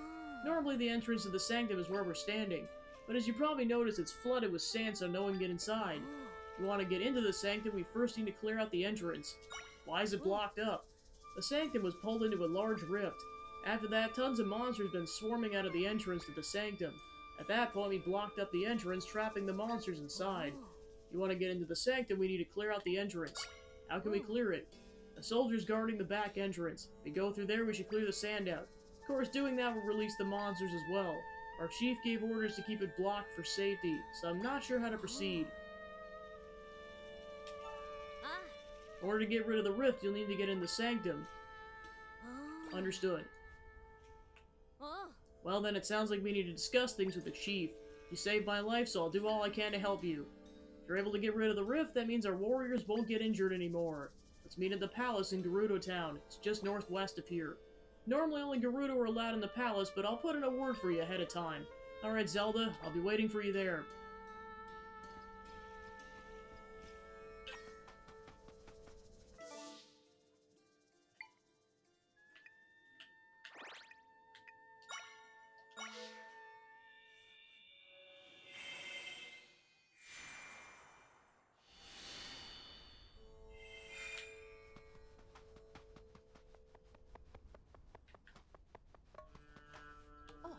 Normally, the entrance to the sanctum is where we're standing. But as you probably noticed, it's flooded with sand so no one can get inside. If you want to get into the sanctum, we first need to clear out the entrance. Why is it blocked up? The sanctum was pulled into a large rift. After that, tons of monsters have been swarming out of the entrance to the sanctum. At that point, we blocked up the entrance, trapping the monsters inside. If you want to get into the sanctum, we need to clear out the entrance. How can we clear it? A soldier's guarding the back entrance. If we go through there, we should clear the sand out. Of course, doing that will release the monsters as well. Our chief gave orders to keep it blocked for safety, so I'm not sure how to proceed. In order to get rid of the rift, you'll need to get in the sanctum. Understood. Well then, it sounds like we need to discuss things with the chief. You saved my life, so I'll do all I can to help you. If you're able to get rid of the rift, that means our warriors won't get injured anymore. Let's meet at the palace in Gerudo Town. It's just northwest of here. Normally only Gerudo are allowed in the palace, but I'll put in a word for you ahead of time. Alright, Zelda, I'll be waiting for you there. Oh.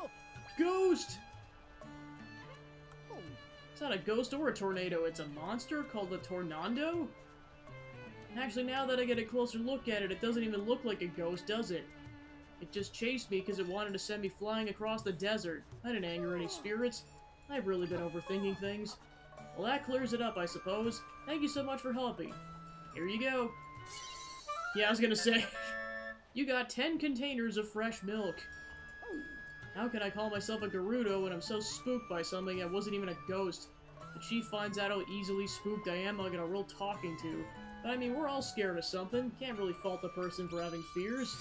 Oh. Ghost! Oh. It's not a ghost or a tornado, it's a monster called a Tornado? Actually, now that I get a closer look at it, it doesn't even look like a ghost, does it? It just chased me because it wanted to send me flying across the desert. I didn't anger any spirits. I've really been overthinking things. Well, that clears it up, I suppose. Thank you so much for helping. Here you go. Yeah, I was gonna say, you got 10 containers of fresh milk. How can I call myself a Gerudo when I'm so spooked by something that wasn't even a ghost? The chief finds out how easily spooked I am, I'll get a real talking to. But I mean, we're all scared of something. Can't really fault the person for having fears.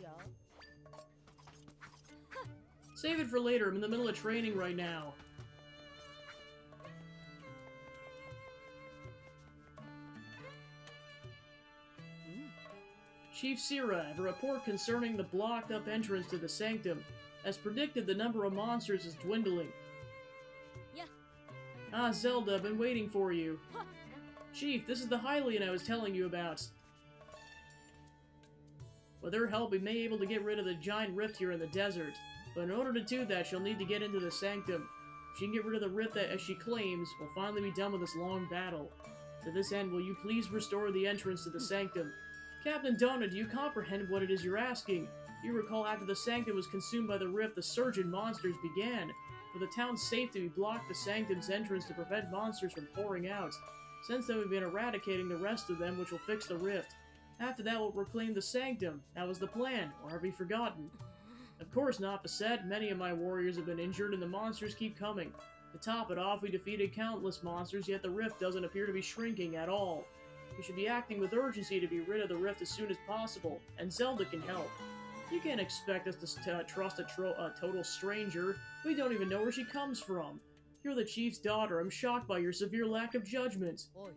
Yeah. Save it for later, I'm in the middle of training right now. Chief Sira, I have a report concerning the blocked-up entrance to the Sanctum. As predicted, the number of monsters is dwindling. Yeah. Ah, Zelda, I've been waiting for you. Huh. Chief, this is the Hylian I was telling you about. With her help, we may be able to get rid of the giant rift here in the desert. But in order to do that, she'll need to get into the Sanctum. If she can get rid of the rift that, as she claims, we'll finally be done with this long battle. To this end, will you please restore the entrance to the Sanctum? Captain Donna, do you comprehend what it is you're asking? You recall after the Sanctum was consumed by the rift, the surge in monsters began. For the town's safety, we blocked the Sanctum's entrance to prevent monsters from pouring out. Since then, we've been eradicating the rest of them, which will fix the rift. After that, we'll reclaim the Sanctum. That was the plan, or have we forgotten? Of course not, Beset. Many of my warriors have been injured, and the monsters keep coming. To top it off, we defeated countless monsters, yet the rift doesn't appear to be shrinking at all. We should be acting with urgency to be rid of the rift as soon as possible, and Zelda can help. You can't expect us to trust a total stranger. We don't even know where she comes from. You're the chief's daughter. I'm shocked by your severe lack of judgment. Oi.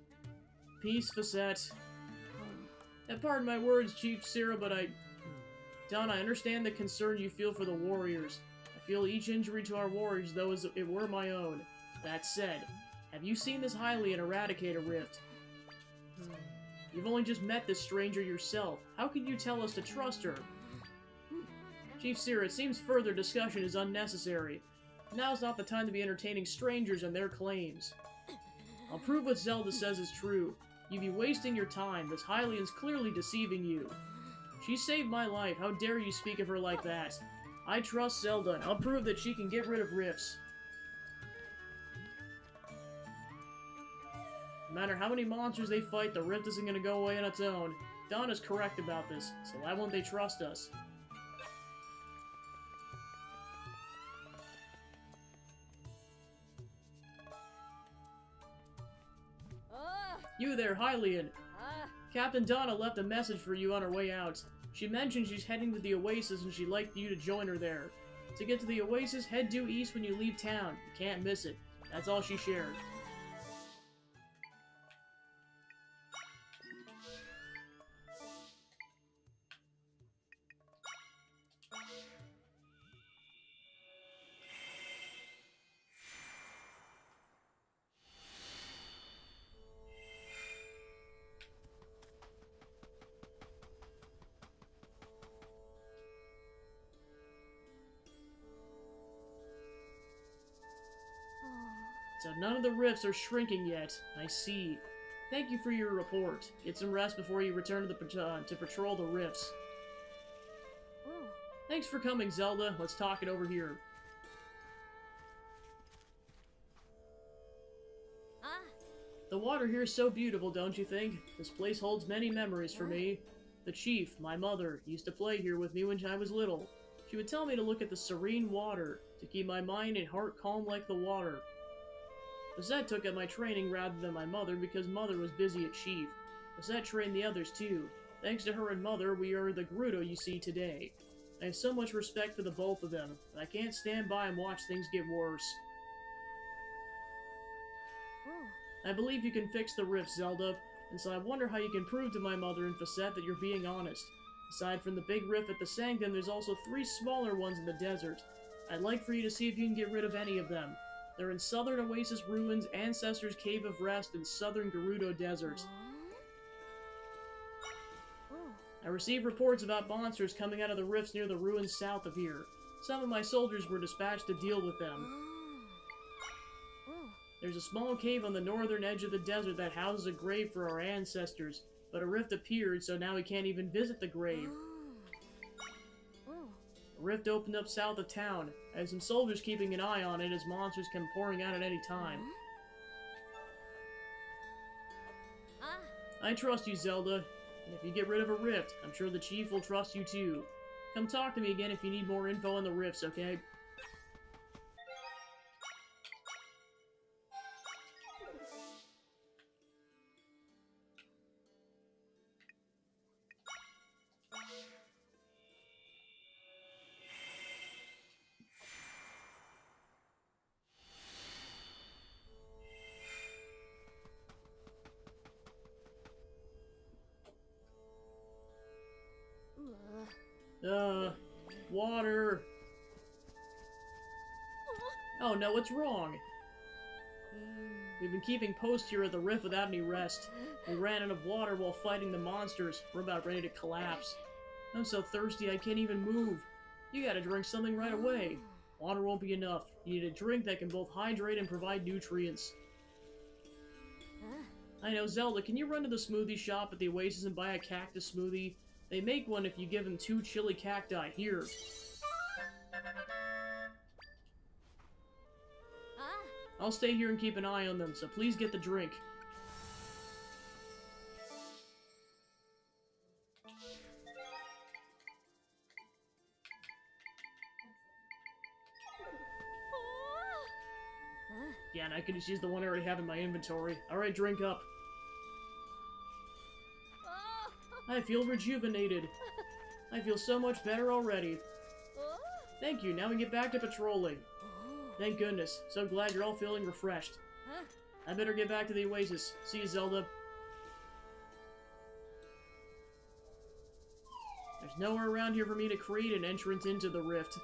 Peace, Facette. And pardon my words, Chief Sira, but Don, I understand the concern you feel for the warriors. I feel each injury to our warriors, though, as it were my own. That said, have you seen this Hylian eradicate a rift? You've only just met this stranger yourself. How can you tell us to trust her? Chief Sira, it seems further discussion is unnecessary. Now's not the time to be entertaining strangers and their claims. I'll prove what Zelda says is true. You'd be wasting your time. This Hylian's clearly deceiving you. She saved my life. How dare you speak of her like that? I trust Zelda. I'll prove that she can get rid of rifts. No matter how many monsters they fight, the rift isn't going to go away on its own. Donna's correct about this, so why won't they trust us? You there, Hylian! Captain Donna left a message for you on her way out. She mentioned she's heading to the Oasis and she'd like you to join her there. To get to the Oasis, head due east when you leave town. You can't miss it. That's all she shared. none of the rifts are shrinking yet. I see. Thank you for your report. Get some rest before you return to the to patrol the rifts. Oh. Thanks for coming, Zelda. Let's talk it over here. Ah. The water here is so beautiful, don't you think? This place holds many memories for me. The chief, my mother, used to play here with me when I was little. She would tell me to look at the serene water, to keep my mind and heart calm like the water. Lisette took up my training rather than my mother because mother was busy at chief. Lisette trained the others too. Thanks to her and mother, we are the Gerudo you see today. I have so much respect for the both of them, but I can't stand by and watch things get worse. Oh. I believe you can fix the rift, Zelda, and so I wonder how you can prove to my mother and Facette that you're being honest. Aside from the big rift at the Sanctum, there's also 3 smaller ones in the desert. I'd like for you to see if you can get rid of any of them. They're in Southern Oasis Ruins, Ancestors' Cave of Rest, and Southern Gerudo Desert. Oh. I received reports about monsters coming out of the rifts near the ruins south of here. Some of my soldiers were dispatched to deal with them. Oh. There's a small cave on the northern edge of the desert that houses a grave for our ancestors, but a rift appeared, so now we can't even visit the grave. Oh. A rift opened up south of town. I have some soldiers keeping an eye on it as monsters come pouring out at any time. Ah. I trust you, Zelda, and if you get rid of a rift, I'm sure the chief will trust you too. Come talk to me again if you need more info on the rifts, okay? Water! Oh no, what's wrong? We've been keeping post here at the rift without any rest. We ran out of water while fighting the monsters. We're about ready to collapse. I'm so thirsty I can't even move. You gotta drink something right away. Water won't be enough. You need a drink that can both hydrate and provide nutrients. I know, Zelda, can you run to the smoothie shop at the Oasis and buy a cactus smoothie? They make one if you give them 2 chili cacti. Here. Ah. I'll stay here and keep an eye on them, so please get the drink. Yeah, and I can just use the one I already have in my inventory. Alright, drink up. I feel rejuvenated. I feel so much better already. Thank you, now we get back to patrolling. Thank goodness. So glad you're all feeling refreshed. I better get back to the Oasis. See you, Zelda. There's nowhere around here for me to create an entrance into the rift.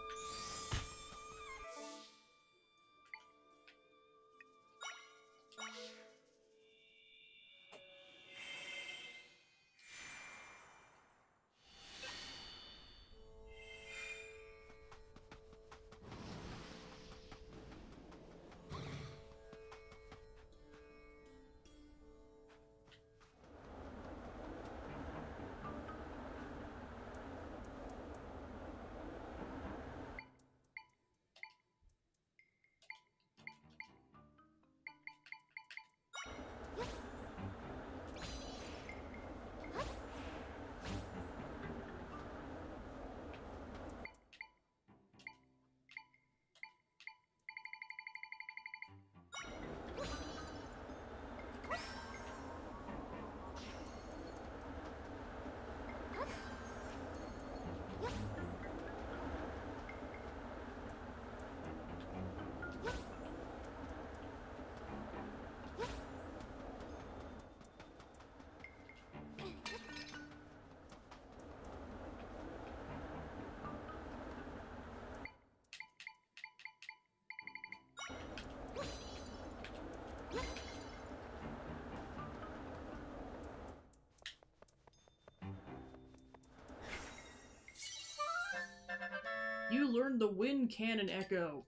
You learned the Wind Cannon Echo.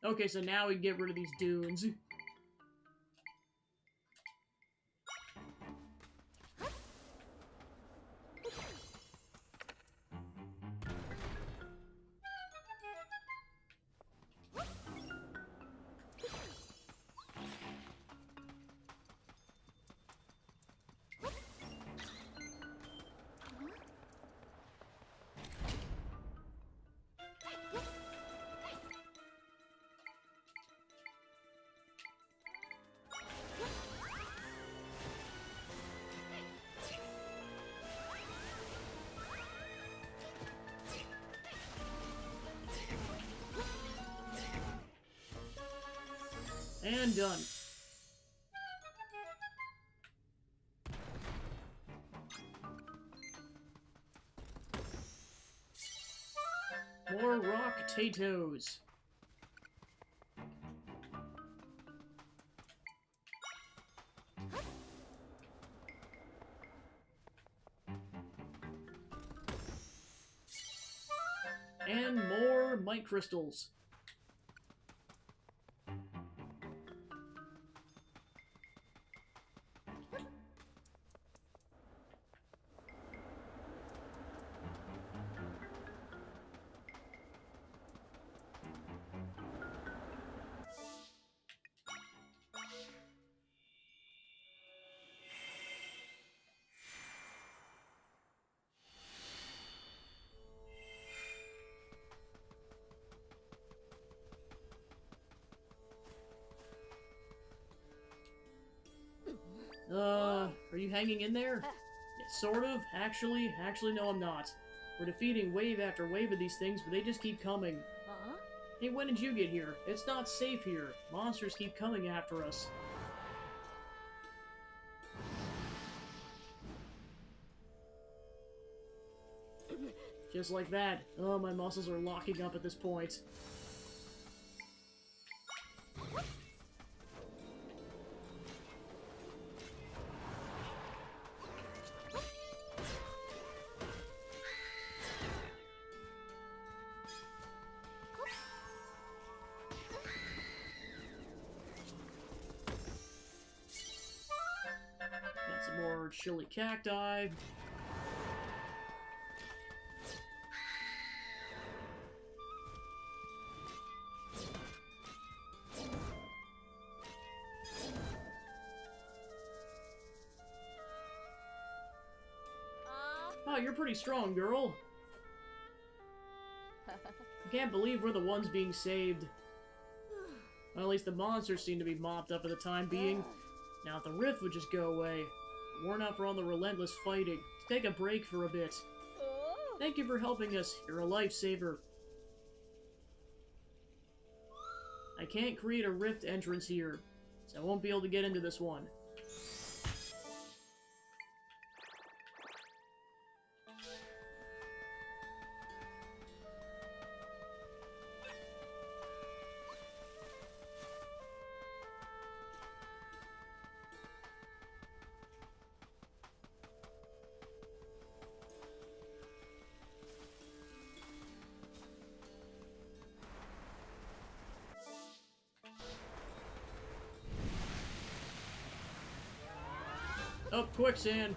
Okay, so now we can get rid of these dunes. And done. More rock potatoes. And more might crystals. Are you hanging in there? Yeah, sort of. Actually, no, I'm not. We're defeating wave after wave of these things, but they just keep coming. Huh? Hey, when did you get here? It's not safe here. Monsters keep coming after us. Just like that. Oh, my muscles are locking up at this point. Got some more chili cacti. Oh, you're pretty strong, girl. I can't believe we're the ones being saved. Well, at least the monsters seem to be mopped up for the time being. Now, if the rift would just go away. Worn out for all the relentless fighting. Let's take a break for a bit. Thank you for helping us. You're a lifesaver. I can't create a rift entrance here, so I won't be able to get into this one. Oh, quicksand!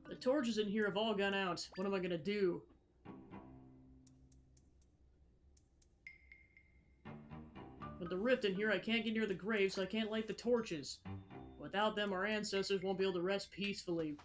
The torches in here have all gone out. What am I gonna do? With the rift in here, I can't get near the grave, so I can't light the torches. Without them, our ancestors won't be able to rest peacefully.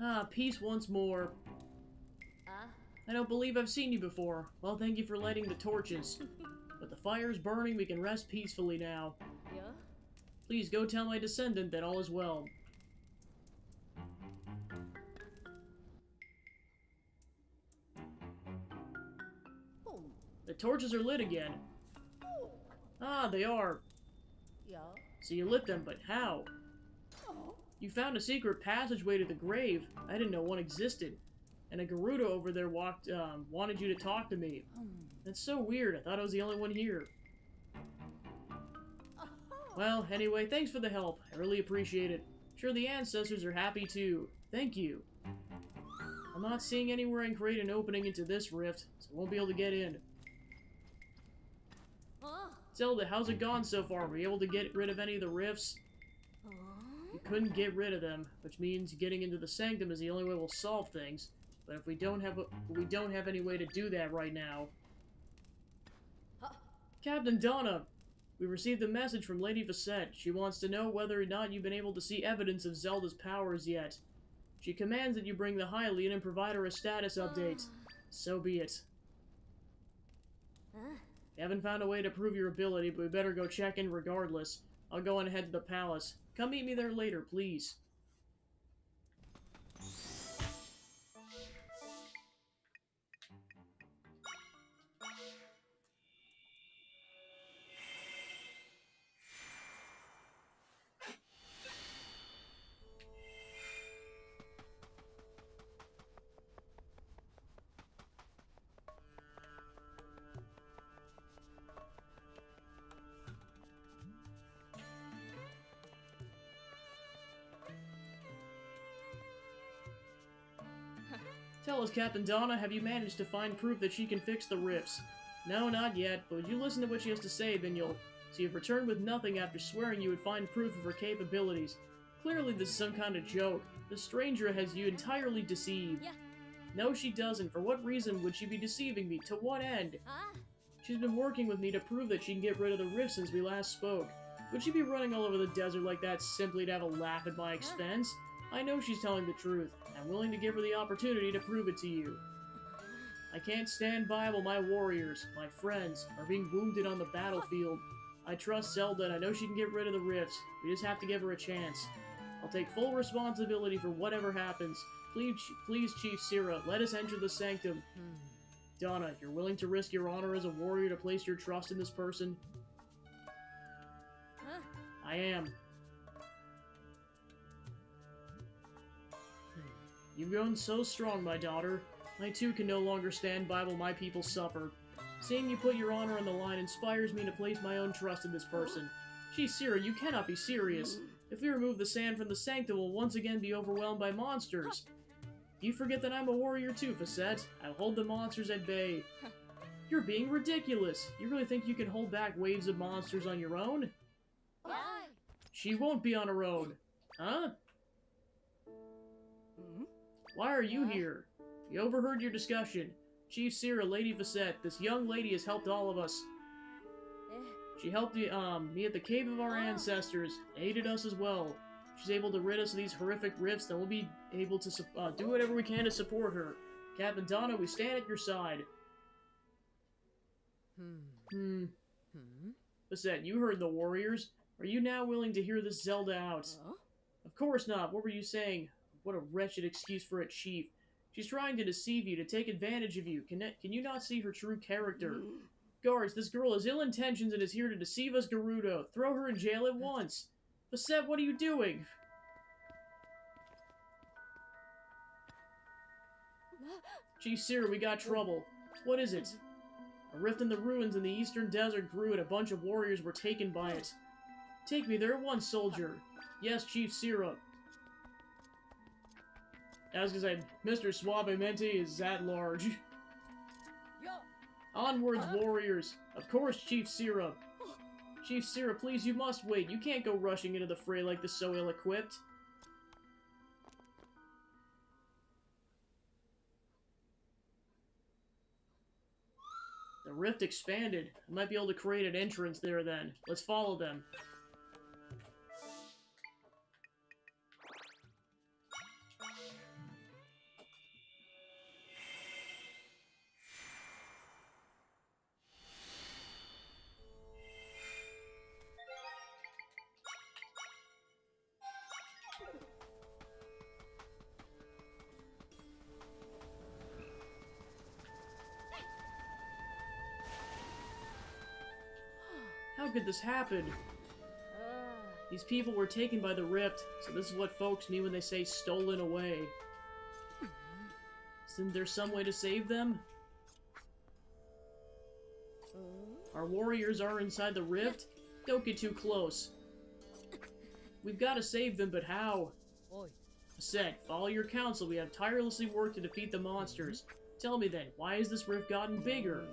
Ah, peace once more. Ah. I don't believe I've seen you before. Well, thank you for lighting the torches. But the fire's burning, we can rest peacefully now. Yeah. Please go tell my descendant that all is well. Oh. The torches are lit again. Ah, they are. Yeah. So you lit them, but how? Oh. You found a secret passageway to the grave. I didn't know one existed. And a Gerudo over there wanted you to talk to me. That's so weird. I thought I was the only one here. Well, anyway, thanks for the help. I really appreciate it. Sure, the ancestors are happy too. Thank you. I'm not seeing anywhere I can create an opening into this rift, so I won't be able to get in. Ah. Zelda, how's it gone so far? Were you able to get rid of any of the rifts? You couldn't get rid of them, which means getting into the sanctum is the only way we'll solve things. But if we don't have any way to do that right now. Captain Donna, we received a message from Lady Facette. She wants to know whether or not you've been able to see evidence of Zelda's powers yet. She commands that you bring the Hylian and provide her a status update. So be it. We haven't found a way to prove your ability, but we better go check in regardless. I'll go on ahead to the palace. Come meet me there later, please. Tell us, Captain Donna, have you managed to find proof that she can fix the rifts? No, not yet, but would you listen to what she has to say, then you'll... So you've returned with nothing after swearing you would find proof of her capabilities. Clearly this is some kind of joke. The stranger has you entirely deceived. Yeah. No, she doesn't. For what reason would she be deceiving me? To what end? Ah. She's been working with me to prove that she can get rid of the rift since we last spoke. Would she be running all over the desert like that simply to have a laugh at my expense? I know she's telling the truth. I'm willing to give her the opportunity to prove it to you. I can't stand by while my warriors, my friends, are being wounded on the battlefield. I trust Zelda and I know she can get rid of the rifts. We just have to give her a chance. I'll take full responsibility for whatever happens. Please, Chief Sira, let us enter the sanctum. Donna, you're willing to risk your honor as a warrior to place your trust in this person? Huh? I am. You've grown so strong, my daughter. I too can no longer stand by while my people suffer. Seeing you put your honor on the line inspires me to place my own trust in this person. Gee, Sira, you cannot be serious. If we remove the sand from the sanctum, we'll once again be overwhelmed by monsters. You forget that I'm a warrior too, Facette. I'll hold the monsters at bay. You're being ridiculous. You really think you can hold back waves of monsters on your own? Why? She won't be on her own. Huh? Why are you here? We overheard your discussion. Chief Sira, Lady Facette, this young lady has helped all of us. She helped me at the cave of our ancestors, aided us as well. She's able to rid us of these horrific rifts, and we'll be able to do whatever we can to support her. Captain Donna, we stand at your side. Facette, you heard the warriors. Are you now willing to hear this Zelda out? Of course not. What were you saying? What a wretched excuse for a chief. She's trying to deceive you, to take advantage of you. Can you not see her true character? Guards, this girl has ill intentions and is here to deceive us Gerudo. Throw her in jail at once. Facette, what are you doing? Chief Sira, we got trouble. What is it? A rift in the ruins in the eastern desert grew and a bunch of warriors were taken by it. Take me there at once, soldier. Yes, Chief Sira. As I said, Mr. Suavemente is at large. Onwards, warriors! Of course, Chief Sira! Chief Sira, please, you must wait. You can't go rushing into the fray like this so ill-equipped. The rift expanded. I might be able to create an entrance there then. Let's follow them. How could this happen? These people were taken by the rift, so this is what folks mean when they say stolen away. Isn't there some way to save them? Our warriors are inside the rift? Don't get too close. We've got to save them, but how? I said, follow your counsel. We have tirelessly worked to defeat the monsters. Tell me then, why has this rift gotten bigger?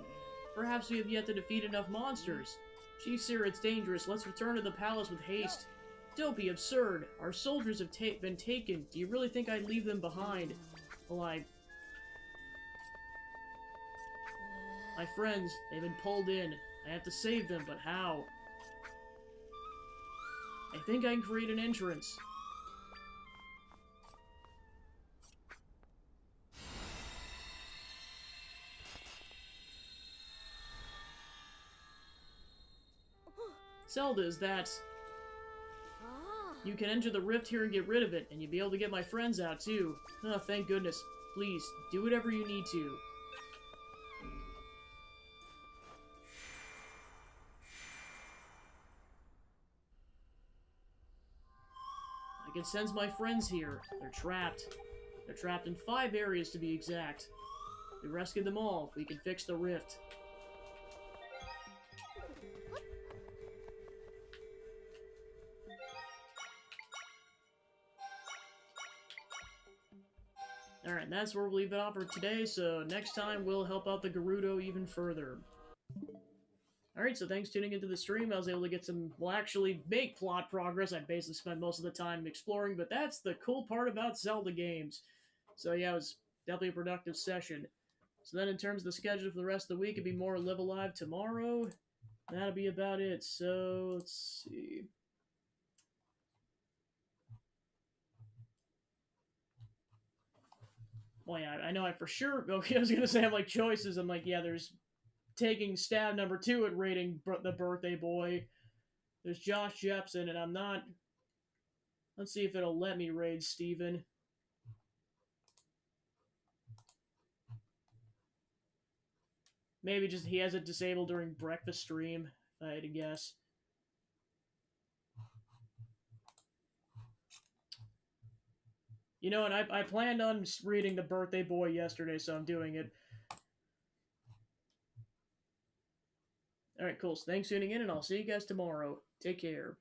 Perhaps we have yet to defeat enough monsters. Chief Sir, it's dangerous. Let's return to the palace with haste. Don't be absurd. Our soldiers have been taken. Do you really think I'd leave them behind? Alive. My friends, they've been pulled in. I have to save them, but how? I think I can create an entrance. Zelda, is that... You can enter the rift here and get rid of it, and you'll be able to get my friends out, too. Oh, thank goodness. Please, do whatever you need to. I can sense my friends here. They're trapped. They're trapped in 5 areas, to be exact. We rescued them all. We can fix the rift. Alright, that's where we'll leave it off for today, so next time we'll help out the Gerudo even further. Alright, so thanks for tuning into the stream. I was able to get some, well, actually make plot progress. I basically spent most of the time exploring, but that's the cool part about Zelda games. So yeah, it was definitely a productive session. So then in terms of the schedule for the rest of the week, it'd be more Live Alive tomorrow. That'll be about it. So, let's see. Well, yeah, I know I for sure... Okay, I was gonna say I have, like, choices. I'm like, yeah, there's taking stab number 2 at raiding the birthday boy. There's Josh Jepson, and I'm not... Let's see if it'll let me raid Steven. Maybe just he has it disabled during breakfast stream, if I had to guess. You know, and I planned on reading the birthday boy yesterday, so I'm doing it. Alright, cool. So thanks for tuning in, and I'll see you guys tomorrow. Take care.